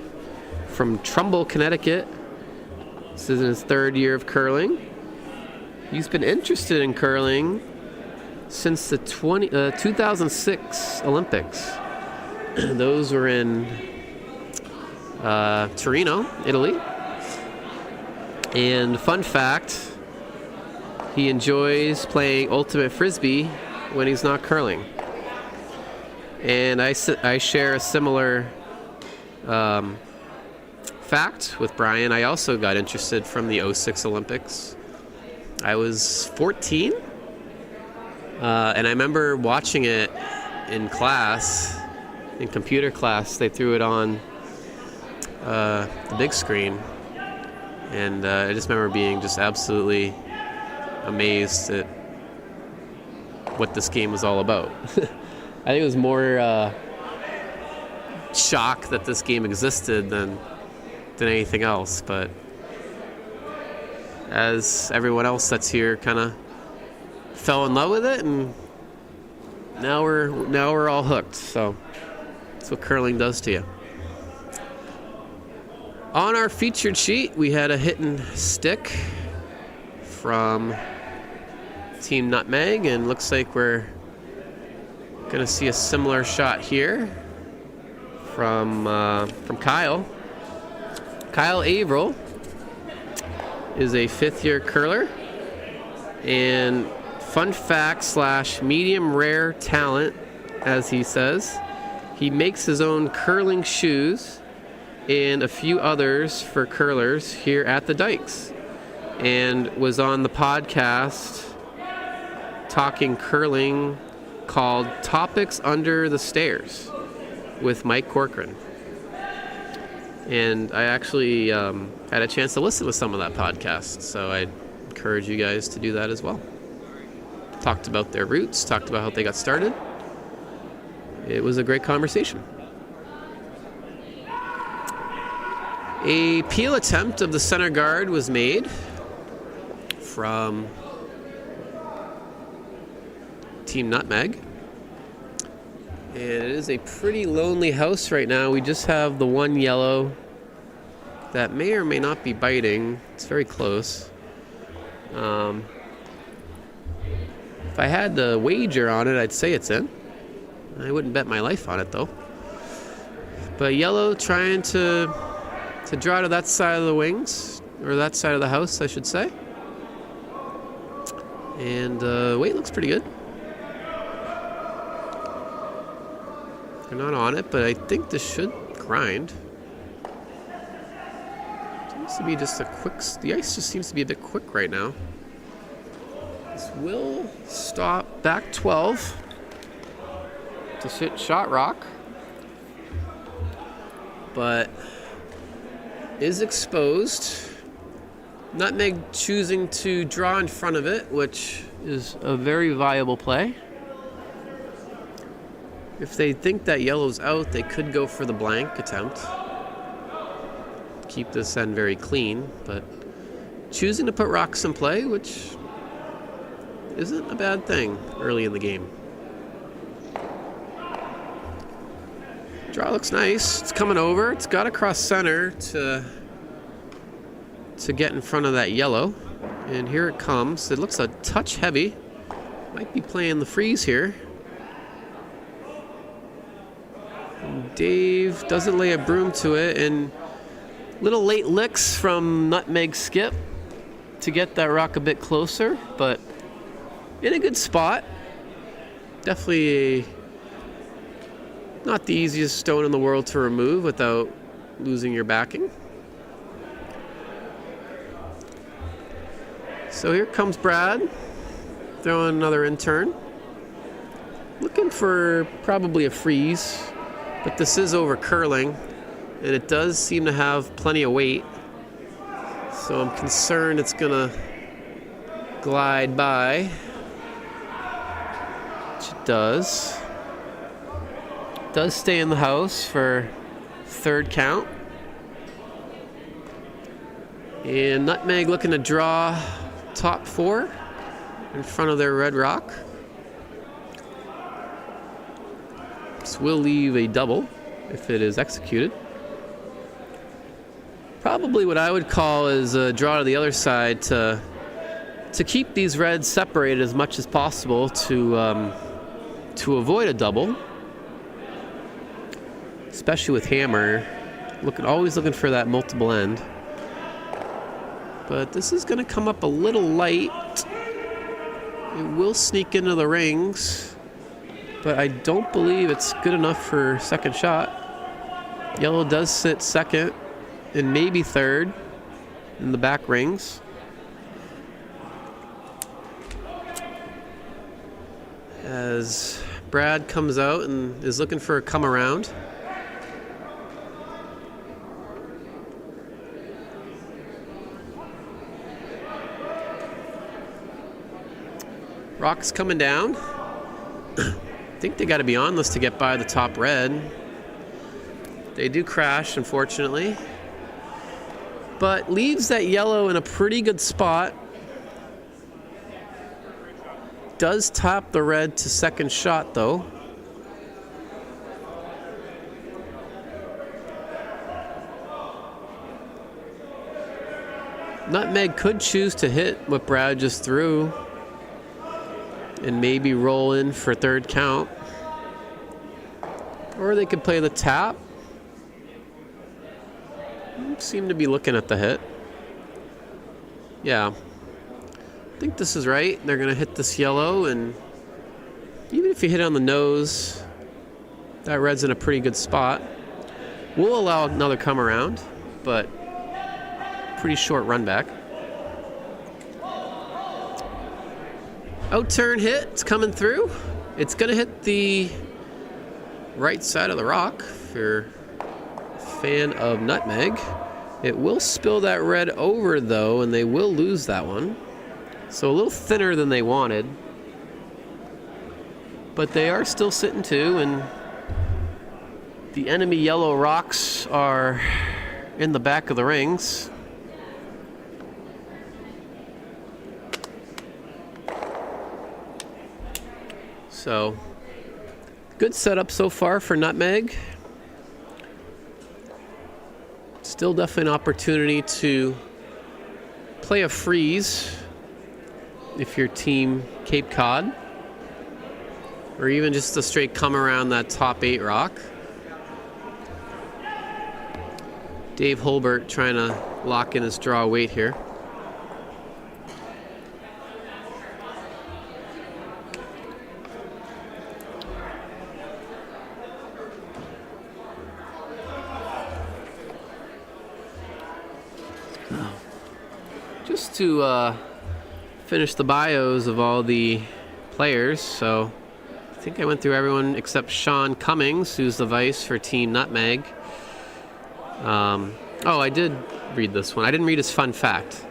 from Trumbull, Connecticut. This is in his 3rd year of curling. He's been interested in curling since the 2006 Olympics. Those were in Torino, Italy. And fun fact, he enjoys playing ultimate frisbee when he's not curling. And I share a similar fact with Brian. I also got interested from the 06 Olympics. I was 14. And I remember watching it in class, in computer class. They threw it on the big screen. And I just remember being just absolutely amazed at what this game was all about. I think it was more shock that this game existed than anything else. But as everyone else that's here kind of fell in love with it, and now we're all hooked. So that's what curling does to you. On our featured sheet, we had a hit and stick from Team Nutmeg, and looks like we're Gonna see a similar shot here from Kyle. Kyle Averill is a 5th-year curler, and fun fact / medium rare talent, as he says, he makes his own curling shoes and a few others for curlers here at the Dykes, and was on the podcast talking curling called Topics Under the Stairs with Mike Corcoran. And I actually had a chance to listen to some of that podcast, so I'd encourage you guys to do that as well. Talked about their roots, talked about how they got started. It was a great conversation. A peel attempt of the center guard was made from Team Nutmeg. And it is a pretty lonely house right now. We just have the one yellow that may or may not be biting. It's very close. If I had to wager on it, I'd say it's in. I wouldn't bet my life on it though. But yellow trying to draw to that side of the wings, or that side of the house, I should say. And weight looks pretty good. They're not on it, but I think this should grind. Seems to be just a quick... The ice just seems to be a bit quick right now. This will stop back 12 to sit shot rock, but is exposed. Nutmeg choosing to draw in front of it, which is a very viable play. If they think that yellow's out, they could go for the blank attempt. Keep this end very clean, but choosing to put rocks in play, which isn't a bad thing early in the game. Draw looks nice. It's coming over. It's got across center to get in front of that yellow. And here it comes. It looks a touch heavy. Might be playing the freeze here. Dave doesn't lay a broom to it, and little late licks from Nutmeg Skip to get that rock a bit closer, but in a good spot. Definitely not the easiest stone in the world to remove without losing your backing. So here comes Brad, throwing another intern. Looking for probably a freeze. But this is over curling, and it does seem to have plenty of weight. So I'm concerned it's gonna glide by, which it does. It does stay in the house for 3rd count. And Nutmeg looking to draw top 4 in front of their red rock. This will leave a double if it is executed. Probably what I would call is a draw to the other side to keep these reds separated as much as possible to avoid a double, especially with hammer. Always looking for that multiple end. But this is going to come up a little light. It will sneak into the rings, but I don't believe it's good enough for second shot. Yellow does sit second and maybe third in the back rings. As Brad comes out and is looking for a come around. Rock's coming down. I think they got to be on this to get by the top red. They do crash, unfortunately. But leaves that yellow in a pretty good spot. Does top the red to second shot, though. Nutmeg could choose to hit what Brad just threw and maybe roll in for third count. Or they could play the tap. Seem to be looking at the hit. Yeah. I think this is right. They're going to hit this yellow, and even if you hit it on the nose, that red's in a pretty good spot. We'll allow another come around, but pretty short run back. Out-turn hit. It's coming through. It's going to hit the right side of the rock if you're a fan of nutmeg. It will spill that red over, though, and they will lose that one. So a little thinner than they wanted. But they are still sitting two, and the enemy yellow rocks are in the back of the rings. So, good setup so far for nutmeg. Still definitely an opportunity to play a freeze if you're team Cape Cod, or even just a straight come around that top 8 rock. Dave Holbert trying to lock in his draw weight here. Just to finish the bios of all the players, so I think I went through everyone except Sean Cummings, who's the vice for Team Nutmeg. Oh, I did read this one. I didn't read his fun fact.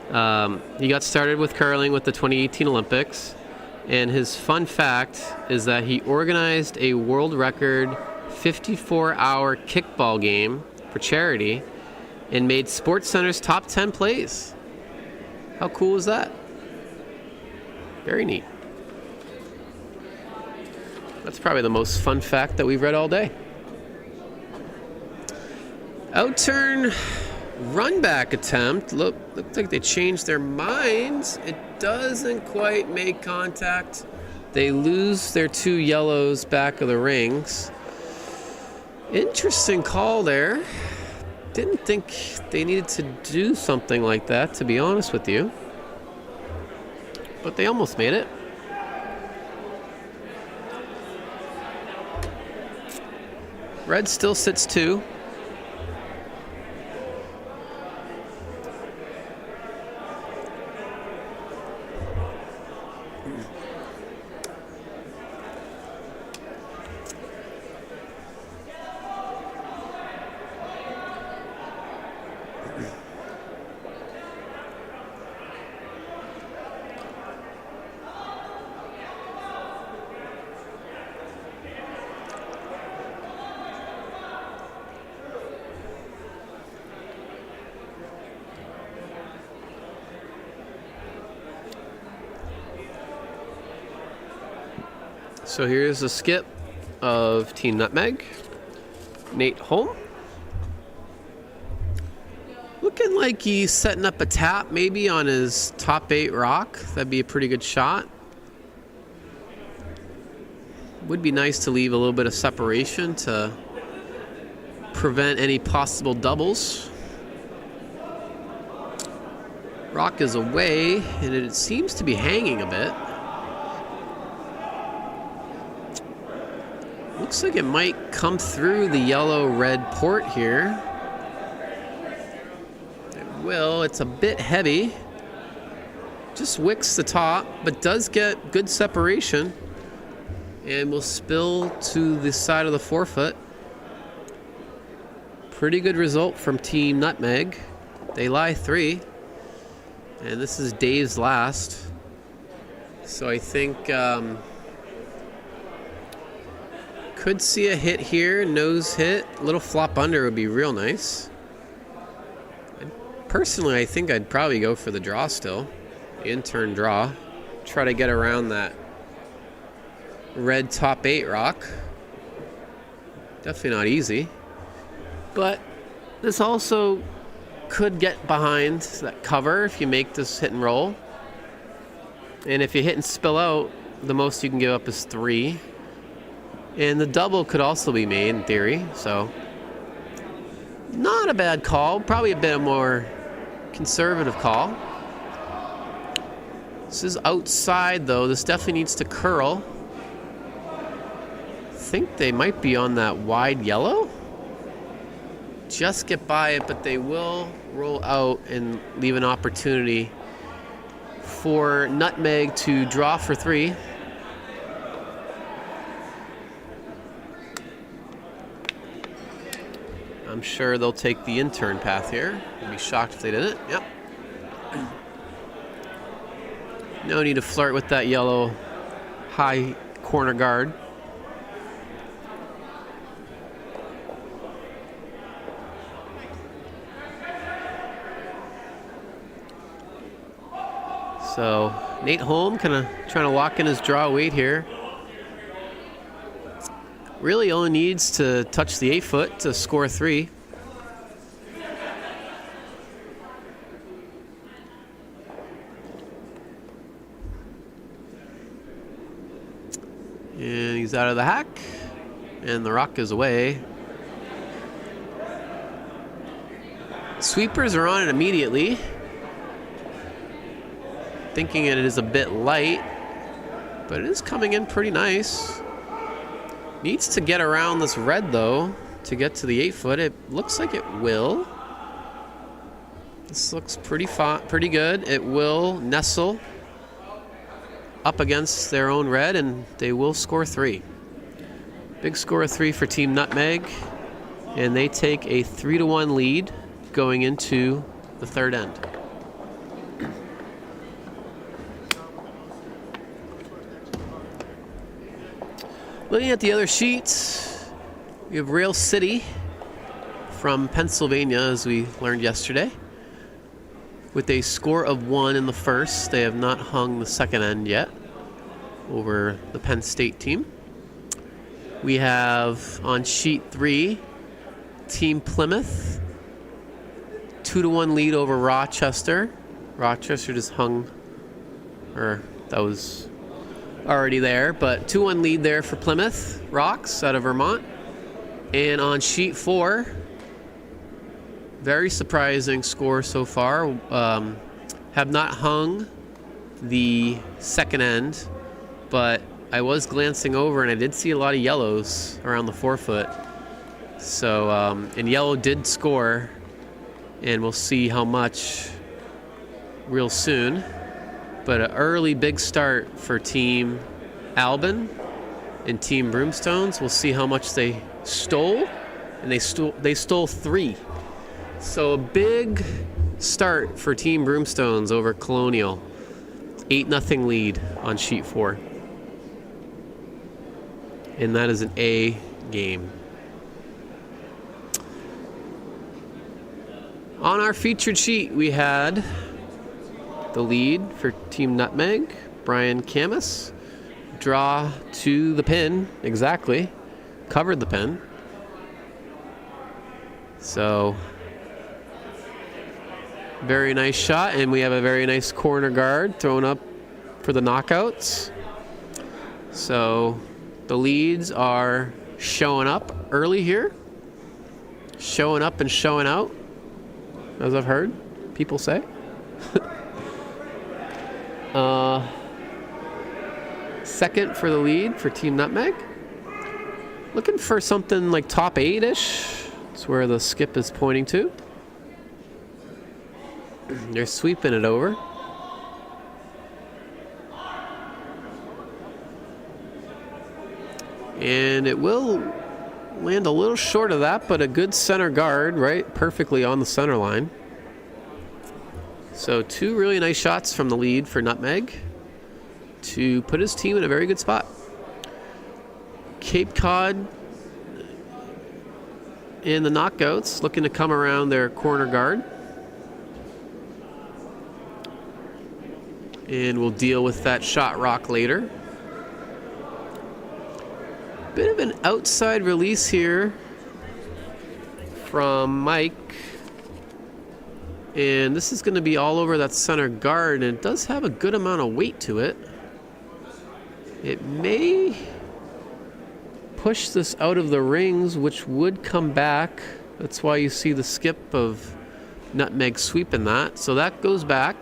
He got started with curling with the 2018 Olympics, and his fun fact is that he organized a world record 54-hour kickball game for charity and made SportsCenter's top 10 plays. How cool is that? Very neat. That's probably the most fun fact that we've read all day. Out-turn run back attempt. Looks like they changed their minds. It doesn't quite make contact. They lose their 2 yellows back of the rings. Interesting call there. Didn't think they needed to do something like that, to be honest with you. But they almost made it. Red still sits 2. So here's a skip of Team Nutmeg. Nate Holm. Looking like he's setting up a tap maybe on his top 8 rock. That'd be a pretty good shot. Would be nice to leave a little bit of separation to prevent any possible doubles. Rock is away, and it seems to be hanging a bit. Looks like it might come through the yellow-red port here. It will. It's a bit heavy. Just wicks the top, but does get good separation. And will spill to the side of the forefoot. Pretty good result from Team Nutmeg. They lie 3. And this is Dave's last. So I think... could see a hit here, nose hit. A little flop under would be real nice. Personally, I think I'd probably go for the draw still. The in-turn draw. Try to get around that red top 8 rock. Definitely not easy. But this also could get behind that cover if you make this hit and roll. And if you hit and spill out, the most you can give up is 3. And the double could also be made in theory, so not a bad call. Probably a bit more conservative call. This is outside though. This definitely needs to curl. I think they might be on that wide yellow. Just get by it, but they will roll out and leave an opportunity for Nutmeg to draw for 3. I'm sure they'll take the intern path here. I'd be shocked if they didn't. Yep. No need to flirt with that yellow high corner guard. So Nate Holm kind of trying to lock in his draw weight here. Really only needs to touch the 8-foot to score 3. And he's out of the hack. And the rock is away. Sweepers are on it immediately. Thinking it is a bit light, but it is coming in pretty nice. Needs to get around this red though to get to the 8-foot. It looks like it will. This looks pretty good. It will nestle up against their own red, and they will score 3. Big score of 3 for Team Nutmeg, and they take a 3-1 lead going into the third end. Looking at the other sheets, we have Rail City from Pennsylvania, as we learned yesterday, with a score of 1 in the first. They have not hung the second end yet over the Penn State team. We have on sheet 3, Team Plymouth, 2-1 lead over Rochester. Rochester just hung, or that was already there, but 2-1 lead there for Plymouth Rocks out of Vermont. And on sheet 4, very surprising score so far. Have not hung the second end, but I was glancing over and I did see a lot of yellows around the 4-foot. So, and yellow did score, and we'll see how much real soon. But an early big start for Team Albin and Team Broomstones. We'll see how much they stole, and they stole 3. So a big start for Team Broomstones over Colonial. 8-0 lead on sheet 4. And that is an A game. On our featured sheet, we had the lead for Team Nutmeg, Brian Camus. Draw to the pin, exactly. Covered the pin. So, very nice shot, and we have a very nice corner guard thrown up for the knockouts. So, the leads are showing up early here. Showing up and showing out, as I've heard people say. Second for the lead for Team Nutmeg. Looking for something like top 8-ish. That's where the skip is pointing to. They're sweeping it over. And it will land a little short of that, but a good center guard, right? Perfectly on the center line. So 2 really nice shots from the lead for Nutmeg to put his team in a very good spot. Cape Cod in the knockouts, looking to come around their corner guard. And we'll deal with that shot rock later. Bit of an outside release here from Mike. And this is going to be all over that center guard, and it does have a good amount of weight to it. It may push this out of the rings, which would come back. That's why you see the skip of Nutmeg sweeping that. So that goes back.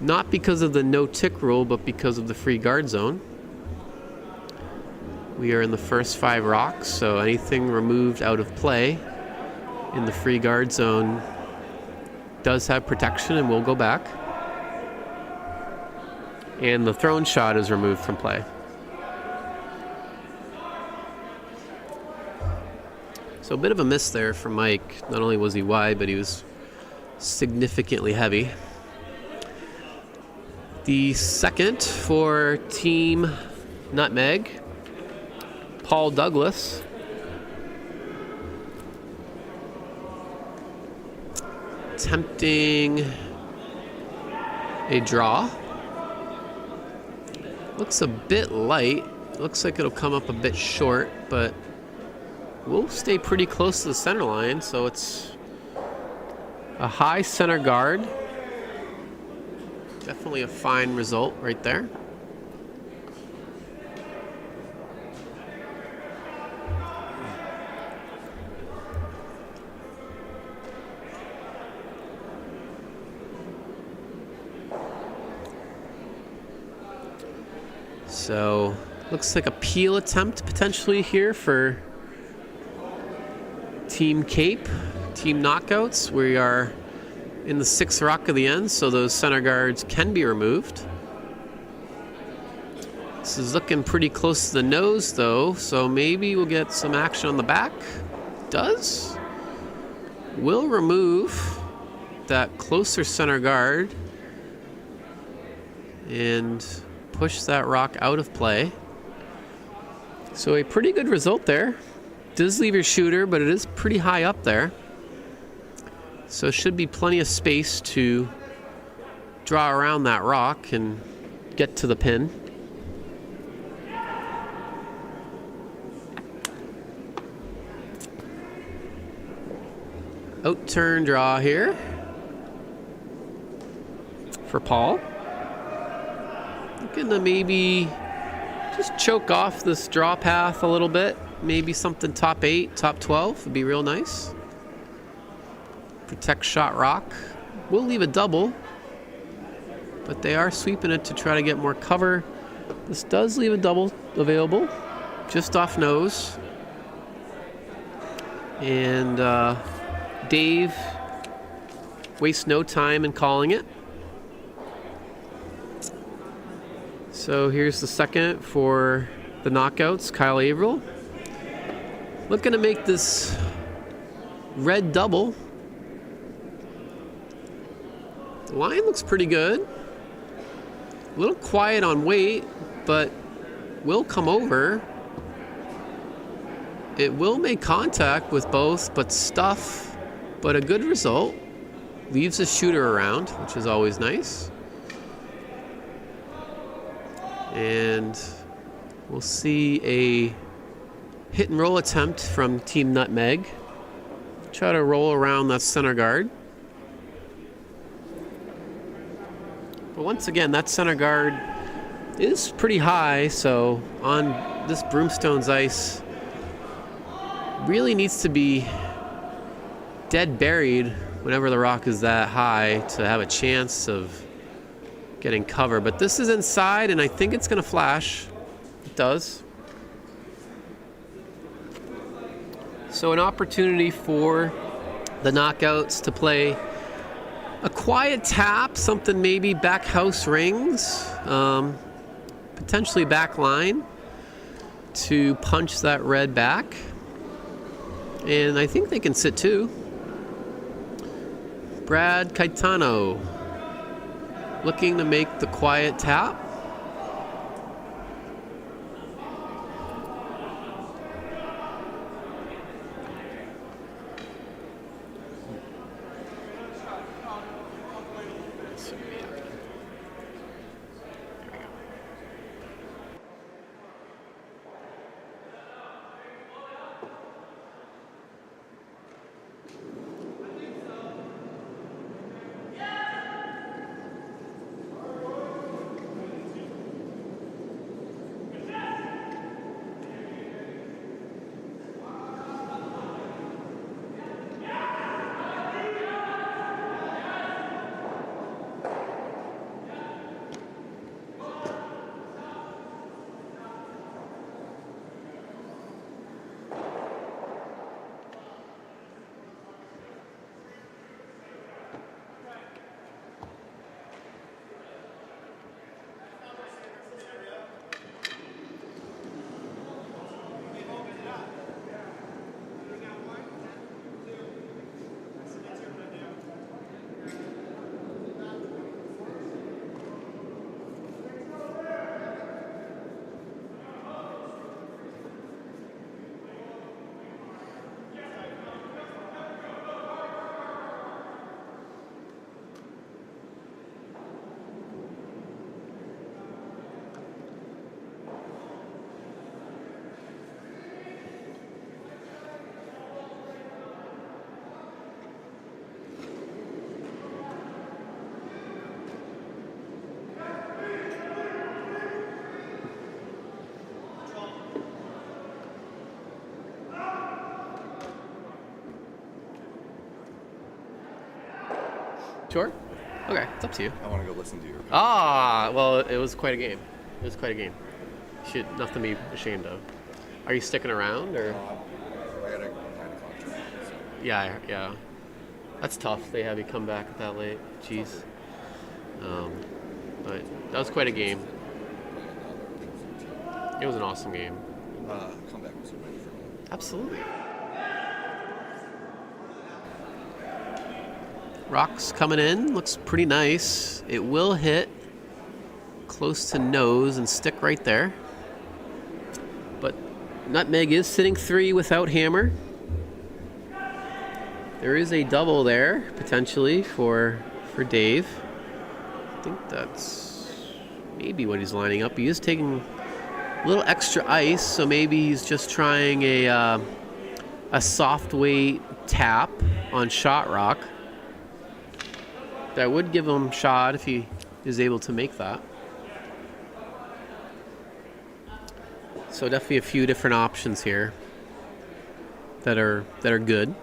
Not because of the no tick rule, but because of the free guard zone. We are in the first 5 rocks, so anything removed out of play in the free guard zone does have protection and will go back. And the thrown shot is removed from play. So a bit of a miss there for Mike. Not only was he wide, but he was significantly heavy. The second for Team Nutmeg, Paul Douglas. Attempting a draw. Looks a bit light. Looks like it'll come up a bit short, but we'll stay pretty close to the center line, so it's a high center guard. Definitely a fine result right there. So, looks like a peel attempt potentially here for Team Cape, Team Knockouts. We are in the 6th rock of the end, so those center guards can be removed. This is looking pretty close to the nose, though, so maybe we'll get some action on the back. Does. Will remove that closer center guard and push that rock out of play. So a pretty good result there. Does leave your shooter, but it is pretty high up there. So should be plenty of space to draw around that rock and get to the pin. Out turn draw here for Paul. Looking to maybe just choke off this draw path a little bit. Maybe something top 8, top 12 would be real nice. Protect shot rock. We'll leave a double, but they are sweeping it to try to get more cover. This does leave a double available, just off nose. And Dave wastes no time in calling it. So here's the second for the Knockouts, Kyle Averill. Looking to make this red double. The line looks pretty good. A little quiet on weight, but will come over. It will make contact with both, but stuff, but a good result. Leaves a shooter around, which is always nice. And we'll see a hit and roll attempt from Team Nutmeg. Try to roll around that center guard. But once again, that center guard is pretty high, so on this Broomstones ice, really needs to be dead buried whenever the rock is that high to have a chance of getting cover. But this is inside, and I think it's going to flash. It does. So an opportunity for the Knockouts to play a quiet tap, something maybe back house rings, potentially back line to punch that red back. And I think they can sit too. Brad Caetano looking to make the quiet tap. Sure. Okay, it's up to you. I want to go listen to your. Ah, well, it was quite a game. It was quite a game. Nothing to be ashamed of. Are you sticking around or? I got a 9 o'clock train. So. Yeah. That's tough. They have you come back that late. Jeez. But that was quite a game. It was an awesome game. Comeback was a win for me. Absolutely. Rock's coming in. Looks pretty nice. It will hit close to nose and stick right there. But Nutmeg is sitting 3 without hammer. There is a double there, potentially, for Dave. I think that's maybe what he's lining up. He is taking a little extra ice, so maybe he's just trying a soft weight tap on shot rock. That would give him shot if he is able to make that. So definitely a few different options here that are good.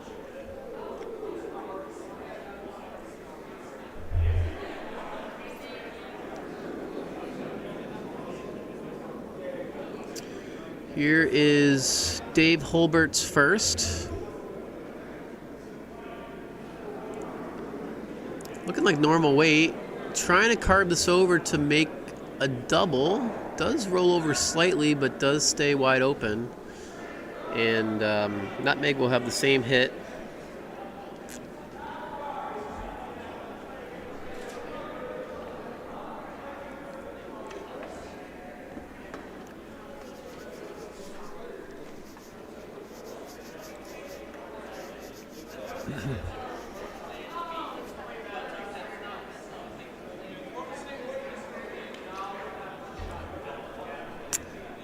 Here is Dave Holbert's first. Looking like normal weight. Trying to carve this over to make a double. Does roll over slightly, but does stay wide open. And Nutmeg will have the same hit.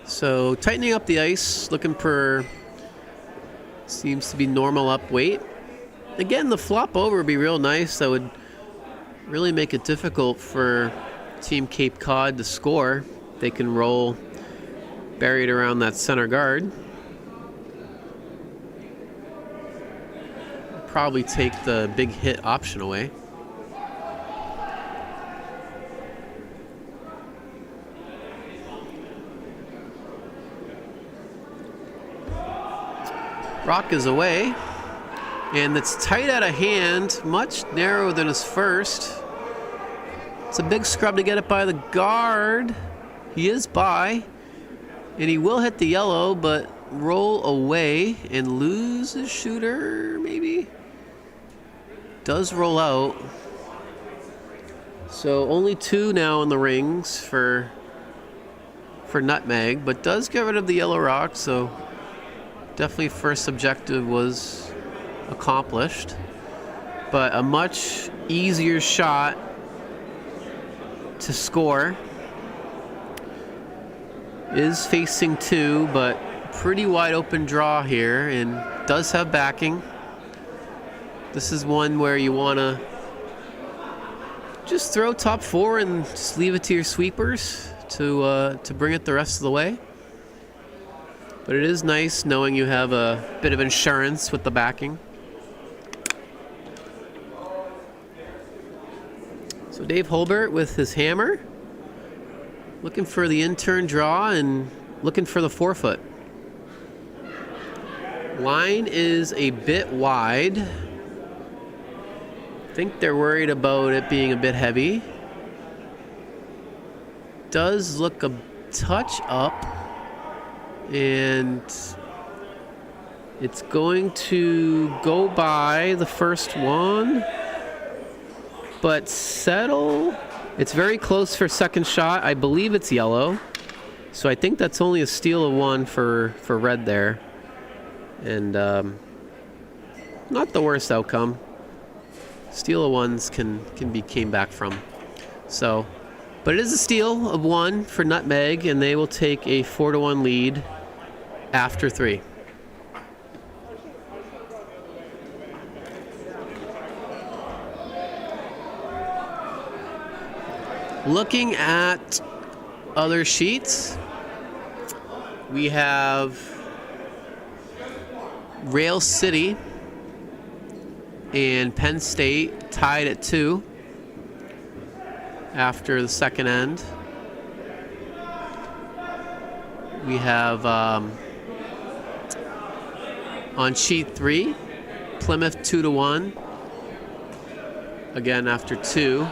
So tightening up the ice, looking for, seems to be normal up weight. Again, the flop over would be real nice. That would really make it difficult for Team Cape Cod to score. They can roll buried around that center guard. Probably take the big hit option away. Rock is away, and it's tight out of hand, much narrower than his first. It's a big scrub to get it by the guard. He is by, and he will hit the yellow, but roll away and lose his shooter, maybe? Does roll out. So only 2 now in the rings for Nutmeg, but does get rid of the yellow rock, so definitely first objective was accomplished. But a much easier shot to score. Is facing 2, but pretty wide open draw here, and does have backing. This is one where you want to just throw top 4 and just leave it to your sweepers to bring it the rest of the way. But it is nice knowing you have a bit of insurance with the backing. So Dave Holbert with his hammer, looking for the in-turn draw and looking for the 4-foot. Line is a bit wide. I think they're worried about it being a bit heavy. Does look a touch up, and it's going to go by the first one, but settle. It's very close for second shot. I believe it's yellow, so I think that's only a steal of 1 for red there, and not the worst outcome. Steal of 1s came back from. So, but it is a steal of 1 for Nutmeg, and they will take a 4-1 lead after 3. Looking at other sheets, we have Rail City and Penn State tied at 2. after the second end. We have on sheet 3, Plymouth 2-1. Again after 2.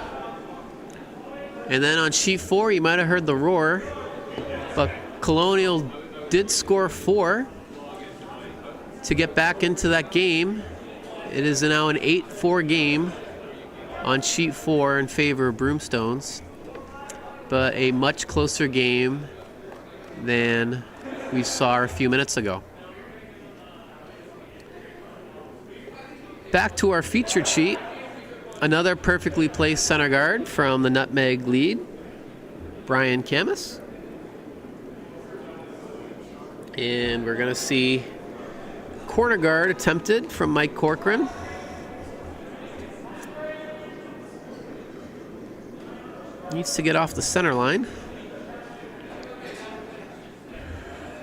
And then on sheet 4, you might have heard the roar, but Colonial did score 4 to get back into that game. It is now an 8-4 game on sheet 4 in favor of Broomstones, but a much closer game than we saw a few minutes ago. Back to our featured sheet. Another perfectly placed center guard from the Nutmeg lead, Brian Camus. And we're going to see corner guard attempted from Mike Corcoran. Needs to get off the center line.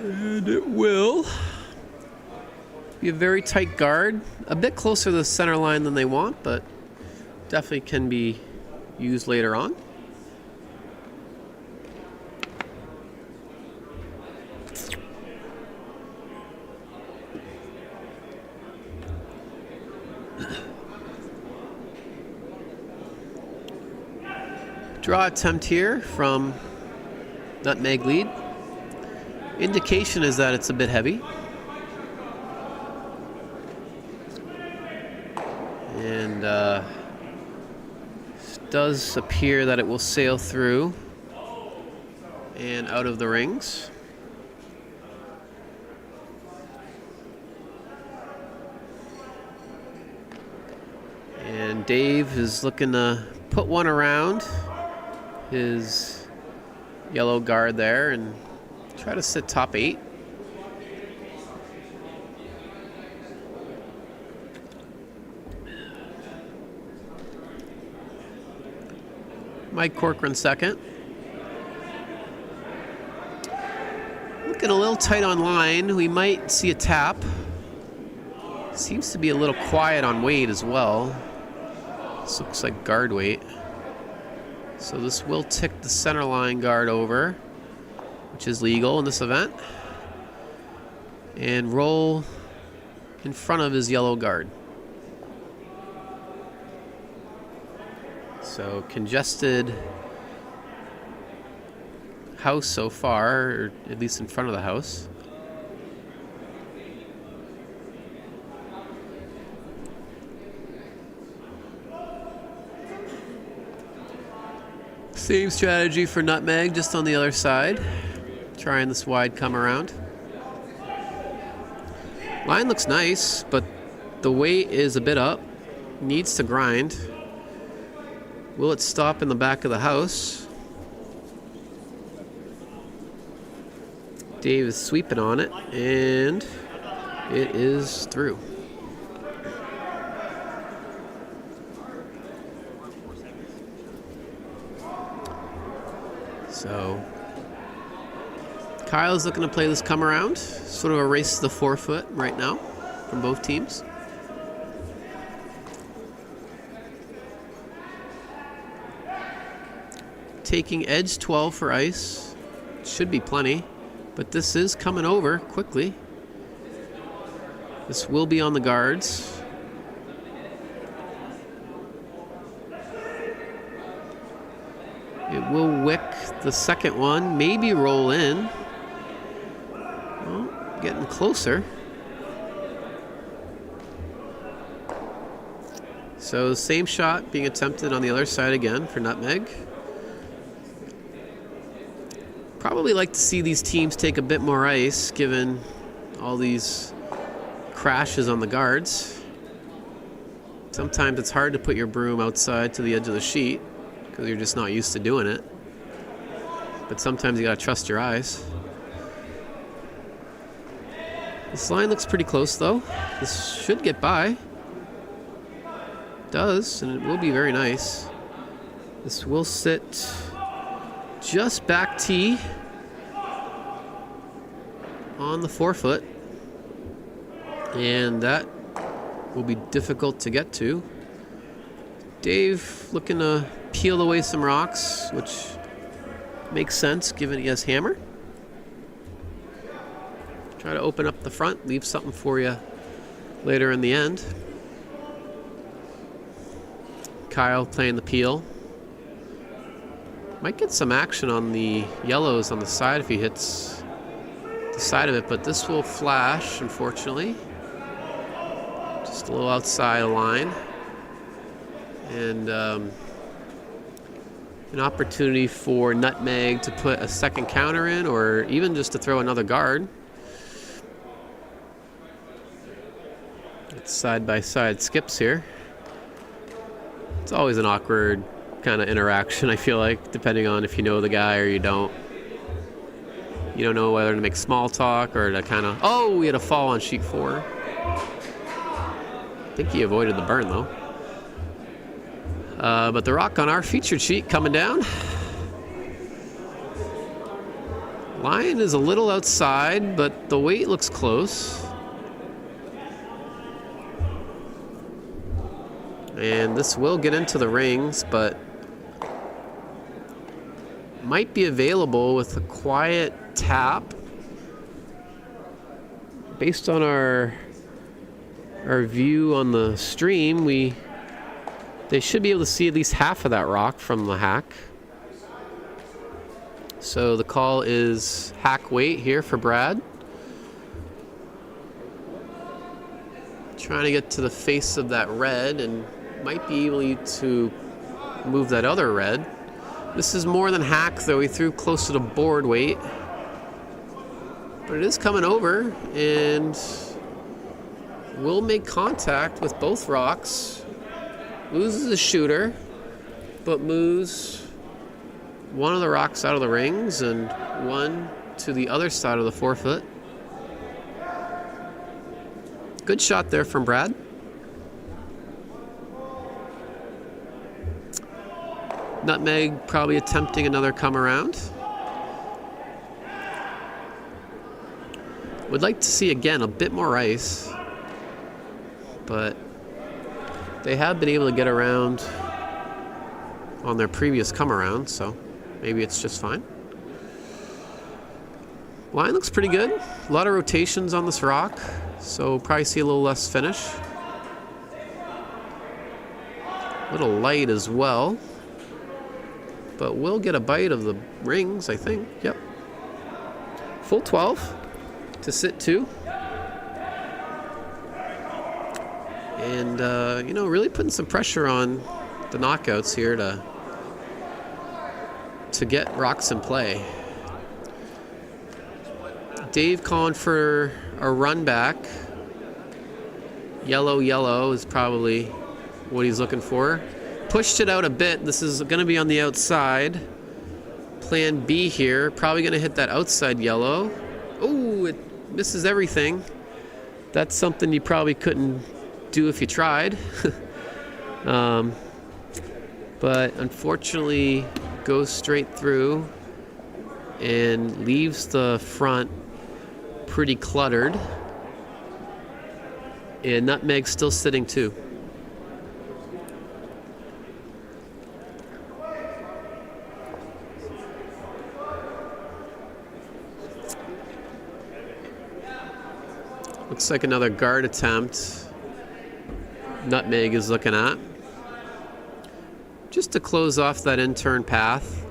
And it will be a very tight guard. A bit closer to the center line than they want, but definitely can be used later on. Draw attempt here from Nutmeg lead. Indication is that it's a bit heavy. And does appear that it will sail through and out of the rings. And Dave is looking to put one around his yellow guard there and try to sit top 8. Mike Corcoran second. Looking a little tight on line. We might see a tap. Seems to be a little quiet on weight as well. This looks like guard weight. So this will tick the center line guard over, which is legal in this event, and roll in front of his yellow guard. So congested house so far, or at least in front of the house. Same strategy for Nutmeg, just on the other side. Trying this wide come around. Line looks nice, but the weight is a bit up. Needs to grind. Will it stop in the back of the house? Dave is sweeping on it, and it is through. So Kyle's looking to play this come around. Sort of a race to the 4-foot right now from both teams. Taking edge 12 for ice. Should be plenty, but this is coming over quickly. This will be on the guards. It will wick the second one, maybe roll in. Well, getting closer. So the same shot being attempted on the other side again for Nutmeg. Probably like to see these teams take a bit more ice given all these crashes on the guards. Sometimes it's hard to put your broom outside to the edge of the sheet because you're just not used to doing it. But sometimes you gotta trust your eyes. This line looks pretty close though. This should get by. It does, and it will be very nice. This will sit just back tee on the 4-foot, and that will be difficult to get to. Dave looking to peel away some rocks, which makes sense given he has hammer. Try to open up the front, leave something for you later in the end. Kyle playing the peel. Might get some action on the yellows on the side if he hits the side of it, but this will flash, unfortunately. Just a little outside the line. And an opportunity for Nutmeg to put a second counter in, or even just to throw another guard. It's side-by-side skips here. It's always an awkward kind of interaction, I feel like, depending on if you know the guy or you don't. You don't know whether to make small talk or to kind of... Oh, we had a fall on sheet 4. I think he avoided the burn, though. But the rock on our featured sheet coming down. Line is a little outside, but the weight looks close. And this will get into the rings, but might be available with a quiet tap. Based on our view on the stream, they should be able to see at least half of that rock from the hack. So the call is hack weight here for Brad. Trying to get to the face of that red and might be able to move that other red. This is more than hack, though. He threw closer to board weight. But it is coming over and will make contact with both rocks. Loses the shooter, but moves one of the rocks out of the rings and one to the other side of the 4-foot. Good shot there from Brad. Nutmeg probably attempting another come around. Would like to see again a bit more ice, but they have been able to get around on their previous come around, so maybe it's just fine. Line looks pretty good. A lot of rotations on this rock, so probably see a little less finish. A little light as well. But we'll get a bite of the rings, I think. Yep. Full 12 to sit 2. And, really putting some pressure on the knockouts here to get rocks in play. Dave calling for a run back. Yellow is probably what he's looking for. Pushed it out a bit. This is going to be on the outside. Plan B here. Probably going to hit that outside yellow. Oh, it misses everything. That's something you probably couldn't do if you tried. But unfortunately goes straight through and leaves the front pretty cluttered. And Nutmeg's still sitting 2. Looks like another guard attempt Nutmeg is looking at. Just to close off that in-turn path.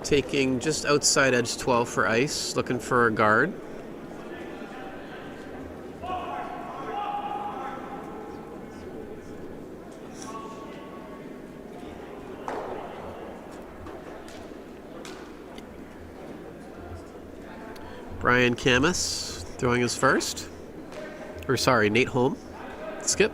Taking just outside edge 12 for ice, looking for a guard. Brian Camus throwing his first. Nate Holm. Skip.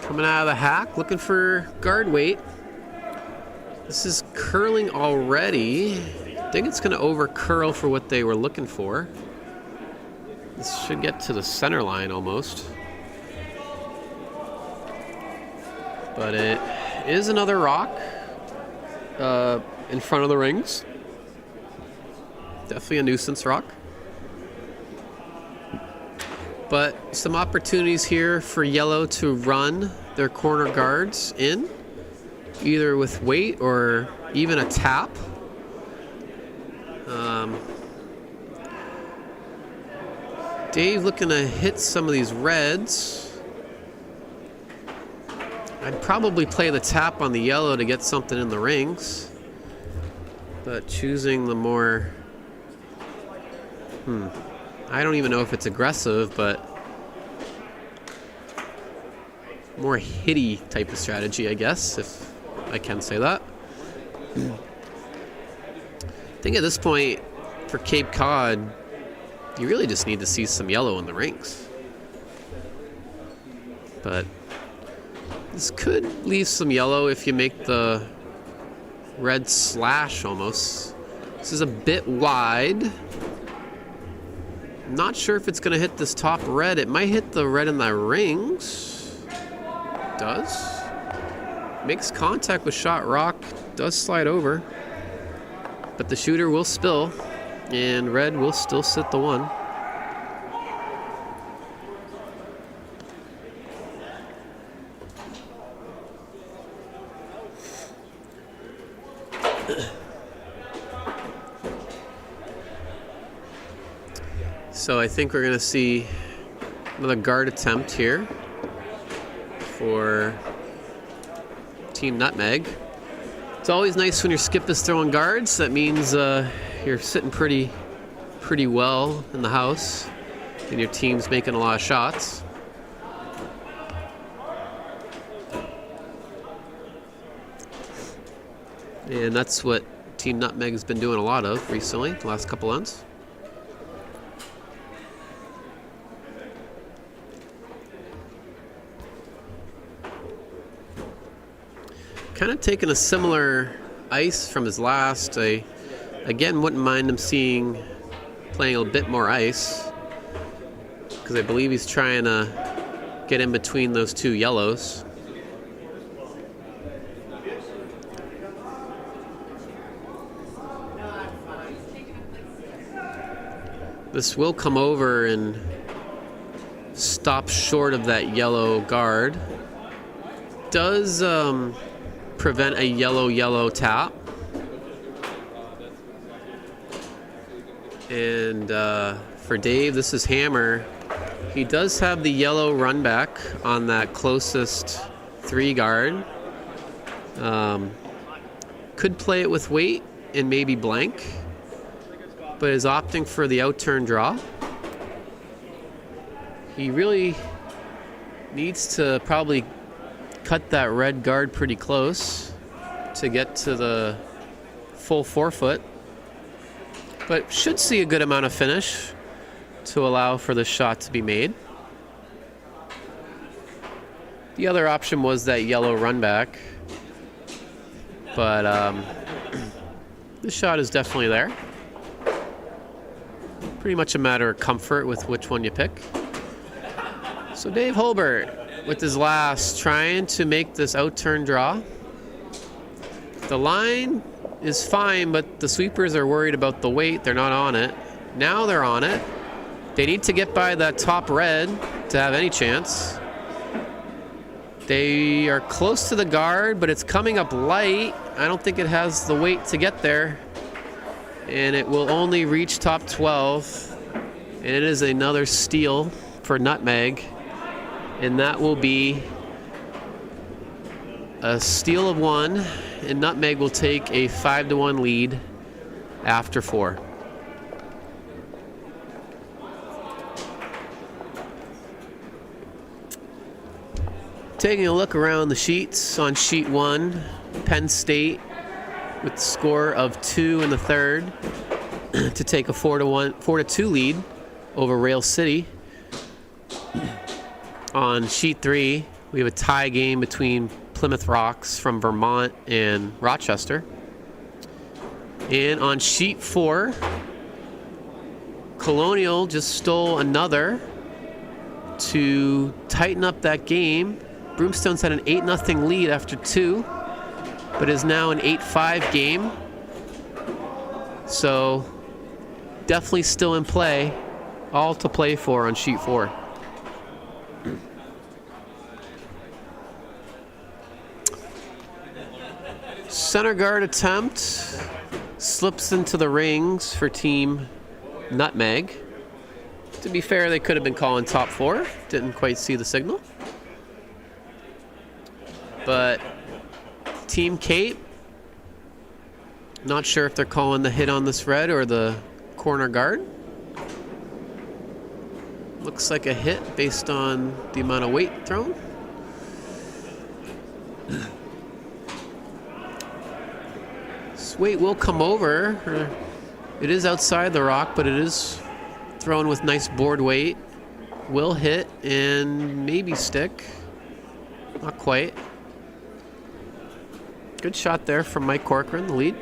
Coming out of the hack, looking for guard weight. This is curling already. I think it's going to over curl for what they were looking for. This should get to the center line almost. but it is another rock in front of the rings. Definitely a nuisance rock. But some opportunities here for yellow to run their corner guards in, either with weight or even a tap. Dave looking to hit some of these reds. I'd probably play the tap on the yellow to get something in the rings, but choosing the more I don't even know if it's aggressive, but more hitty type of strategy, I guess, if I can say that. I think at this point for Cape Cod, you really just need to see some yellow in the rings. But this could leave some yellow if you make the red slash almost. This is a bit wide. Not sure if it's going to hit this top red. It might hit the red in the rings. It does. Makes contact with shot rock. Does slide over. But the shooter will spill. And red will still sit the one. So I think we're going to see another guard attempt here for Team Nutmeg. It's always nice when your skip is throwing guards. That means you're sitting pretty well in the house and your team's making a lot of shots. And that's what Team Nutmeg's been doing a lot of recently, the last couple ends. Kind of taking a similar ice from his last. I, again, wouldn't mind him playing a bit more ice, because I believe he's trying to get in between those two yellows. This will come over and stop short of that yellow guard. Does prevent a yellow tap. And for Dave, this is hammer. He does have the yellow run back on that closest 3 guard. Could play it with weight and maybe blank, but is opting for the out-turn draw. He really needs to probably cut that red guard pretty close to get to the full 4-foot, but should see a good amount of finish to allow for the shot to be made. The other option was that yellow run back, but the shot is definitely there. Pretty much a matter of comfort with which one you pick. So Dave Holbert with his last, trying to make this out-turn draw. The line is fine, but the sweepers are worried about the weight. They're not on it. Now they're on it. They need to get by that top red to have any chance. They are close to the guard, but it's coming up light. I don't think it has the weight to get there. And it will only reach top 12. And it is another steal for Nutmeg. And that will be a steal of 1, and Nutmeg will take a 5-1 lead after 4. Taking a look around the sheets, on sheet 1, Penn State with the score of 2 in the third to take a 4-2 lead over Rail City. On sheet 3, we have a tie game between Plymouth Rocks from Vermont and Rochester. And on sheet 4, Colonial just stole another to tighten up that game Broomstones had an 8-0 lead after 2, but is now an 8-5 game. So definitely still in play. All to play for on sheet 4. Center guard attempt slips into the rings for Team Nutmeg. To be fair, they could have been calling top 4. Didn't quite see the signal. But Team Cape, not sure if they're calling the hit on this red or the corner guard. Looks like a hit based on the amount of weight thrown. This weight will come over. It is outside the rock, but it is thrown with nice board weight. Will hit and maybe stick. Not quite. Good shot there from Mike Corcoran, the lead.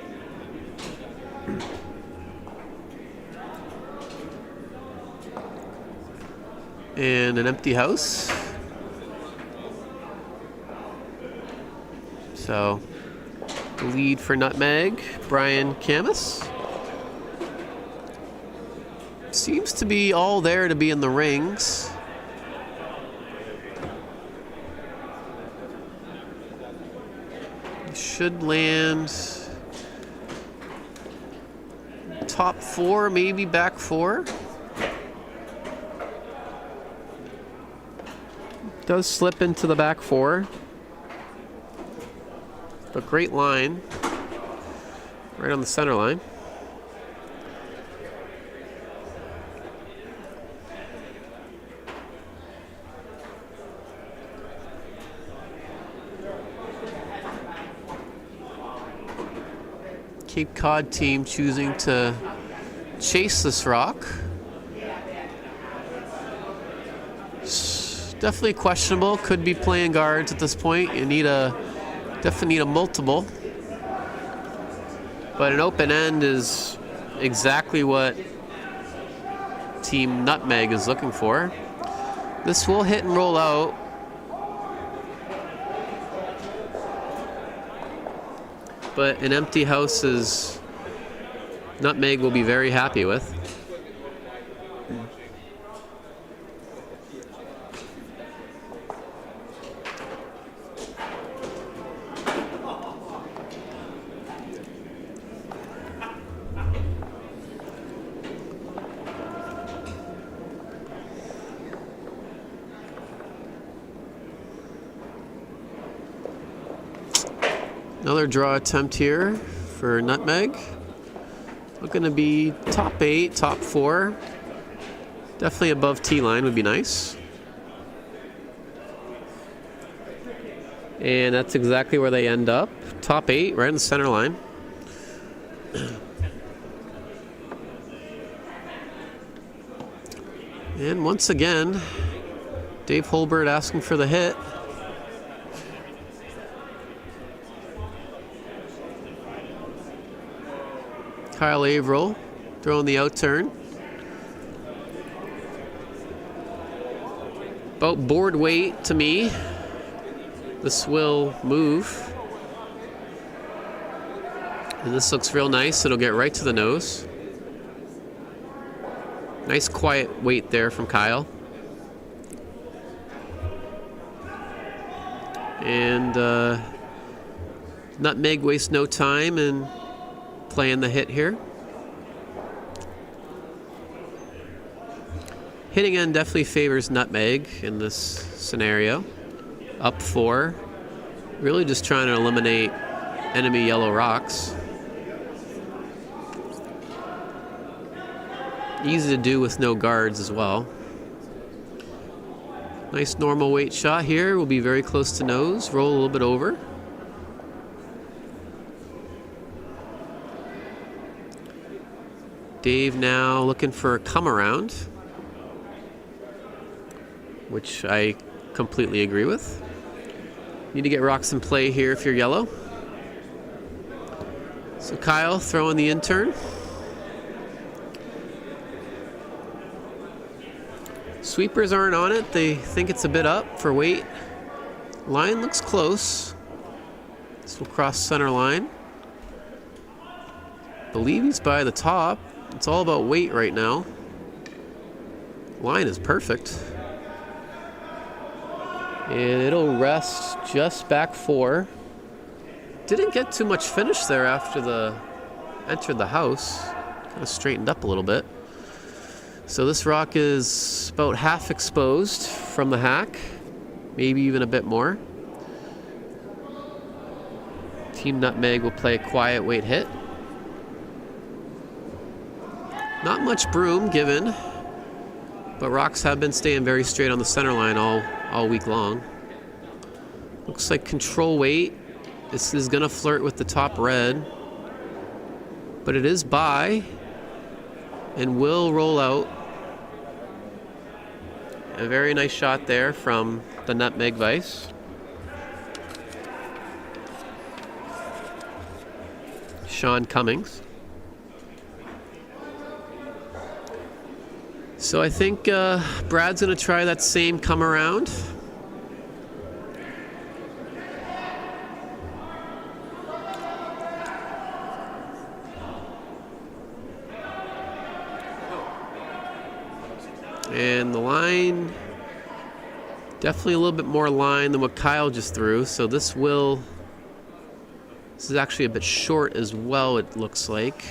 And an empty house. So, the lead for Nutmeg, Brian Camus. Seems to be all there to be in the rings. Should land top 4, maybe back 4. Does slip into the back 4. But great line. Right on the center line. Cape Cod team choosing to chase this rock. Definitely questionable. Could be playing guards at this point. You need definitely need a multiple. But an open end is exactly what Team Nutmeg is looking for. This will hit and roll out. But an empty house is Nutmeg will be very happy with. Another draw attempt here for Nutmeg. Looking to be top 8, top 4. Definitely above T-line would be nice. And that's exactly where they end up. Top 8, right in the center line. And once again, Dave Holbert asking for the hit. Kyle Averill throwing the out turn. About board weight to me. This will move. And this looks real nice. It'll get right to the nose. Nice quiet weight there from Kyle. And Nutmeg wastes no time and playing the hit here. Hitting end definitely favors Nutmeg in this scenario. Up 4. Really just trying to eliminate enemy yellow rocks. Easy to do with no guards as well. Nice normal weight shot here. Will be very close to nose. Roll a little bit over. Dave now looking for a come around, which I completely agree with. Need to get rocks in play here if you're yellow. So Kyle throwing the in-turn. Sweepers aren't on it. They think it's a bit up for weight. Line looks close. This will cross center line. Believe he's by the top. It's all about weight right now. Line is perfect. And it'll rest just back 4. Didn't get too much finish there after the entered the house. Kind of straightened up a little bit. So this rock is about half exposed from the hack, maybe even a bit more. Team Nutmeg will play a quiet weight hit. Not much broom given, but rocks have been staying very straight on the center line all week long. Looks like control weight. This is gonna flirt with the top red, but it is by and will roll out. A very nice shot there from the Nutmeg Vice. Sean Cummings. So I think Brad's gonna try that same come around. And the line, definitely a little bit more line than what Kyle just threw. So this is actually a bit short as well, it looks like.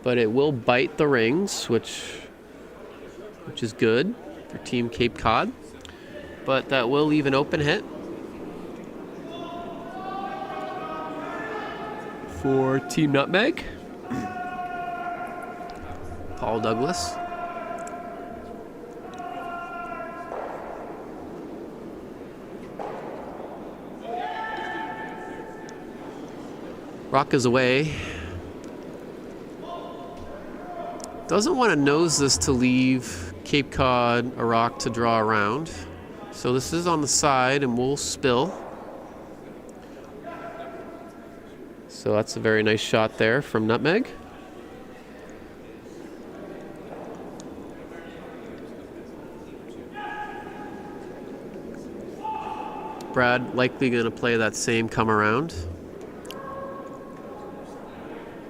But it will bite the rings, which is good for Team Cape Cod. But that will leave an open hit for Team Nutmeg. Paul Douglas. Rock is away. Doesn't want to nose this to leave Cape Cod a rock to draw around. So this is on the side and will spill. So that's a very nice shot there from Nutmeg. Brad likely going to play that same come around.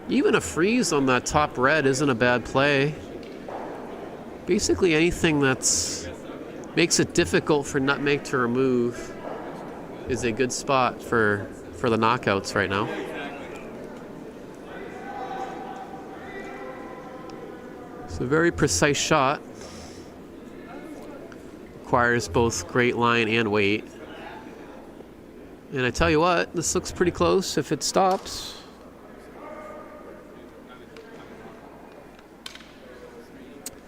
Even a freeze on that top red isn't a bad play. Basically anything that's makes it difficult for Nutmeg to remove is a good spot for the knockouts right now. It's a very precise shot. Requires both great line and weight. And I tell you what, this looks pretty close if it stops.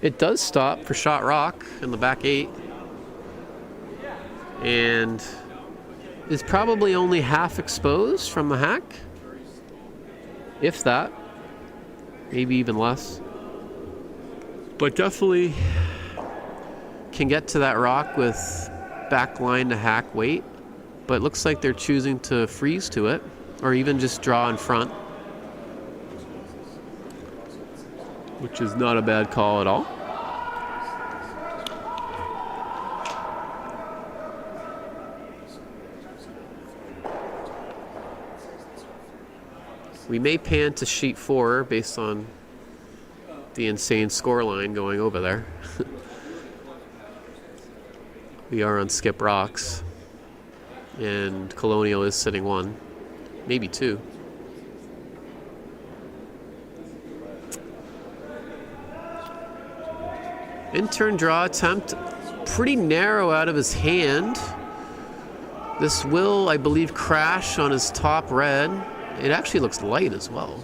It does stop for shot rock in the back 8. And is probably only half exposed from the hack. If that. Maybe even less. But definitely can get to that rock with back line to hack weight. But it looks like they're choosing to freeze to it, or even just draw in front, which is not a bad call at all. We may pan to sheet 4 based on the insane score line going over there. We are on skip rocks. And Colonial is sitting 1, maybe 2. In-turn draw attempt, pretty narrow out of his hand. This will, I believe, crash on his top red. It actually looks light as well.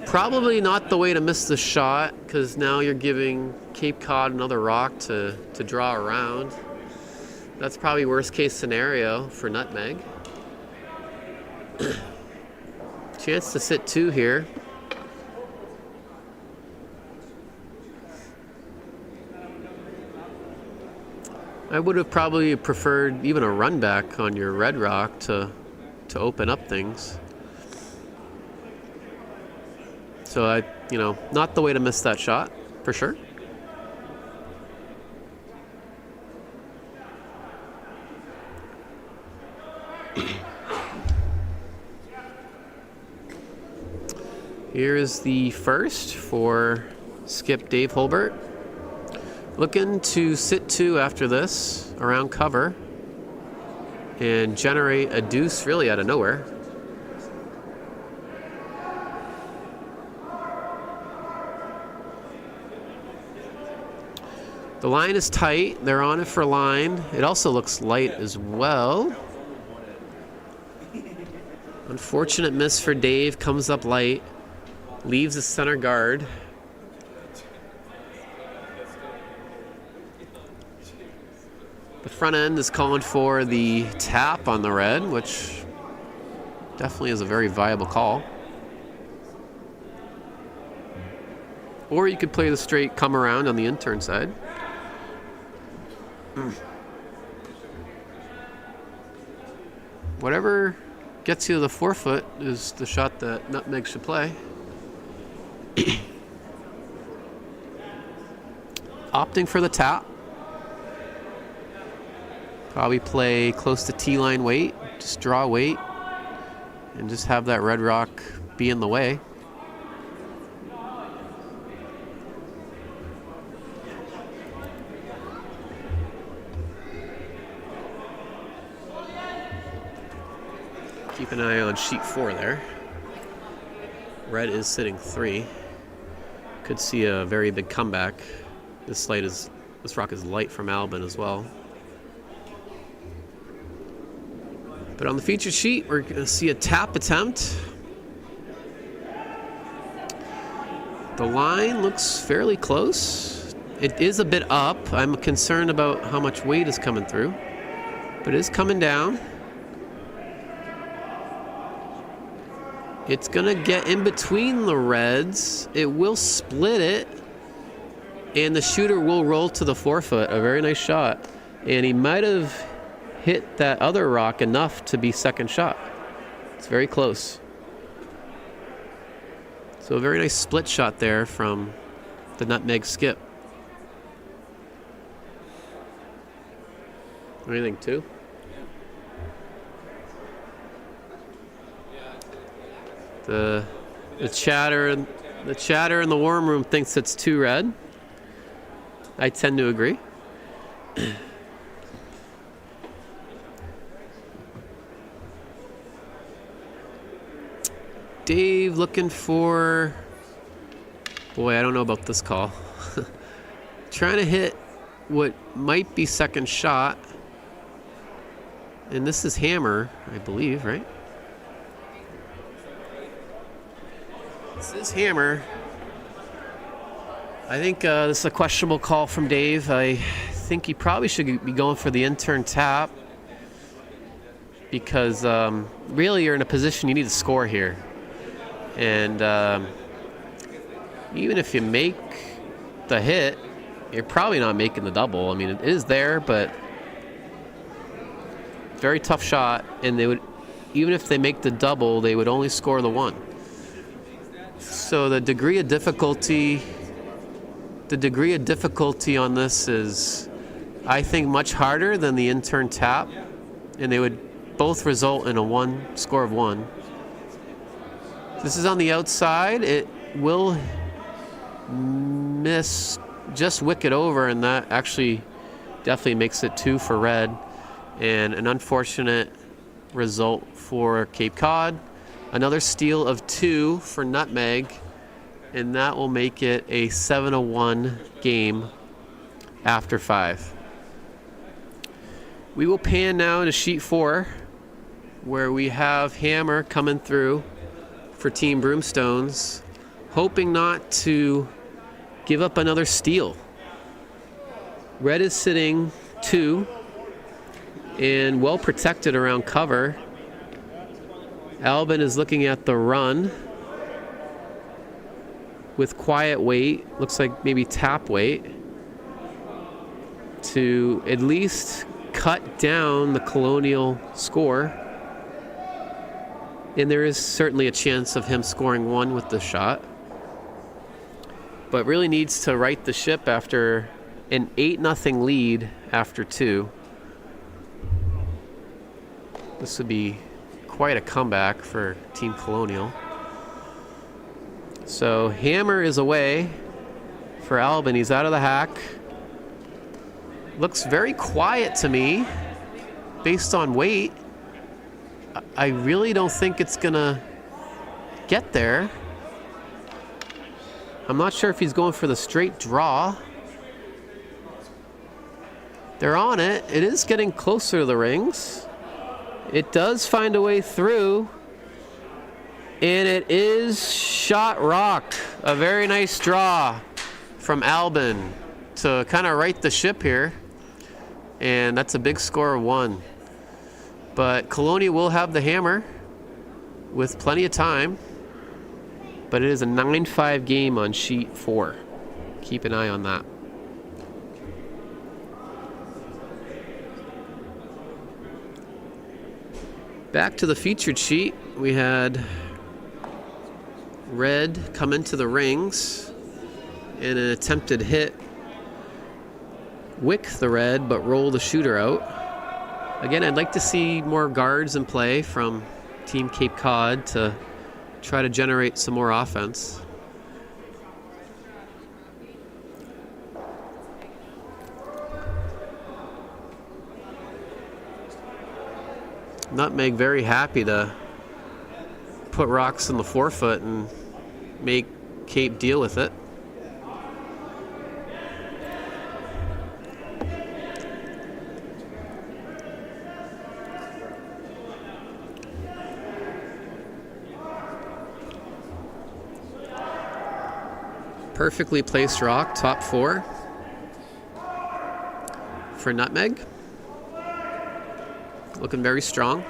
Probably not the way to miss the shot, because now you're giving Cape Cod another rock to draw around. That's probably worst case scenario for Nutmeg. Chance to sit 2 here. I would have probably preferred even a run back on your red rock to open up things. So not the way to miss that shot, for sure. Here is the first for skip Dave Holbert. Looking to sit 2 after this around cover and generate a deuce really out of nowhere. The line is tight. They're on it for line. It also looks light as well. Unfortunate miss for Dave. Comes up light. Leaves the center guard. The front end is calling for the tap on the red, which definitely is a very viable call. Or you could play the straight come around on the in-turn side. Whatever gets you to the forefoot is the shot that Nutmeg should play. Opting for the tap. Probably play close to T-line weight, just draw weight, and just have that red rock be in the way. Keep an eye on sheet 4 there. Red is sitting 3. Could see a very big comeback. This rock is light from Albin as well. But on the feature sheet, we're going to see a tap attempt. The line looks fairly close. It is a bit up. I'm concerned about how much weight is coming through, but it is coming down. It's going to get in between the reds. It will split it, and the shooter will roll to the forefoot. A very nice shot. And he might have hit that other rock enough to be second shot. It's very close. So a very nice split shot there from the Nutmeg skip. What do you think, too? The chatter in the warm room thinks it's 2 red. I tend to agree. Dave looking for... Boy, I don't know about this call. Trying to hit what might be second shot. And this is hammer, I believe, right? This is hammer. I think this is a questionable call from Dave. I think he probably should be going for the in-turn tap, because really you're in a position you need to score here. And even if you make the hit, you're probably not making the double. I mean, it is there, but very tough shot. And they would, even if they make the double, they would only score the 1. So the degree of difficulty on this is, I think, much harder than the in-turn tap, and they would both result in a score of 1. This is on the outside. It will miss, just wick it over, and that actually definitely makes it 2 for red, and an unfortunate result for Cape Cod. Another steal of 2 for Nutmeg, and that will make it a 7-1 game after 5. We will pan now to sheet 4, where we have hammer coming through for Team Broomstones, hoping not to give up another steal. Red is sitting 2 and well protected around cover. Albin is looking at the run with quiet weight, looks like maybe tap weight, to at least cut down the Colonial score. And there is certainly a chance of him scoring 1 with the shot, but really needs to right the ship after an 8-0 lead after 2. This would be quite a comeback for Team Colonial. So hammer is away for Albin. He's out of the hack. Looks very quiet to me based on weight. I really don't think it's gonna get there. I'm not sure if he's going for the straight draw. They're on it. It is getting closer to the rings. It does find a way through. And it is shot rock. A very nice draw from Albin to kind of right the ship here. And that's a big score of 1. But Colonia will have the hammer with plenty of time. But it is a 9-5 game on sheet 4. Keep an eye on that. Back to the featured sheet, we had red come into the rings in an attempted hit. Wick the red, but roll the shooter out. Again, I'd like to see more guards in play from Team Cape Cod to try to generate some more offense. Nutmeg very happy to put rocks in the forefoot and make Cape deal with it. Perfectly placed rock, top 4 for Nutmeg. Looking very strong.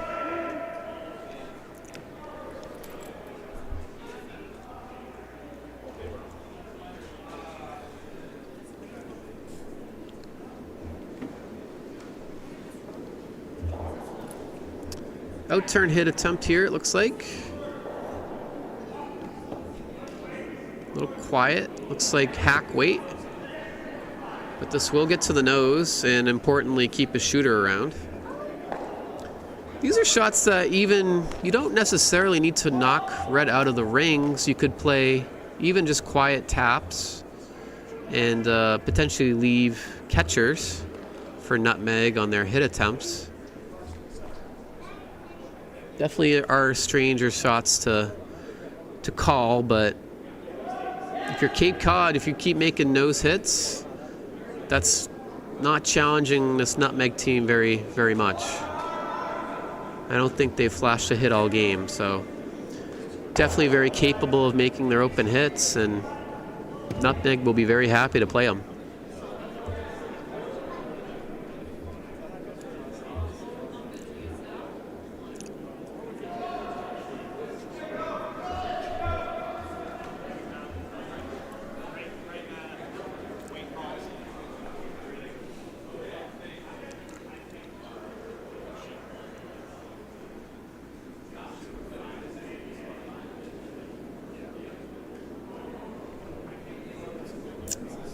Out-turn hit attempt here, it looks like. A little quiet. Looks like hack weight. But this will get to the nose and importantly keep a shooter around. These are shots that even, you don't necessarily need to knock red out of the rings. You could play even just quiet taps and potentially leave catchers for Nutmeg on their hit attempts. Definitely are stranger shots to call, but if you're Cape Cod, if you keep making nose hits, that's not challenging this Nutmeg team very, very much. I don't think they've flashed a hit all game, so definitely very capable of making their open hits, and Nutmeg will be very happy to play them.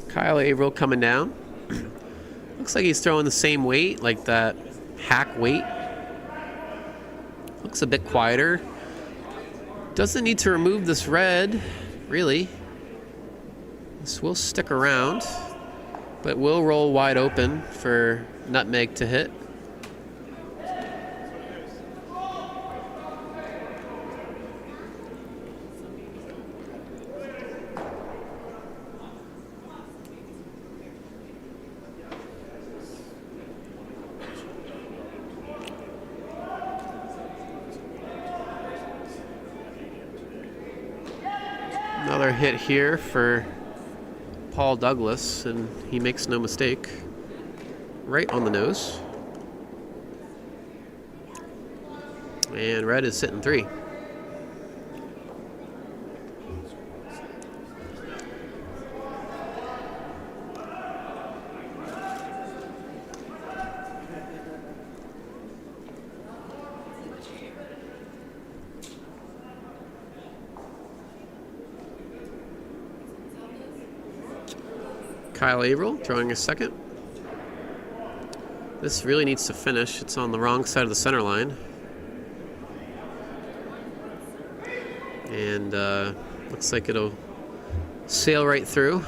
Kyle Averill coming down. Looks like he's throwing the same weight, like that hack weight. Looks a bit quieter. Doesn't need to remove this red, really. This will stick around, but will roll wide open for Nutmeg to hit. Another hit here for Paul Douglas, and he makes no mistake. Right on the nose. And red is sitting 3. Kyle Averill throwing a second. This really needs to finish. It's on the wrong side of the center line. And Looks like it'll sail right through.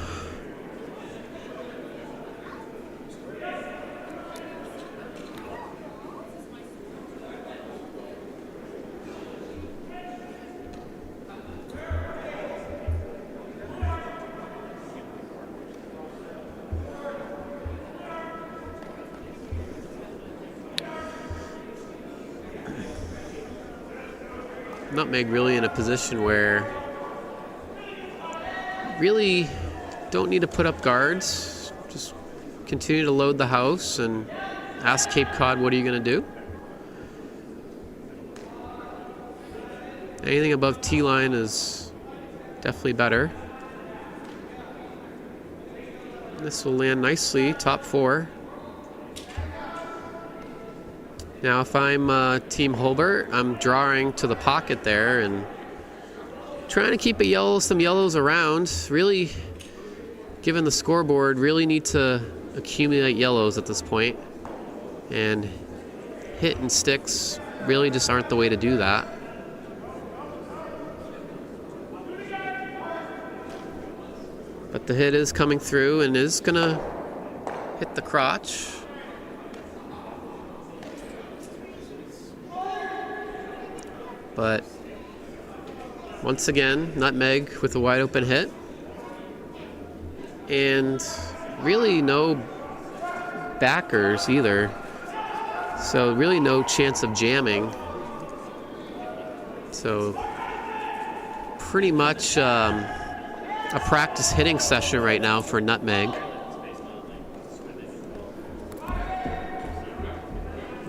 Nutmeg really in a position where really don't need to put up guards. Just continue to load the house and ask Cape Cod, what are you going to do? Anything above T-line is definitely better. This will land nicely, top 4. Now if I'm Team Holbert, I'm drawing to the pocket there and trying to keep some yellows around. Really, given the scoreboard, really need to accumulate yellows at this point. And hit and sticks really just aren't the way to do that. But the hit is coming through and is gonna hit the crotch. But once again, Nutmeg with a wide open hit. And really no backers either. So really no chance of jamming. So pretty much a practice hitting session right now for Nutmeg.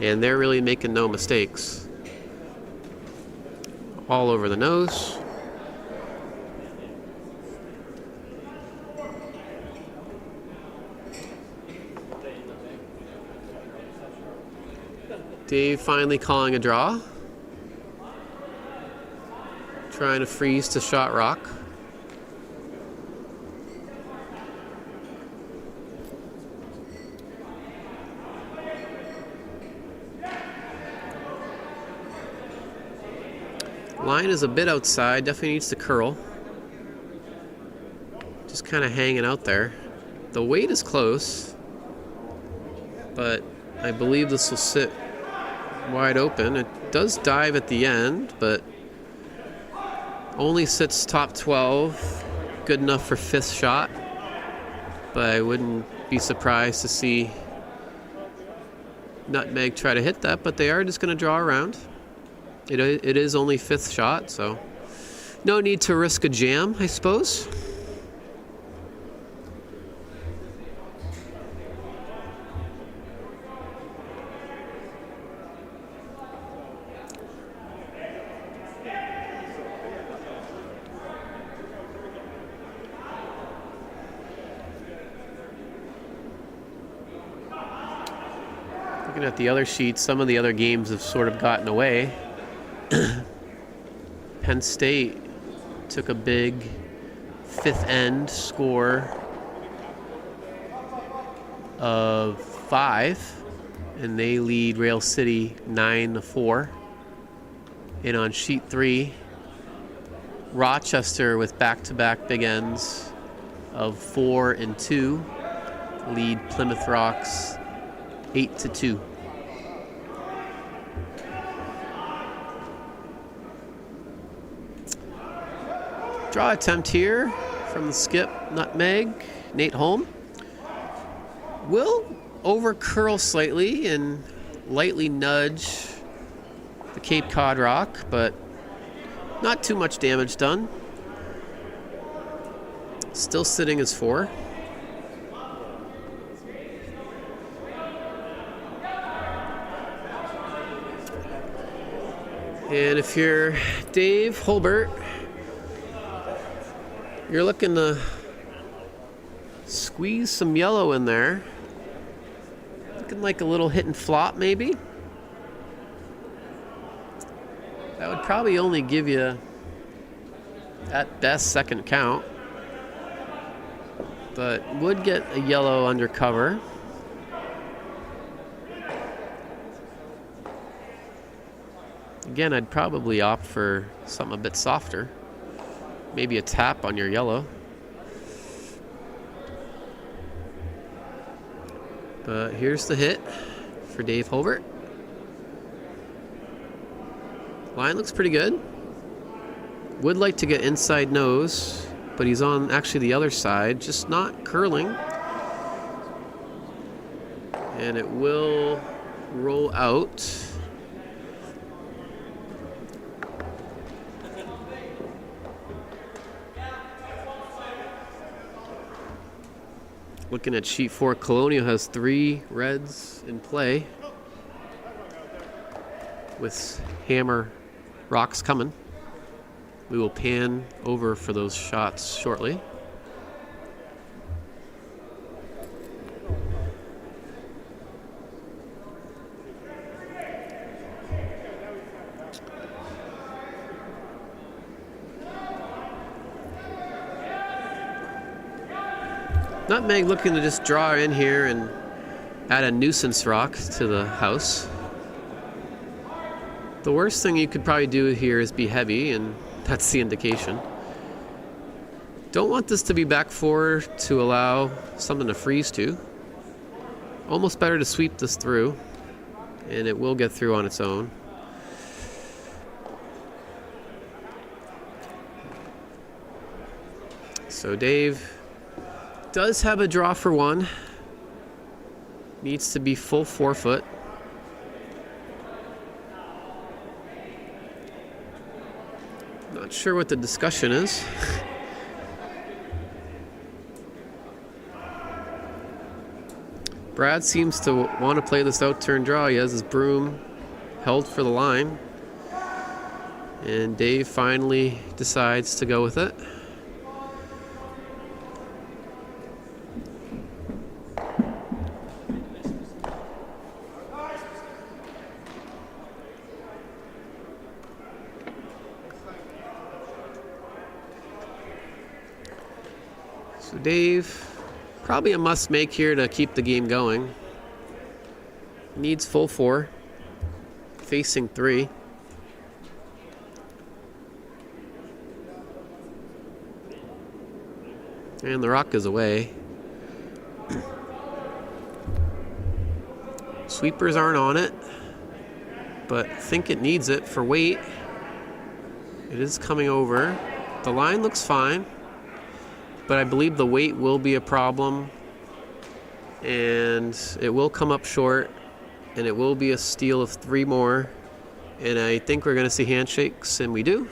And they're really making no mistakes. All over the nose. Dave finally calling a draw. Trying to freeze to shot rock. Line is a bit outside, definitely needs to curl. Just kind of hanging out there. The weight is close, but I believe this will sit wide open. It does dive at the end, but only sits top 12. Good enough for 5th shot, but I wouldn't be surprised to see Nutmeg try to hit that, but they are just going to draw around. It is only 5th shot, so no need to risk a jam, I suppose. Looking at the other sheets, some of the other games have sort of gotten away. Penn State took a big 5th end score of 5, and they lead Rail City 9-4. And on sheet 3, Rochester with back-to-back big ends of 4 and 2 lead Plymouth Rocks 8-2. Draw attempt here from the skip, Nutmeg, Nate Holm. Will over curl slightly and lightly nudge the Cape Cod rock, but not too much damage done. Still sitting as 4. And if you're Dave Holbert, you're looking to squeeze some yellow in there. Looking like a little hit and flop, maybe. That would probably only give you, at best, 2nd count. But would get a yellow under cover. Again, I'd probably opt for something a bit softer. maybe a tap on your yellow. But here's the hit for Dave Holbert. Line looks pretty good. Would like to get inside nose, but he's on actually the other side, just not curling. And it will roll out. Looking at sheet 4, Colonial has 3 reds in play with hammer rocks coming. We will pan over for those shots shortly. Nutmeg looking to just draw in here and add a nuisance rock to the house. The worst thing you could probably do here is be heavy, and that's the indication. Don't want this to be back 4 to allow something to freeze to. Almost better to sweep this through, and it will get through on its own. So Dave does have a draw for 1. Needs to be full 4 foot. Not sure what the discussion is. Brad seems to want to play this out-turn draw. He has his broom held for the line. And Dave finally decides to go with it. So Dave, probably a must make here to keep the game going. Needs full 4, facing 3. And the rock is away. Sweepers aren't on it, but think it needs it for weight. It is coming over. The line looks fine, but I believe the weight will be a problem, and it will come up short, and it will be a steal of 3 more, and I think we're going to see handshakes, and we do.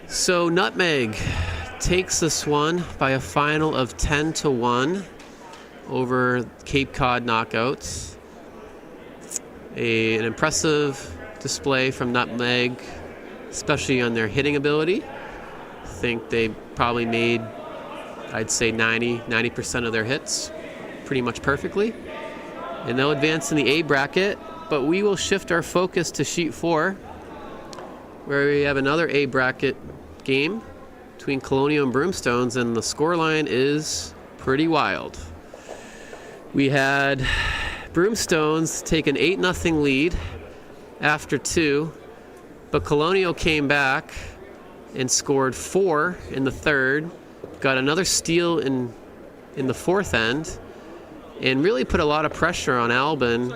So Nutmeg takes this one by a final of 10-1 over Cape Cod Knockouts. An impressive display from Nutmeg, especially on their hitting ability. I think they probably made, I'd say 90% of their hits pretty much perfectly. And they'll advance in the A bracket, but we will shift our focus to sheet 4, where we have another A bracket game between Colonial and Broomstones, and the scoreline is pretty wild. We had Broomstones take an 8-0 lead after 2, but Colonial came back and scored 4 in the 3rd, got another steal in the 4th end, and really put a lot of pressure on Albin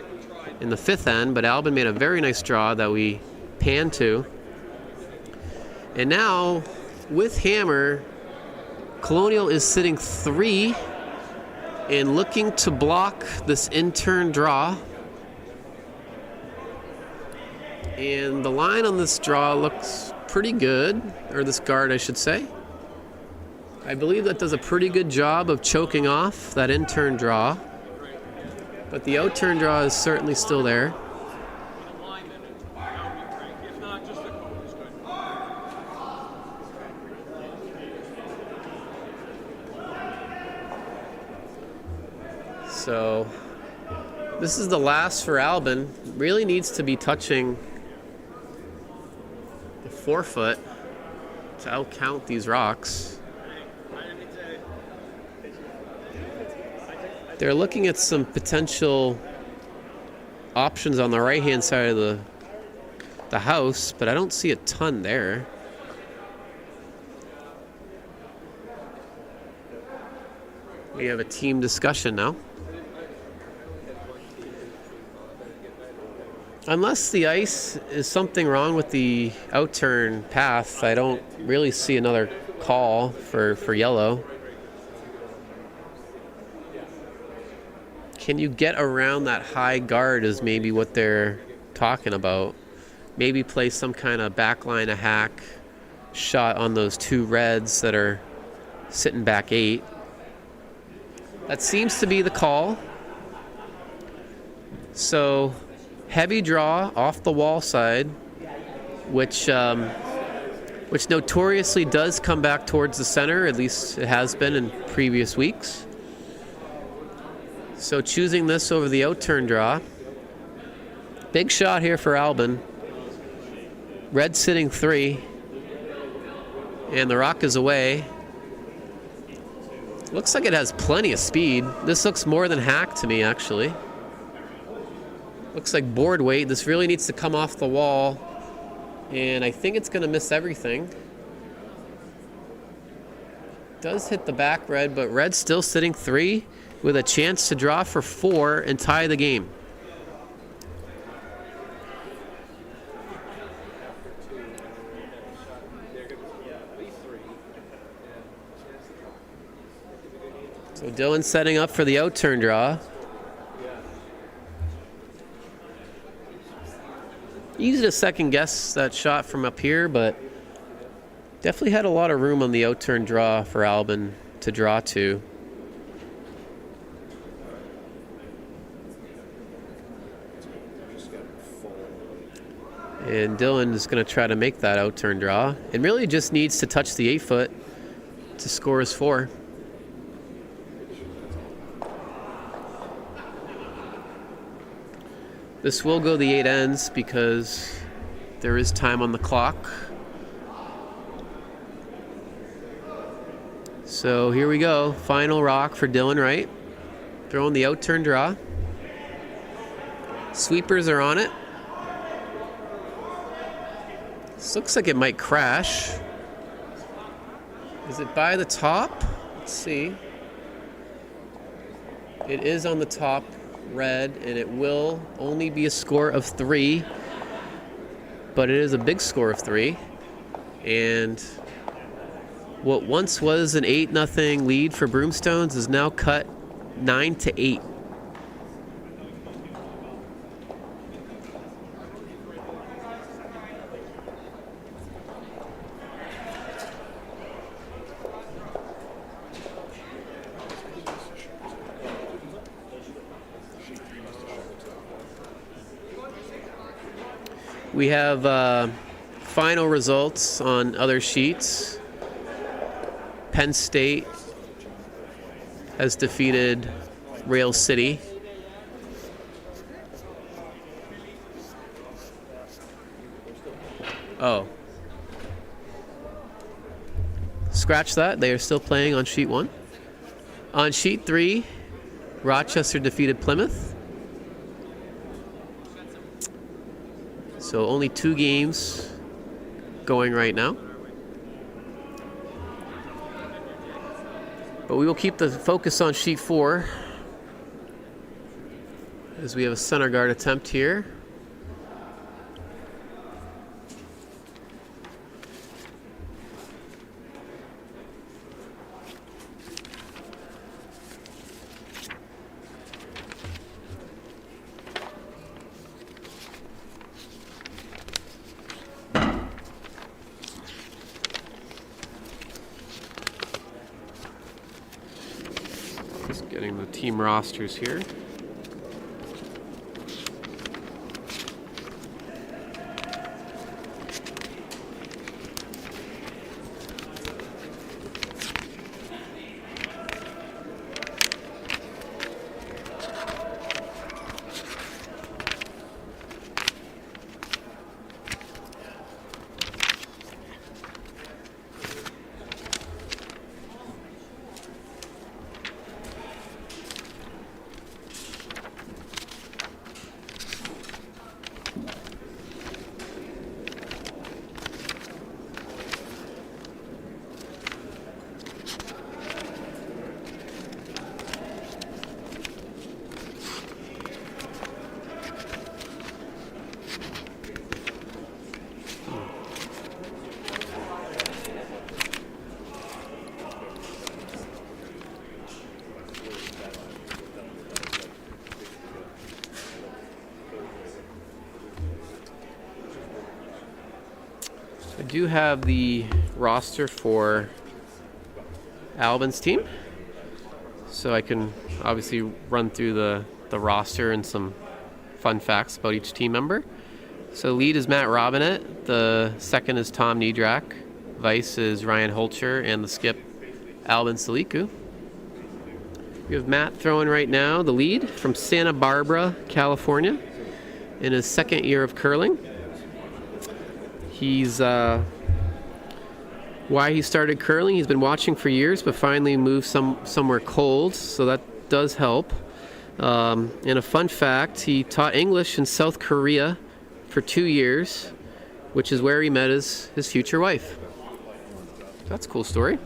in the 5th end, but Albin made a very nice draw that we panned to. And now, with hammer, Colonial is sitting 3 and looking to block this in-turn draw. And the line on this draw looks pretty good, or this guard I should say. I believe that does a pretty good job of choking off that in-turn draw, but the out-turn draw is certainly still there. So this is the last for Albin. Really needs to be touching the 4 foot to outcount these rocks. They're looking at some potential options on the right hand side of the house, but I don't see a ton there. We have a team discussion now. Unless the ice is something wrong with the outturn path, I don't really see another call for yellow. Can you get around that high guard is maybe what they're talking about. Maybe play some kind of backline of hack shot on those two reds that are sitting back 8. That seems to be the call. So heavy draw off the wall side, which notoriously does come back towards the center, at least it has been in previous weeks. So choosing this over the outturn draw. Big shot here for Albin. Red sitting 3. And the rock is away. Looks like it has plenty of speed. This looks more than hack to me, actually. Looks like board weight. This really needs to come off the wall. And I think it's going to miss everything. Does hit the back red, but red's still sitting 3 with a chance to draw for 4 and tie the game. So Dylan's setting up for the outturn draw. Easy to second guess that shot from up here, but definitely had a lot of room on the outturn draw for Albin to draw to. And Dylan is going to try to make that outturn draw. And really just needs to touch the 8-foot to score his 4. This will go the 8 ends because there is time on the clock. So here we go. Final rock for Dylan Wright. Throwing the outturn draw. Sweepers are on it. This looks like it might crash. Is it by the top? Let's see. It is on the top red, and it will only be a score of 3. But it is a big score of 3. And what once was an 8-0 lead for Broomstones is now cut 9-8. We have final results on other sheets. Penn State has defeated Rail City. Oh. Scratch that. They are still playing on sheet 1. On sheet 3, Rochester defeated Plymouth. So only 2 games going right now. But we will keep the focus on sheet 4 as we have a center guard attempt here. Getting the team rosters here. do have the roster for Albin's team, so I can obviously run through the roster and some fun facts about each team member. So lead is Matt Robinette, the second is Tom Niedrak, vice is Ryan Holcher, and the skip Albin Saliku. We have Matt throwing right now, the lead from Santa Barbara, California, in his second year of curling. He's why he started curling, he's been watching for years, but finally moved somewhere cold, so that does help. And a fun fact, he taught English in South Korea for 2 years, which is where he met his future wife. That's a cool story.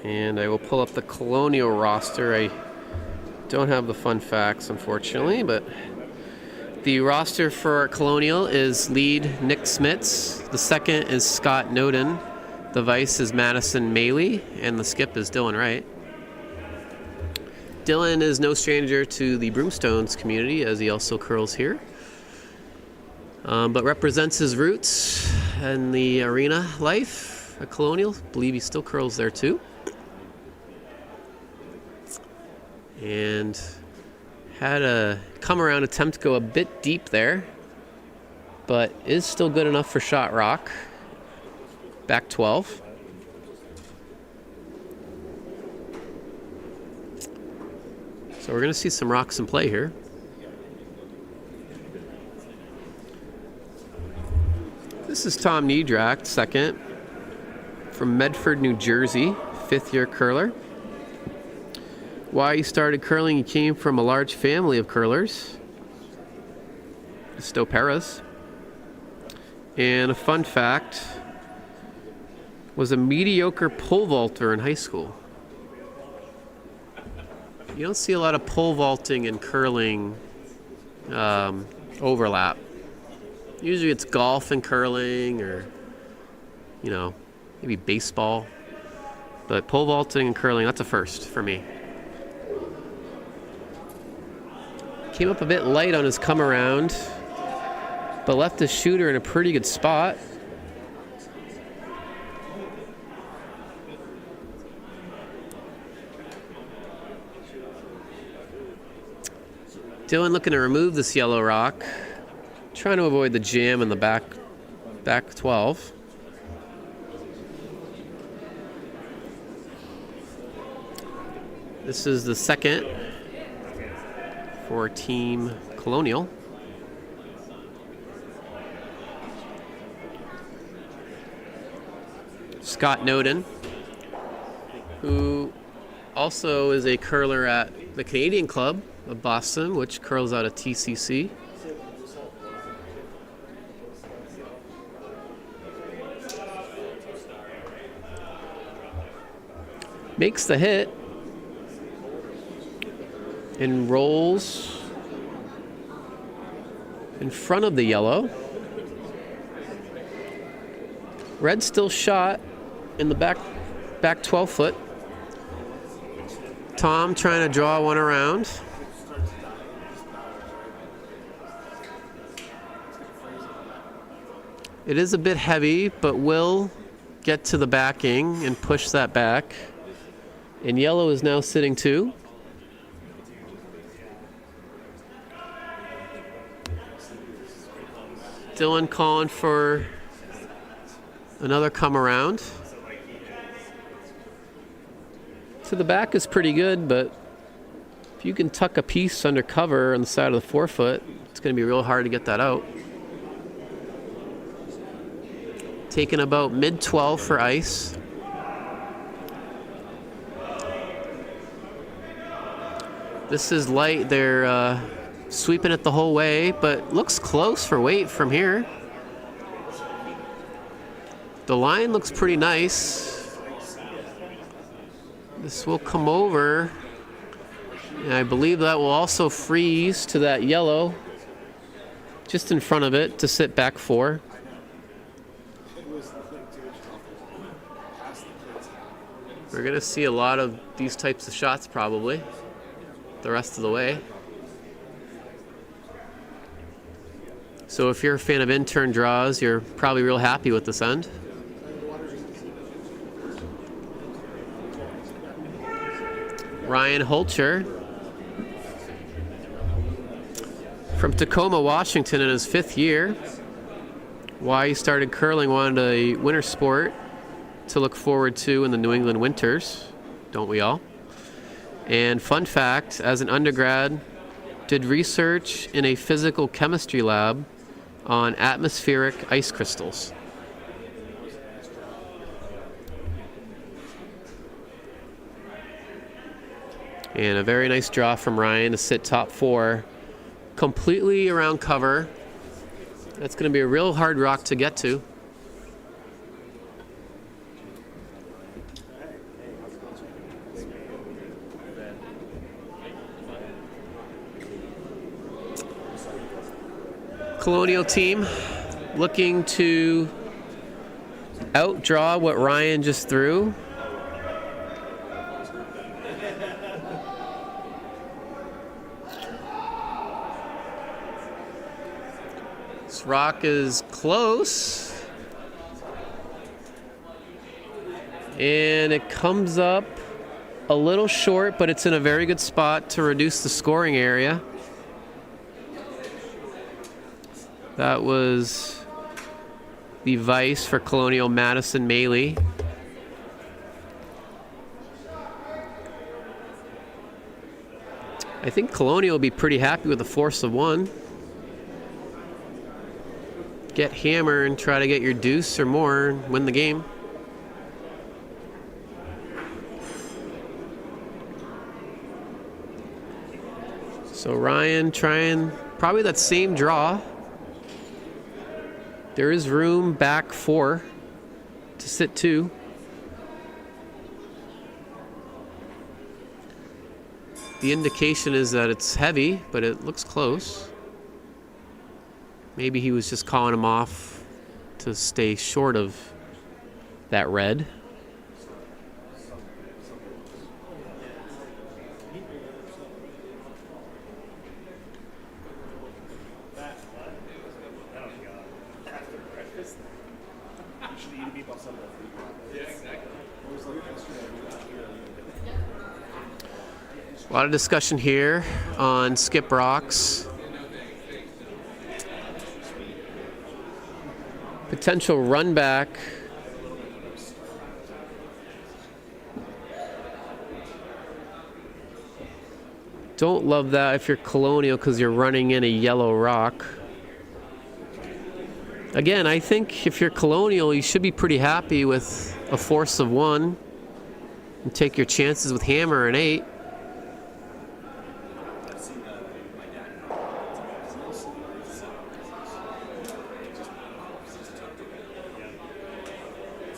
And I will pull up the Colonial roster. I don't have the fun facts, unfortunately, but the roster for Colonial is lead Nick Smits, the second is Scott Noden, the vice is Madison Maley, and the skip is Dylan Wright. Dylan is no stranger to the Broomstones community, as he also curls here, but represents his roots in the arena life at Colonial. I believe he still curls there too. And had a come around attempt to go a bit deep there, but is still good enough for shot rock. Back 12. So we're going to see some rocks in play here. This is Tom Niedrak, second, from Medford, New Jersey, fifth-year curler. Why he started curling, he came from a large family of curlers, the Stoperas. And a fun fact, was a mediocre pole vaulter in high school. You don't see a lot of pole vaulting and curling overlap. Usually it's golf and curling, or, you know, maybe baseball. But pole vaulting and curling, that's a first for me. Came up a bit light on his come around, but left his shooter in a pretty good spot. Dylan looking to remove this yellow rock, trying to avoid the jam in the back 12. This is the second for Team Colonial. Scott Noden, who also is a curler at the Canadian Club of Boston, which curls out of TCC. Makes the hit and rolls in front of the yellow. Red still shot in the back 12 foot. Tom trying to draw one around. It is a bit heavy, but will get to the backing and push that back. And yellow is now sitting two. Dylan calling for another come around. To the back is pretty good, but if you can tuck a piece under cover on the side of the forefoot, it's going to be real hard to get that out. Taking about mid-12 for ice. This is light. They're sweeping it the whole way, but looks close for weight from here. The line looks pretty nice. This will come over, and I believe that will also freeze to that yellow just in front of it to sit back four. We're going to see a lot of these types of shots probably the rest of the way. So if you're a fan of in-turn draws, you're probably real happy with this end. Ryan Holcher from Tacoma, Washington in his 5th year. Why he started curling, wanted a winter sport to look forward to in the New England winters, don't we all? And fun fact, as an undergrad, did research in a physical chemistry lab on atmospheric ice crystals. And a very nice draw from Ryan to sit top 4, completely around cover. That's going to be a real hard rock to get to. Colonial team looking to outdraw what Ryan just threw. This rock is close. And it comes up a little short, but it's in a very good spot to reduce the scoring area. That was the vice for Colonial, Madison Maley. I think Colonial will be pretty happy with the force of 1. Get hammer and try to get your deuce or more and win the game. So Ryan trying probably that same draw. There is room back 4 to sit 2. The indication is that it's heavy, but it looks close. Maybe he was just calling him off to stay short of that red. A lot of discussion here on skip rocks. Potential run back. Don't love that if you're Colonial because you're running in a yellow rock. Again, I think if you're Colonial, you should be pretty happy with a force of 1 and take your chances with hammer and 8.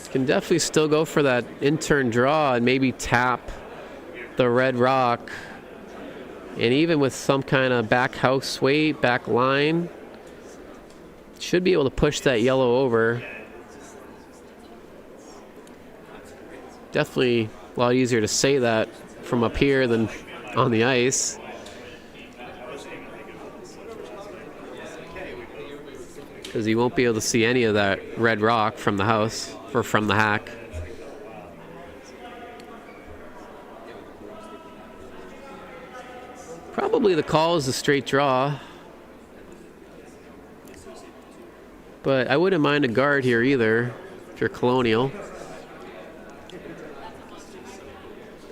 Can definitely still go for that in-turn draw and maybe tap the red rock. And even with some kind of back house weight, back line, should be able to push that yellow over. Definitely a lot easier to say that from up here than on the ice. Because you won't be able to see any of that red rock from the house or from the hack. Probably the call is a straight draw. But I wouldn't mind a guard here either if you're Colonial.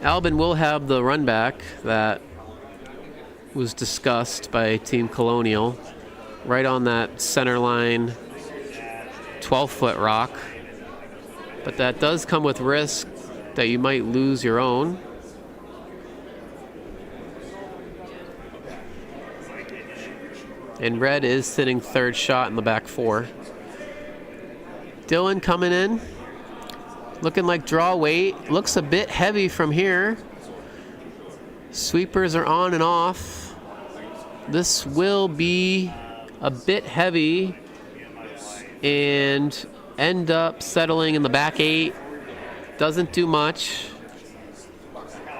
Albin will have the run back that was discussed by Team Colonial. Right on that center line 12-foot rock. But that does come with risk that you might lose your own. And red is sitting 3rd shot in the back 4. Dylan coming in. Looking like draw weight. Looks a bit heavy from here. Sweepers are on and off. This will be a bit heavy and end up settling in the back 8. Doesn't do much.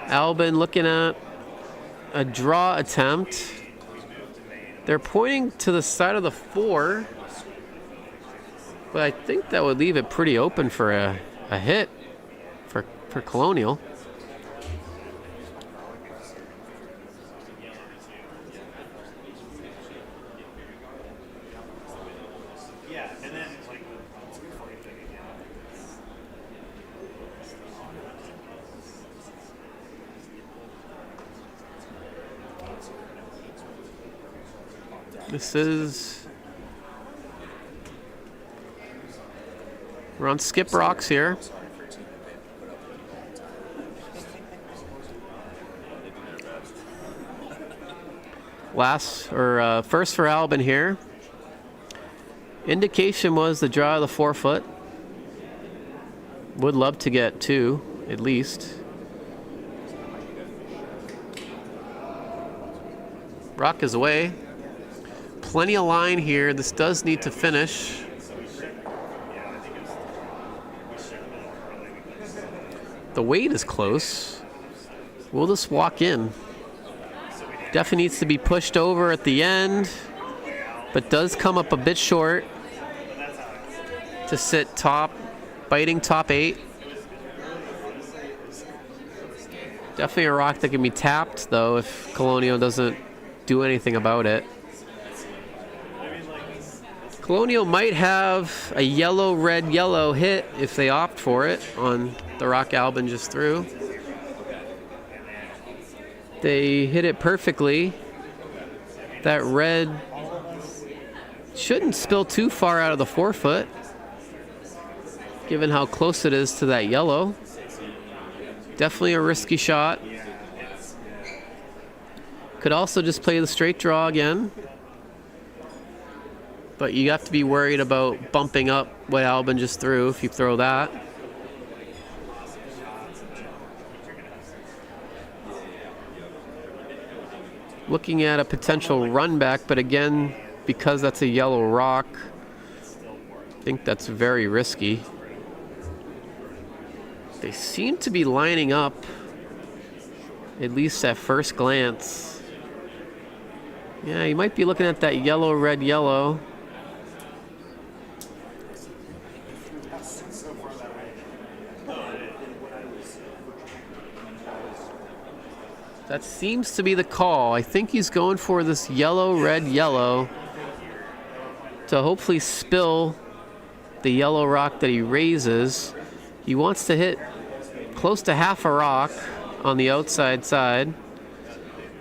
Albin looking at a draw attempt. They're pointing to the side of the 4, but I think that would leave it pretty open for a hit for Colonial. We're on skip rocks here. First for Albin here. Indication was the draw of the 4-foot. Would love to get 2, at least. Rock is away. Plenty of line here. This does need to finish. The weight is close. We'll just walk in. Definitely needs to be pushed over at the end, but does come up a bit short to sit biting top 8. Definitely a rock that can be tapped, though, if Colonial doesn't do anything about it. Colonial might have a yellow, red, yellow hit if they opt for it on the rock Albin just threw. They hit it perfectly. That red shouldn't spill too far out of the 4-foot, given how close it is to that yellow. Definitely a risky shot. Could also just play the straight draw again. But you have to be worried about bumping up what Albin just threw if you throw that. Looking at a potential run back, but again, because that's a yellow rock, I think that's very risky. They seem to be lining up, at least at first glance. Yeah, you might be looking at that yellow, red, yellow. That seems to be the call. I think he's going for this yellow, red, yellow to hopefully spill the yellow rock that he raises. He wants to hit close to half a rock on the outside side.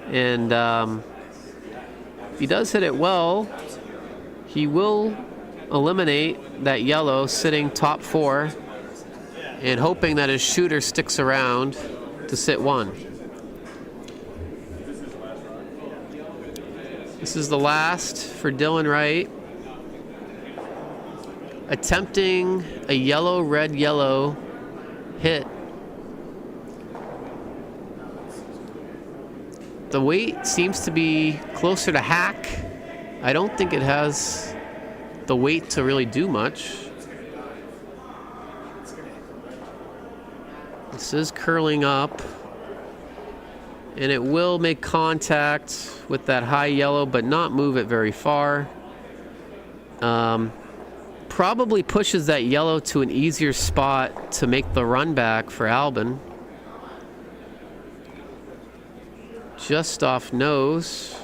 And if he does hit it well, he will eliminate that yellow sitting top 4 and hoping that his shooter sticks around to sit 1. This is the last for Dylan Wright. Attempting a yellow, red, yellow hit. The weight seems to be closer to hack. I don't think it has the weight to really do much. This is curling up. And it will make contact with that high yellow, but not move it very far. Probably pushes that yellow to an easier spot to make the run back for Albin. Just off nose.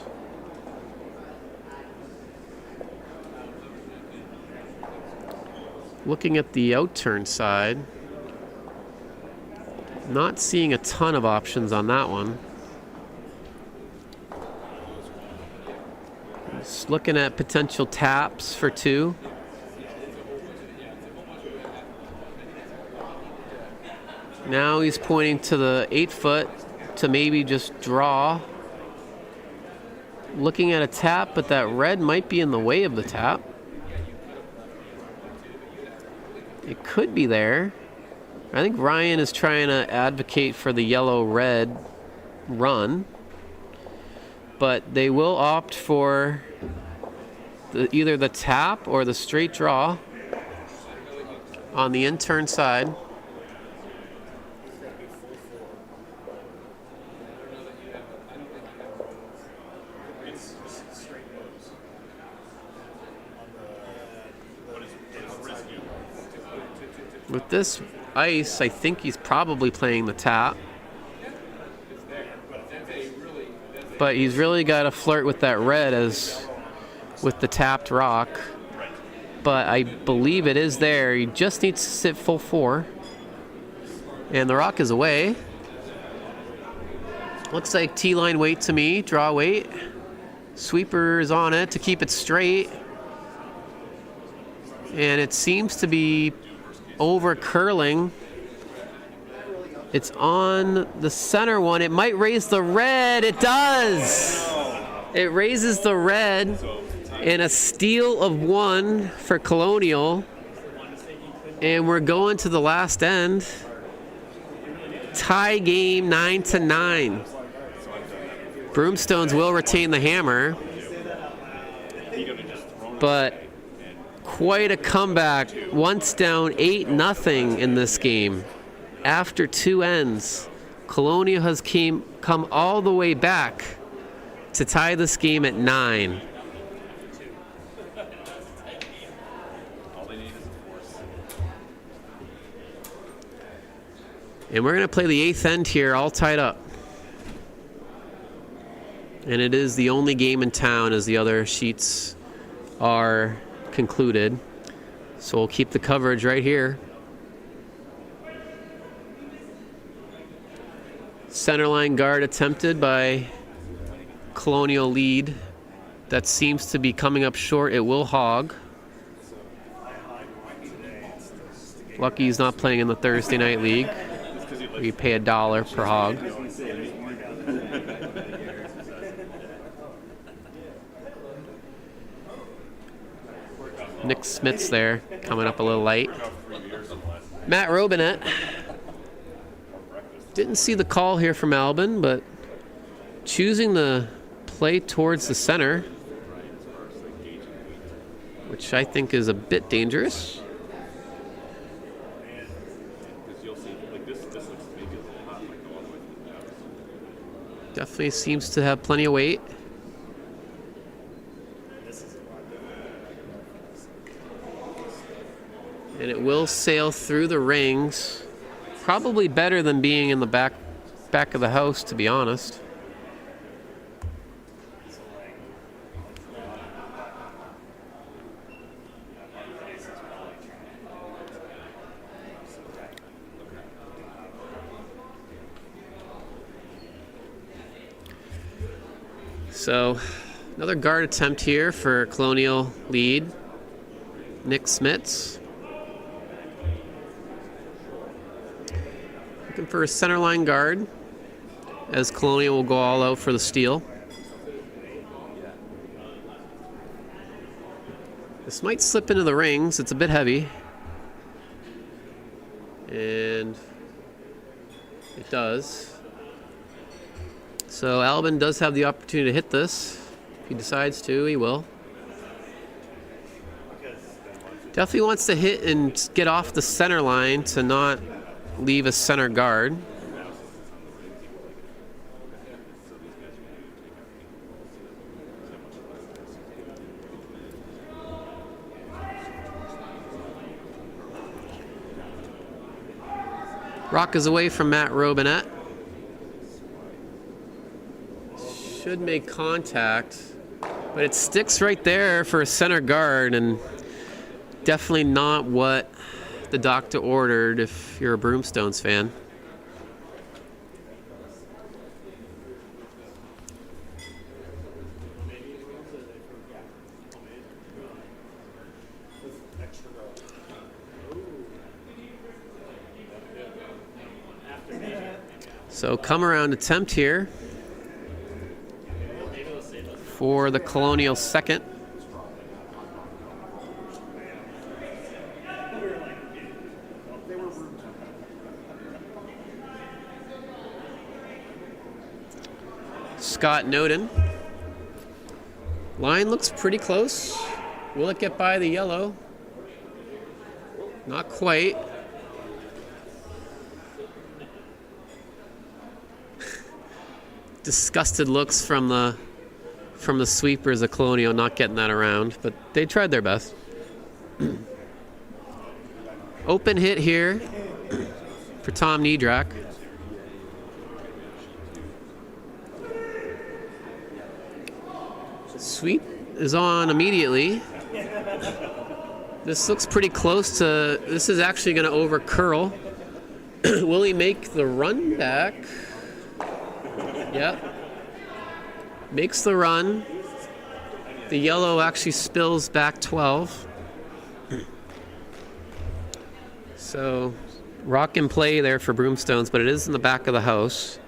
Looking at the outturn side. Not seeing a ton of options on that one. Just looking at potential taps for 2. Now he's pointing to the 8-foot to maybe just draw. Looking at a tap, but that red might be in the way of the tap. It could be there. I think Ryan is trying to advocate for the yellow-red run. But they will opt for either the tap or the straight draw on the in-turn side. With this ice, I think he's probably playing the tap. But he's really got to flirt with that red as with the tapped rock. But I believe it is there. He just needs to sit full 4. And the rock is away. Looks like T-line weight to me, draw weight. Sweeper is on it to keep it straight. And it seems to be over curling. It's on the center one. It might raise the red. It does. It raises the red. And a steal of 1 for Colonial. And we're going to the last end. Tie game 9-9. Broomstones will retain the hammer. But quite a comeback. Once down 8-0 in this game. After 2 ends, Colonial has come all the way back to tie this game at 9. And we're going to play the 8th end here, all tied up. And it is the only game in town as the other sheets are concluded. So we'll keep the coverage right here. Centerline guard attempted by Colonial lead. That seems to be coming up short. It will hog. Lucky he's not playing in the Thursday night league. We pay $1 per hog. Nick Smith's there, coming up a little light. Matt Robinette. Didn't see the call here from Albin, but choosing to play towards the center, which I think is a bit dangerous. Definitely seems to have plenty of weight. And it will sail through the rings. Probably better than being in the back of the house, to be honest. So, another guard attempt here for Colonial lead. Nick Smits. Looking for a centerline guard, as Colonial will go all out for the steal. This might slip into the rings. It's a bit heavy. And it does. So Albin does have the opportunity to hit this. If he decides to, he will. Definitely wants to hit and get off the center line to not leave a center guard. Rock is away from Matt Robinette. Should make contact, but it sticks right there for a center guard, and definitely not what the doctor ordered if you're a Broomstones fan. So come around attempt here for the Colonial second. Scott Noden. Line looks pretty close. Will it get by the yellow? Not quite. Disgusted looks from the sweepers of Colonial not getting that around, but they tried their best. Open hit here for Tom Niedrak. Sweep is on immediately. This looks pretty close to, this is actually going to over curl. Will he make the run back? Yep. Makes the run. The yellow actually spills back 12. So, rock in play there for Broomstones, but it is in the back of the house.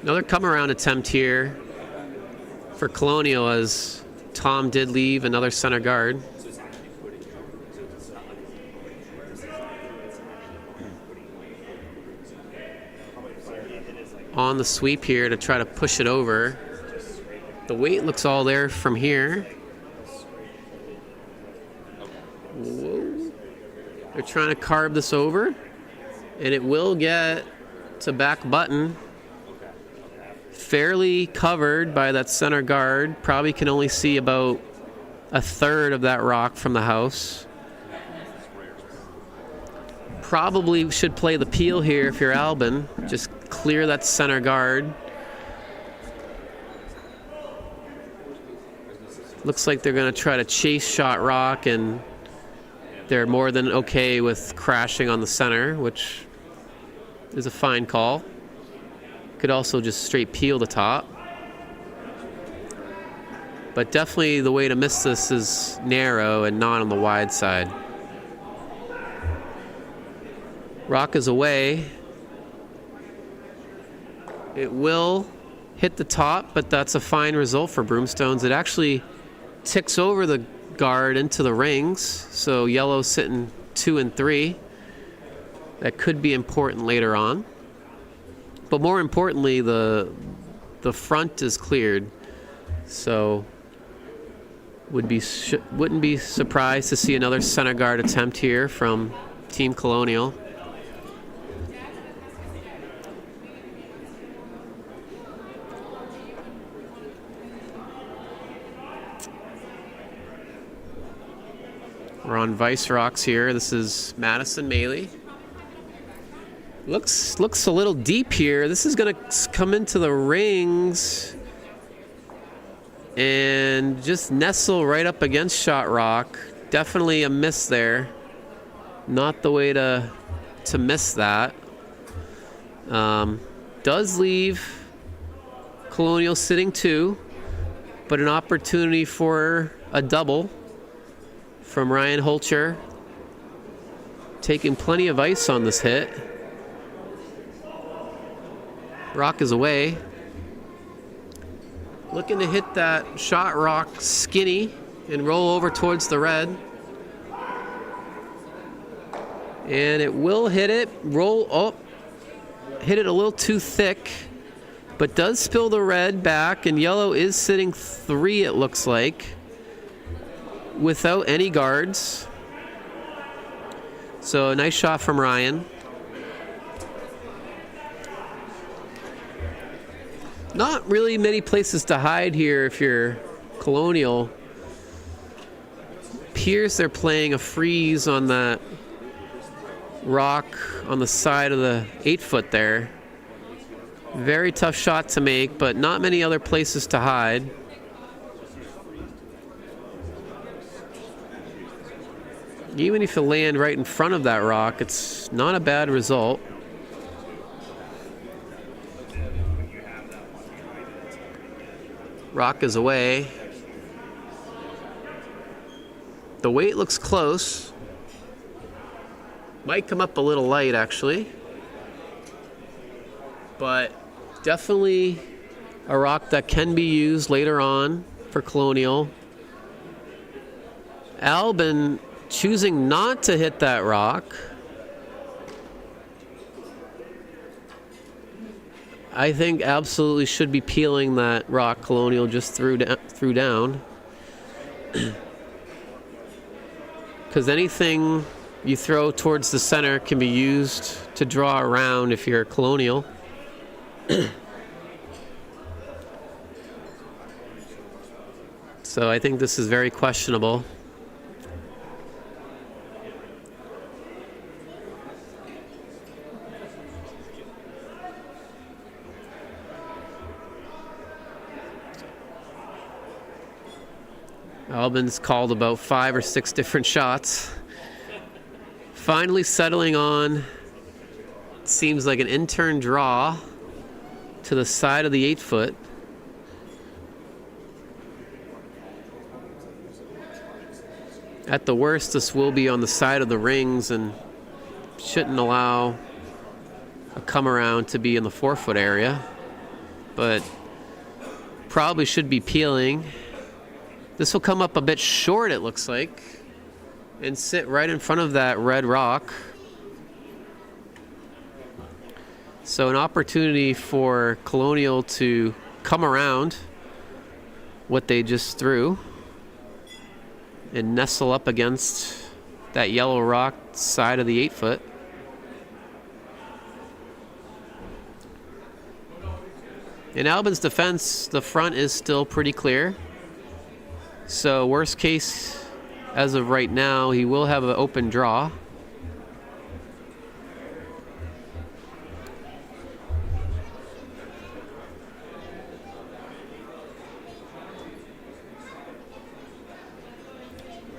Another come around attempt here for Colonial, as Tom did leave another center guard. On the sweep here to try to push it over. The weight looks all there from here. Whoa. They're trying to carve this over, and it will get to back button. Fairly covered by that center guard. Probably can only see about a third of that rock from the house. Probably should play the peel here if you're Albin. Just clear that center guard. Looks like they're going to try to chase shot rock, and they're more than okay with crashing on the center, which is a fine call. Could also just straight peel the top. But definitely the way to miss this is narrow and not on the wide side. Rock is away. It will hit the top, but that's a fine result for Broomstones. It actually ticks over the guard into the rings, so yellow sitting 2 and 3. That could be important later on. But more importantly, the front is cleared, so wouldn't be surprised to see another center guard attempt here from Team Colonial. We're on Vice Rocks here. This is Madison Maley. Looks a little deep here. This is going to come into the rings and just nestle right up against shot rock. Definitely a miss there. Not the way to miss that. Does leave Colonial sitting 2, but an opportunity for a double from Ryan Holcher. Taking plenty of ice on this hit. Rock is away. Looking to hit that shot rock skinny and roll over towards the red. And it will hit it. Roll up. Hit it a little too thick, but does spill the red back, and yellow is sitting 3, it looks like, without any guards. So a nice shot from Ryan. Not really many places to hide here if you're Colonial. Appears they're playing a freeze on that rock on the side of the 8-foot there. Very tough shot to make, but not many other places to hide. Even if you land right in front of that rock, it's not a bad result. Rock is away. The weight looks close. Might come up a little light, actually. But definitely a rock that can be used later on for Colonial. Albin choosing not to hit that rock. I think absolutely should be peeling that rock. Colonial just threw down. Because anything you throw towards the center can be used to draw around if you're Colonial. So I think this is very questionable. Albin's called about 5 or 6 different shots. Finally settling on, seems like an in-turn draw to the side of the 8-foot. At the worst, this will be on the side of the rings and shouldn't allow a come around to be in the 4-foot area, but probably should be peeling. This will come up a bit short, it looks like, and sit right in front of that red rock. So an opportunity for Colonial to come around what they just threw and nestle up against that yellow rock side of the 8-foot. In Albin's defense, the front is still pretty clear. So worst case, as of right now, he will have an open draw.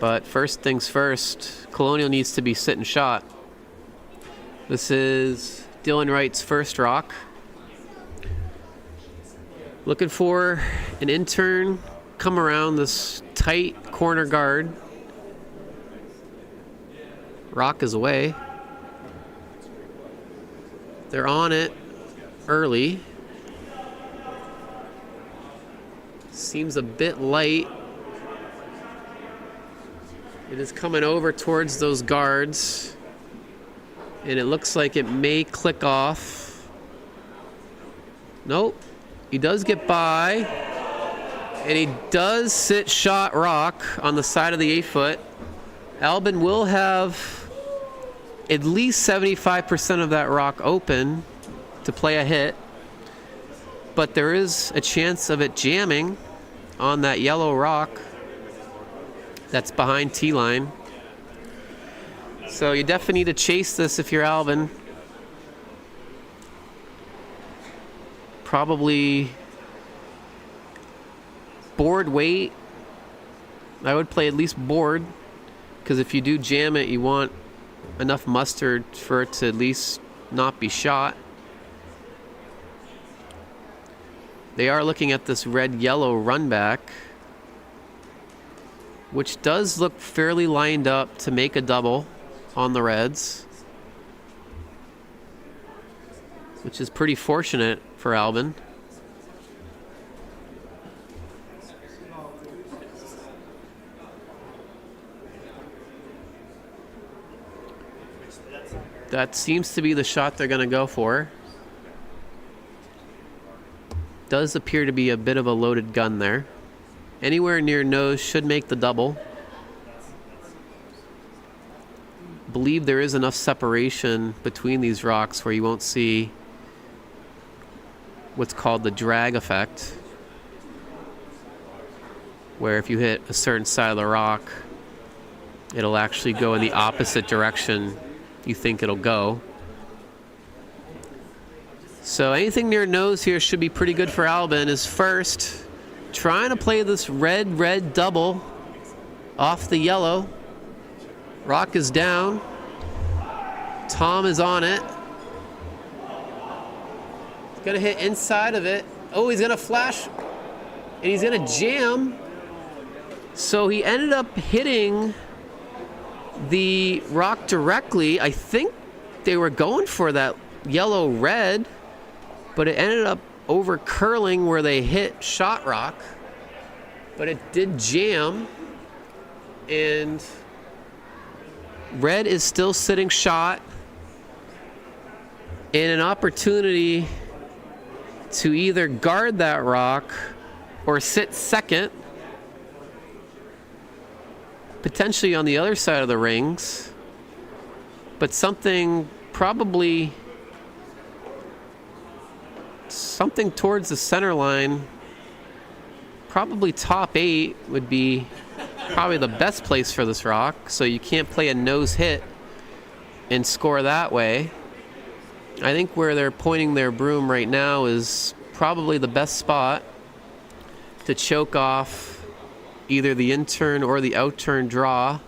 But first things first, Colonial needs to be sit and shot. This is Dylan Wright's first rock. Looking for an in-turn, come around this tight corner guard. Rock is away. They're on it early. Seems a bit light. It is coming over towards those guards, and it looks like it may click off. Nope. He does get by, and he does sit shot rock on the side of the 8-foot. Albin will have at least 75% of that rock open to play a hit, but there is a chance of it jamming on that yellow rock that's behind T-line. So you definitely need to chase this if you're Albin. Probably board weight. I would play at least board, because if you do jam it, you want enough mustard for it to at least not be shot. They are looking at this red-yellow run back, which does look fairly lined up to make a double on the Reds, which is pretty fortunate for Albin. That seems to be the shot they're going to go for. Does appear to be a bit of a loaded gun there. Anywhere near nose should make the double. Believe there is enough separation between these rocks where you won't see what's called the drag effect, where if you hit a certain side of the rock, it'll actually go in the opposite direction you think it'll go. So anything near nose here should be pretty good for Albin. Is first trying to play this red double off the yellow. Rock is down. Tom is on it. He's gonna hit inside of it. Oh, he's gonna flash, and he's gonna jam. So he ended up hitting the rock directly. I think they were going for that yellow red, but it ended up over curling where they hit shot rock, but it did jam, and red is still sitting shot, and an opportunity to either guard that rock or sit second, potentially on the other side of the rings, but something towards the center line probably top 8 would be probably the best place for this rock, so you can't play a nose hit and score that way. I think where they're pointing their broom right now is probably the best spot to choke off either the in-turn or the out-turn draw.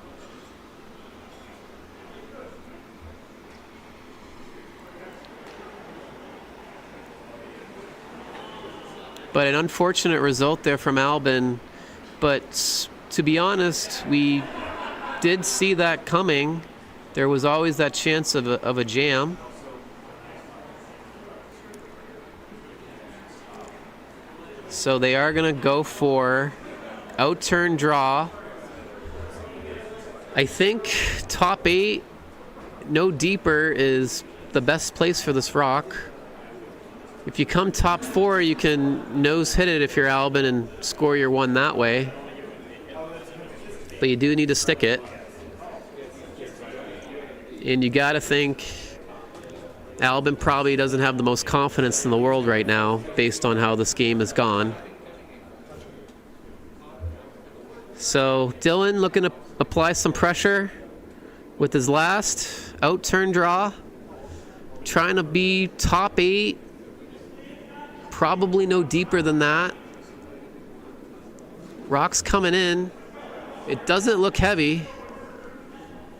But an unfortunate result there from Albin. But to be honest, we did see that coming. There was always that chance of a jam. So they are going to go for out-turn draw. I think top 8, no deeper, is the best place for this rock. If you come top 4, you can nose hit it if you're Albin and score your 1 that way. But you do need to stick it. And you got to think Albin probably doesn't have the most confidence in the world right now based on how this game has gone. So Dylan looking to apply some pressure with his last out-turn draw. Trying to be top 8. Probably no deeper than that. Rock's coming in. It doesn't look heavy.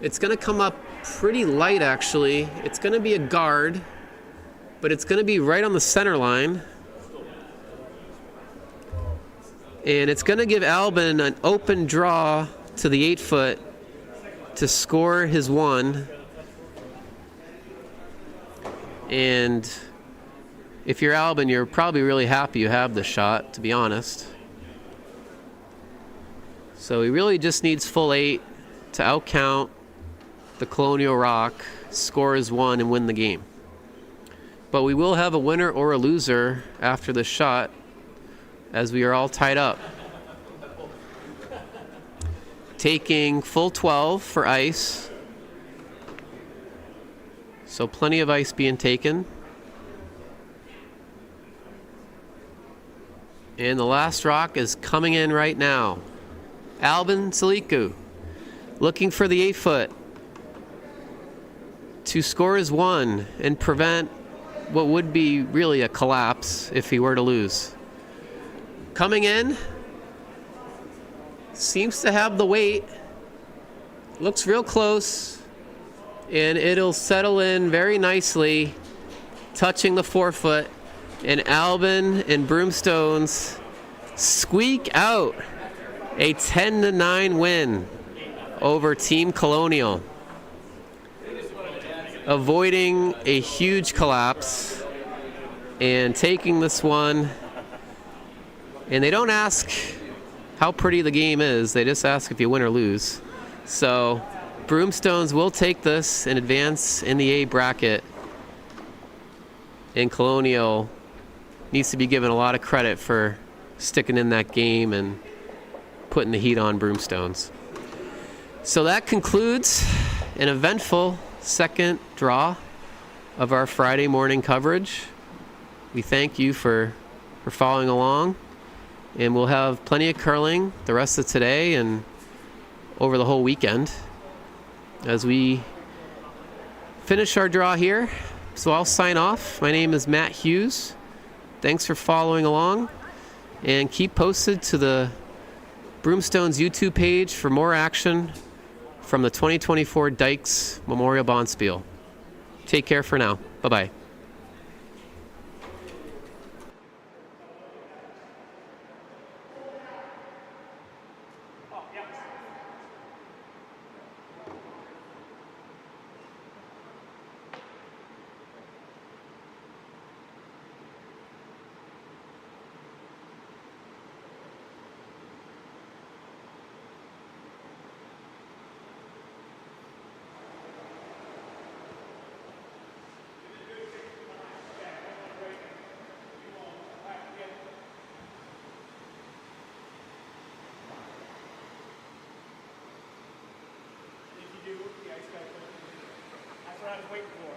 It's going to come up pretty light, actually. It's going to be a guard, but it's going to be right on the center line. And it's going to give Albin an open draw to the 8-foot to score his 1. And if you're Albin, you're probably really happy you have this shot, to be honest. So he really just needs full 8 to outcount the Colonial Rock, score his 1, and win the game. But we will have a winner or a loser after the shot, as we are all tied up. Taking full 12 for ice. So plenty of ice being taken. And the last rock is coming in right now. Albin Saliku looking for the 8-foot to score his 1 and prevent what would be really a collapse if he were to lose. Coming in, seems to have the weight, looks real close, and it'll settle in very nicely, touching the 4-foot, and Albin and Broomstones squeak out a 10-9 win over Team Colonial, avoiding a huge collapse and taking this one. And they don't ask how pretty the game is, they just ask if you win or lose. So Broomstones will take this and advance in the A bracket, and Colonial needs to be given a lot of credit for sticking in that game and putting the heat on Broomstones. So that concludes an eventful second draw of our Friday morning coverage. We thank you for following along, and we'll have plenty of curling the rest of today and over the whole weekend as we finish our draw here. So I'll sign off. My name is Matt Hughes. Thanks for following along, and keep posted to the Broomstones YouTube page for more action from the 2024 Dykes Memorial Bonspiel. Take care for now. Bye-bye. That's what I was waiting for.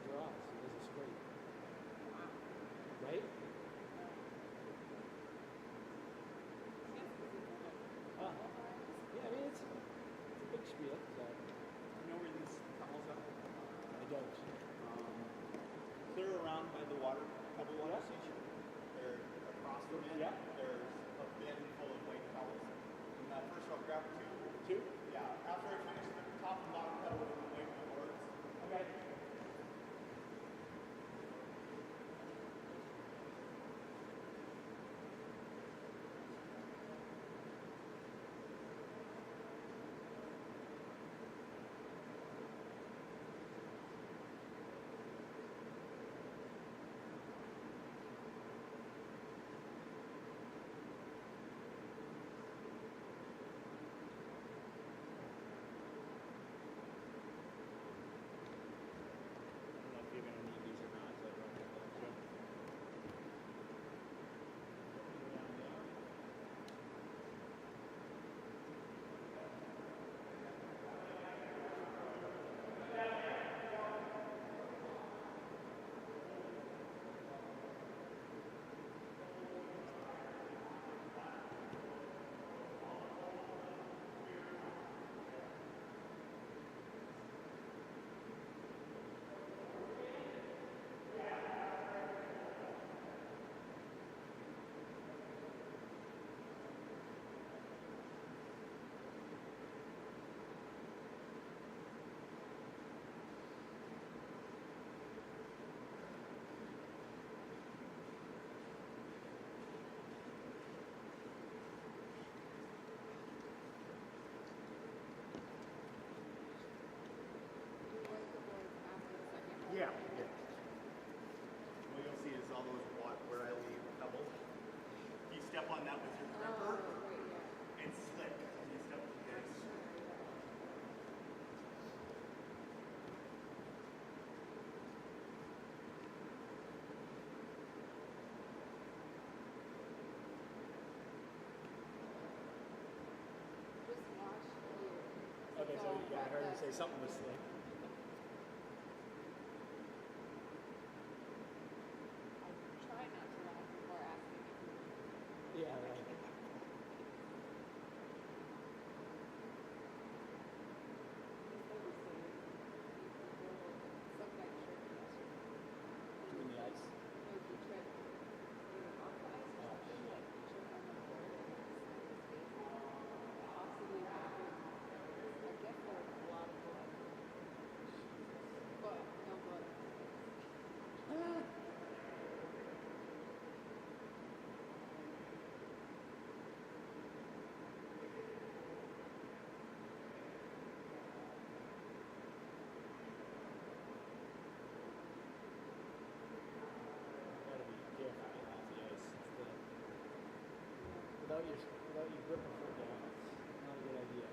draws. He does a straight. Right? Yeah, I mean, it's a big spiel, so You know where these tunnels are? I don't. Clear around by the water, pebble water Yeah. station. They're across from it. Yeah. There's a bin full of white towels. And that first one, grab two. Two? Yeah. After I finish the top and bottom pedal with the white boards. Okay. I don't know if you're gonna need these or not. So I don't know. Yeah. What you'll see is all those where I leave pebbles. If you step on that with your gripper, it's slick. You step on this. Okay, so yeah, I heard him say something was slick. Try not to laugh before asking. Yeah, right. Doing the ice. But no blood. Gotta be careful off the ice. It's the, without your gripper foot down, it's not a good idea.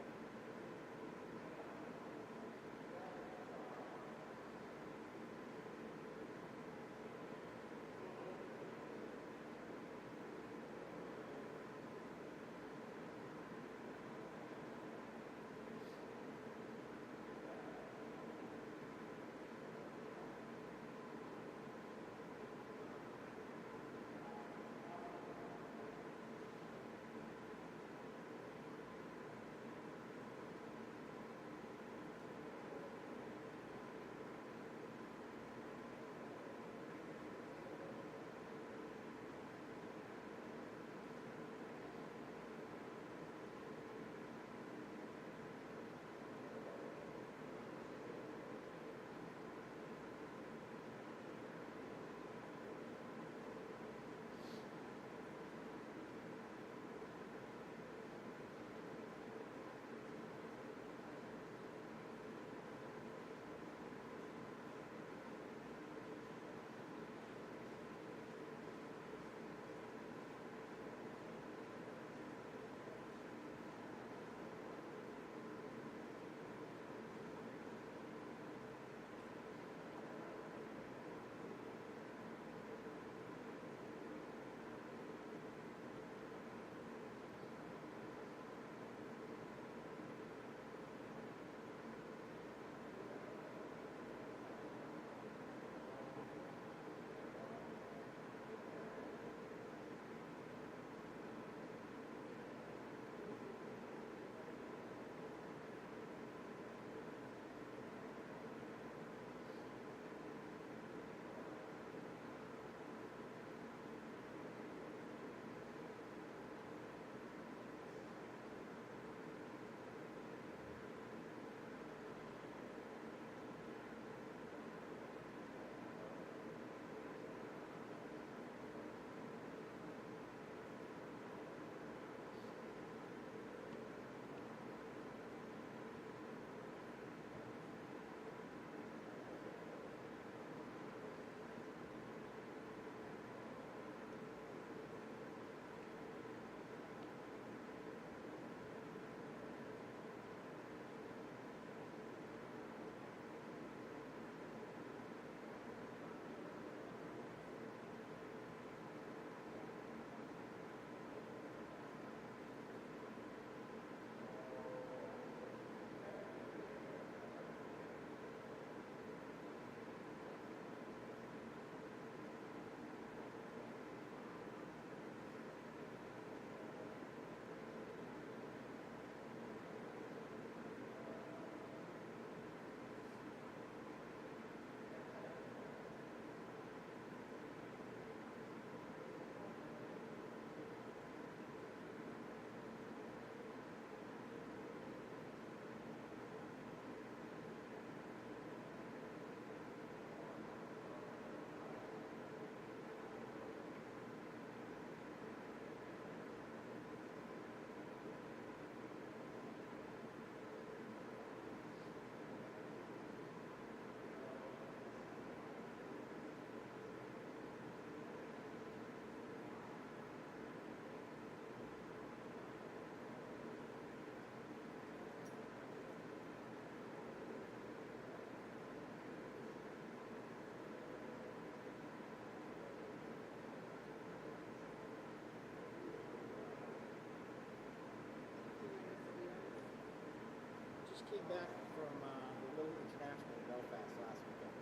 came back from the Little International in Belfast last weekend.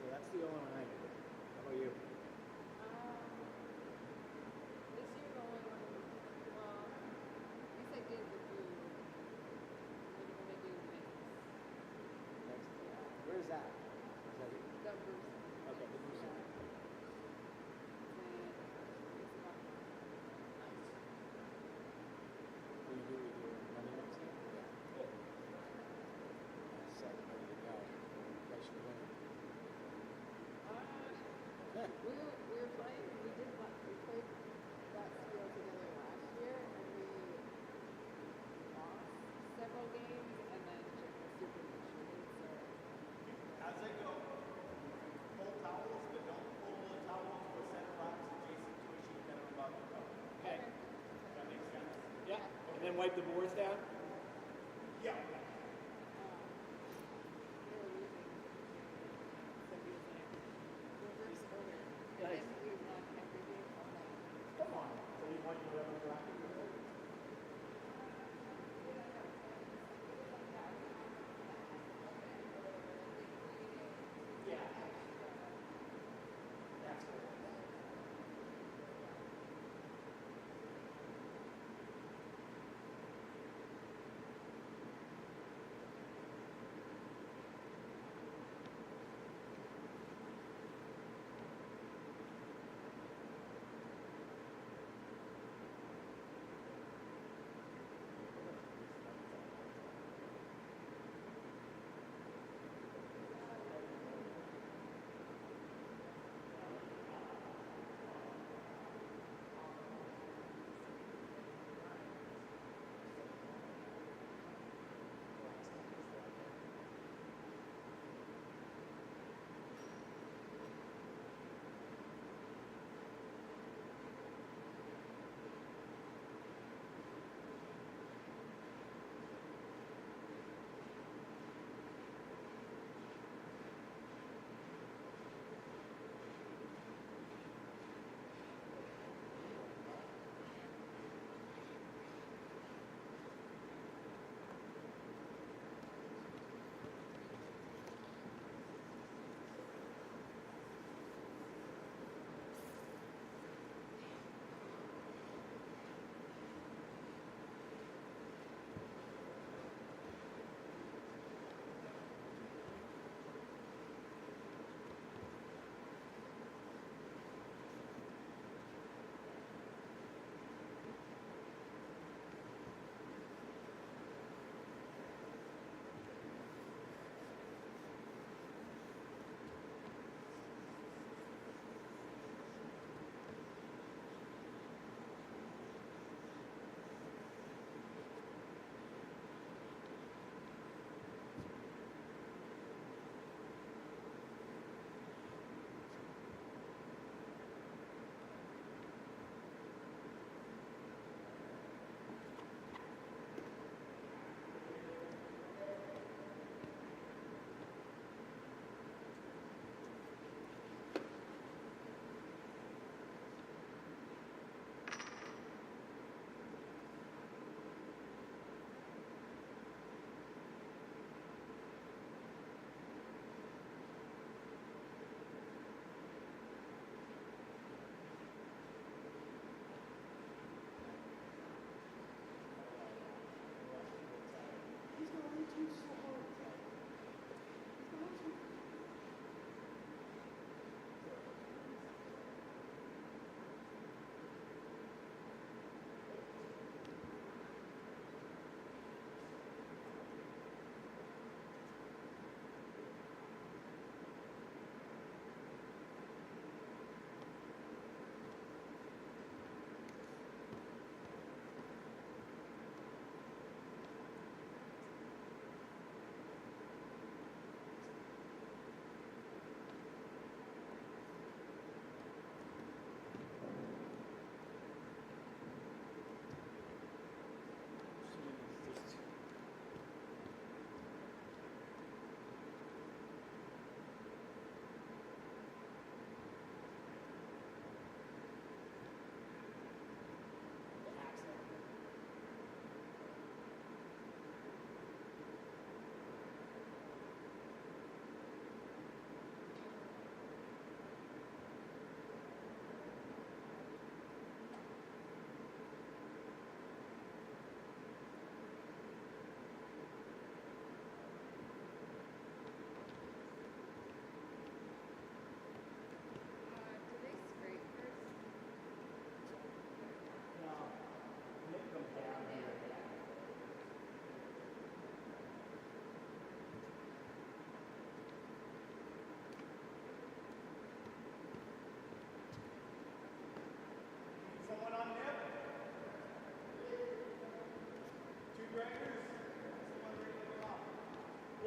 So that's the only one I did. How about you? This year the only one, well, I guess I did the blue. I'm gonna do mix. Next, where's that? Is that it? The Bruce. Okay, the Bruce. And it's about Nice. Will you do with your money next year? Yeah. Good. Set, ready to go. Place your winner. we were playing, we played that skill together last year, and we lost several games, and then just super frustrated, so. As they go, pull towels, but don't pull the towels with center box adjacent to a sheet that are above the cup. Okay. Does that make sense? Yeah. And then wipe the boards down? Yeah. We were losing, so he was like, reverse order, and Nice. then we won every game all night. Come on. So you want your rubber bracket? Yeah. That's good.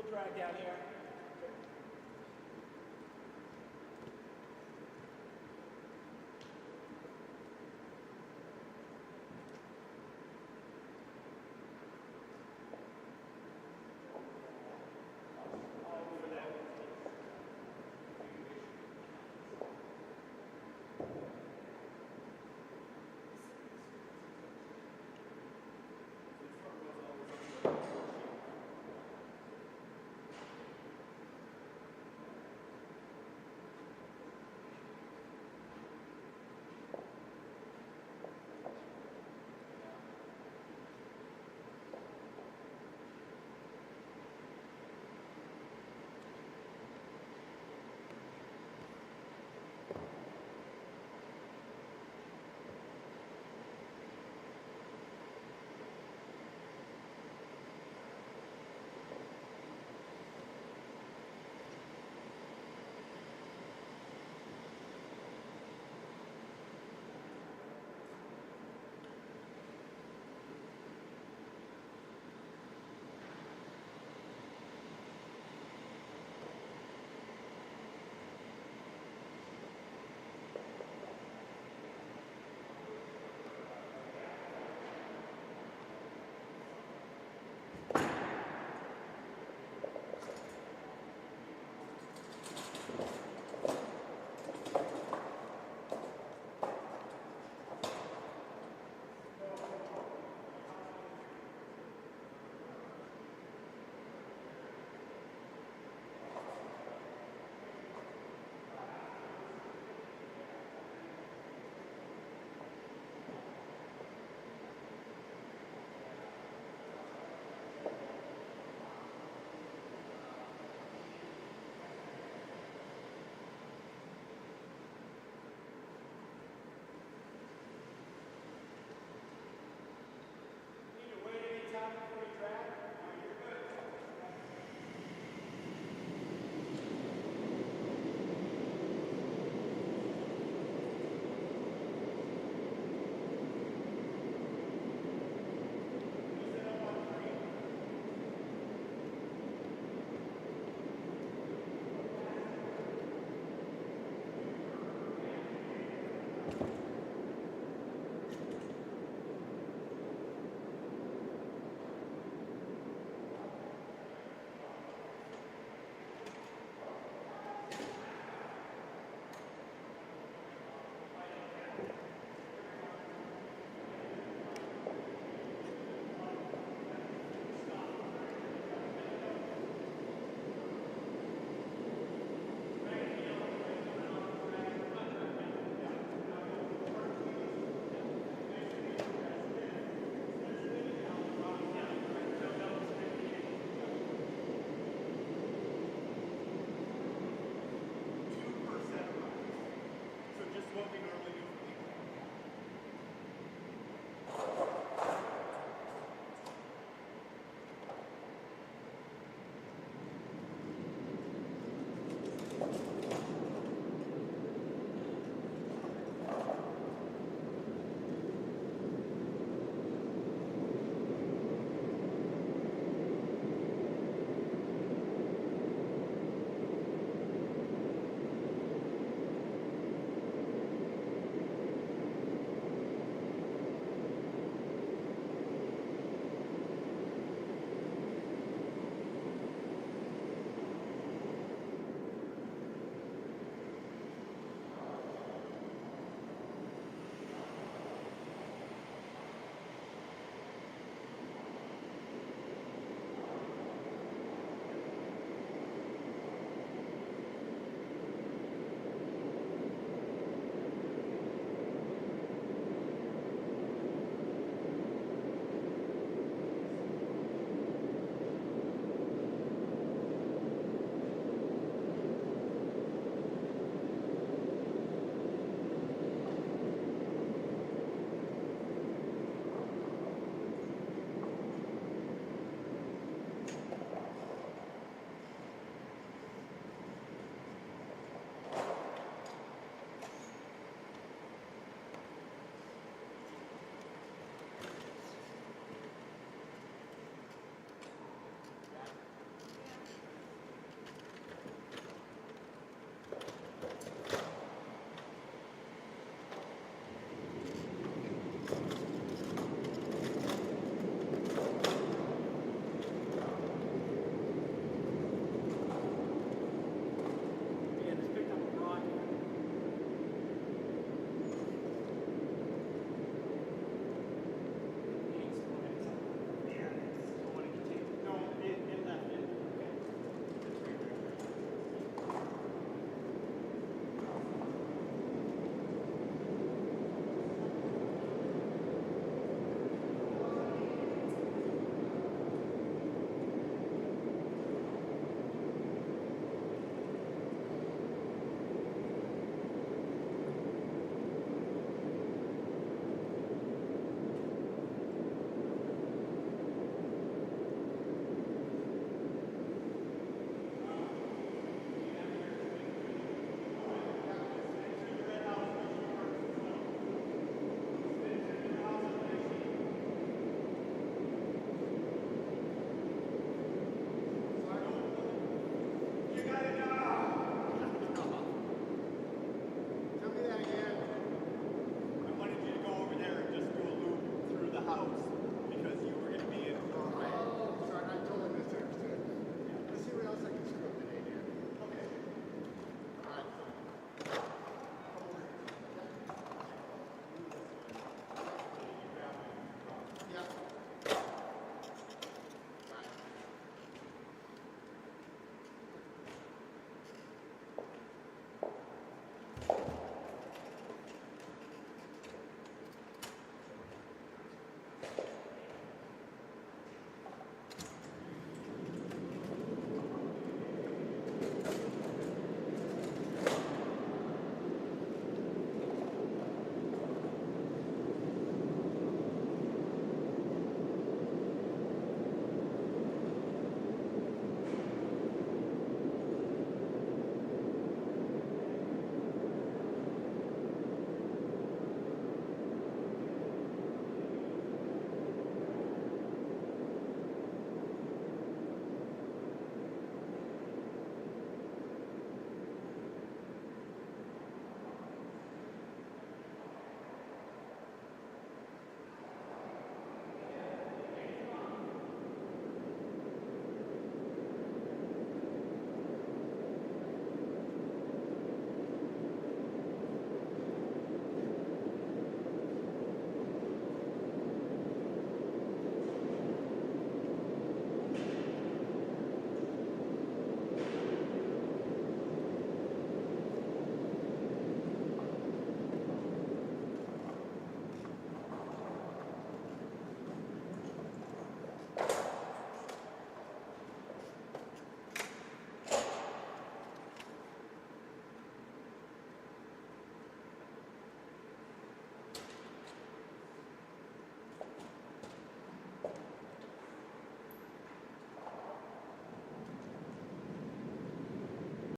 drag down here.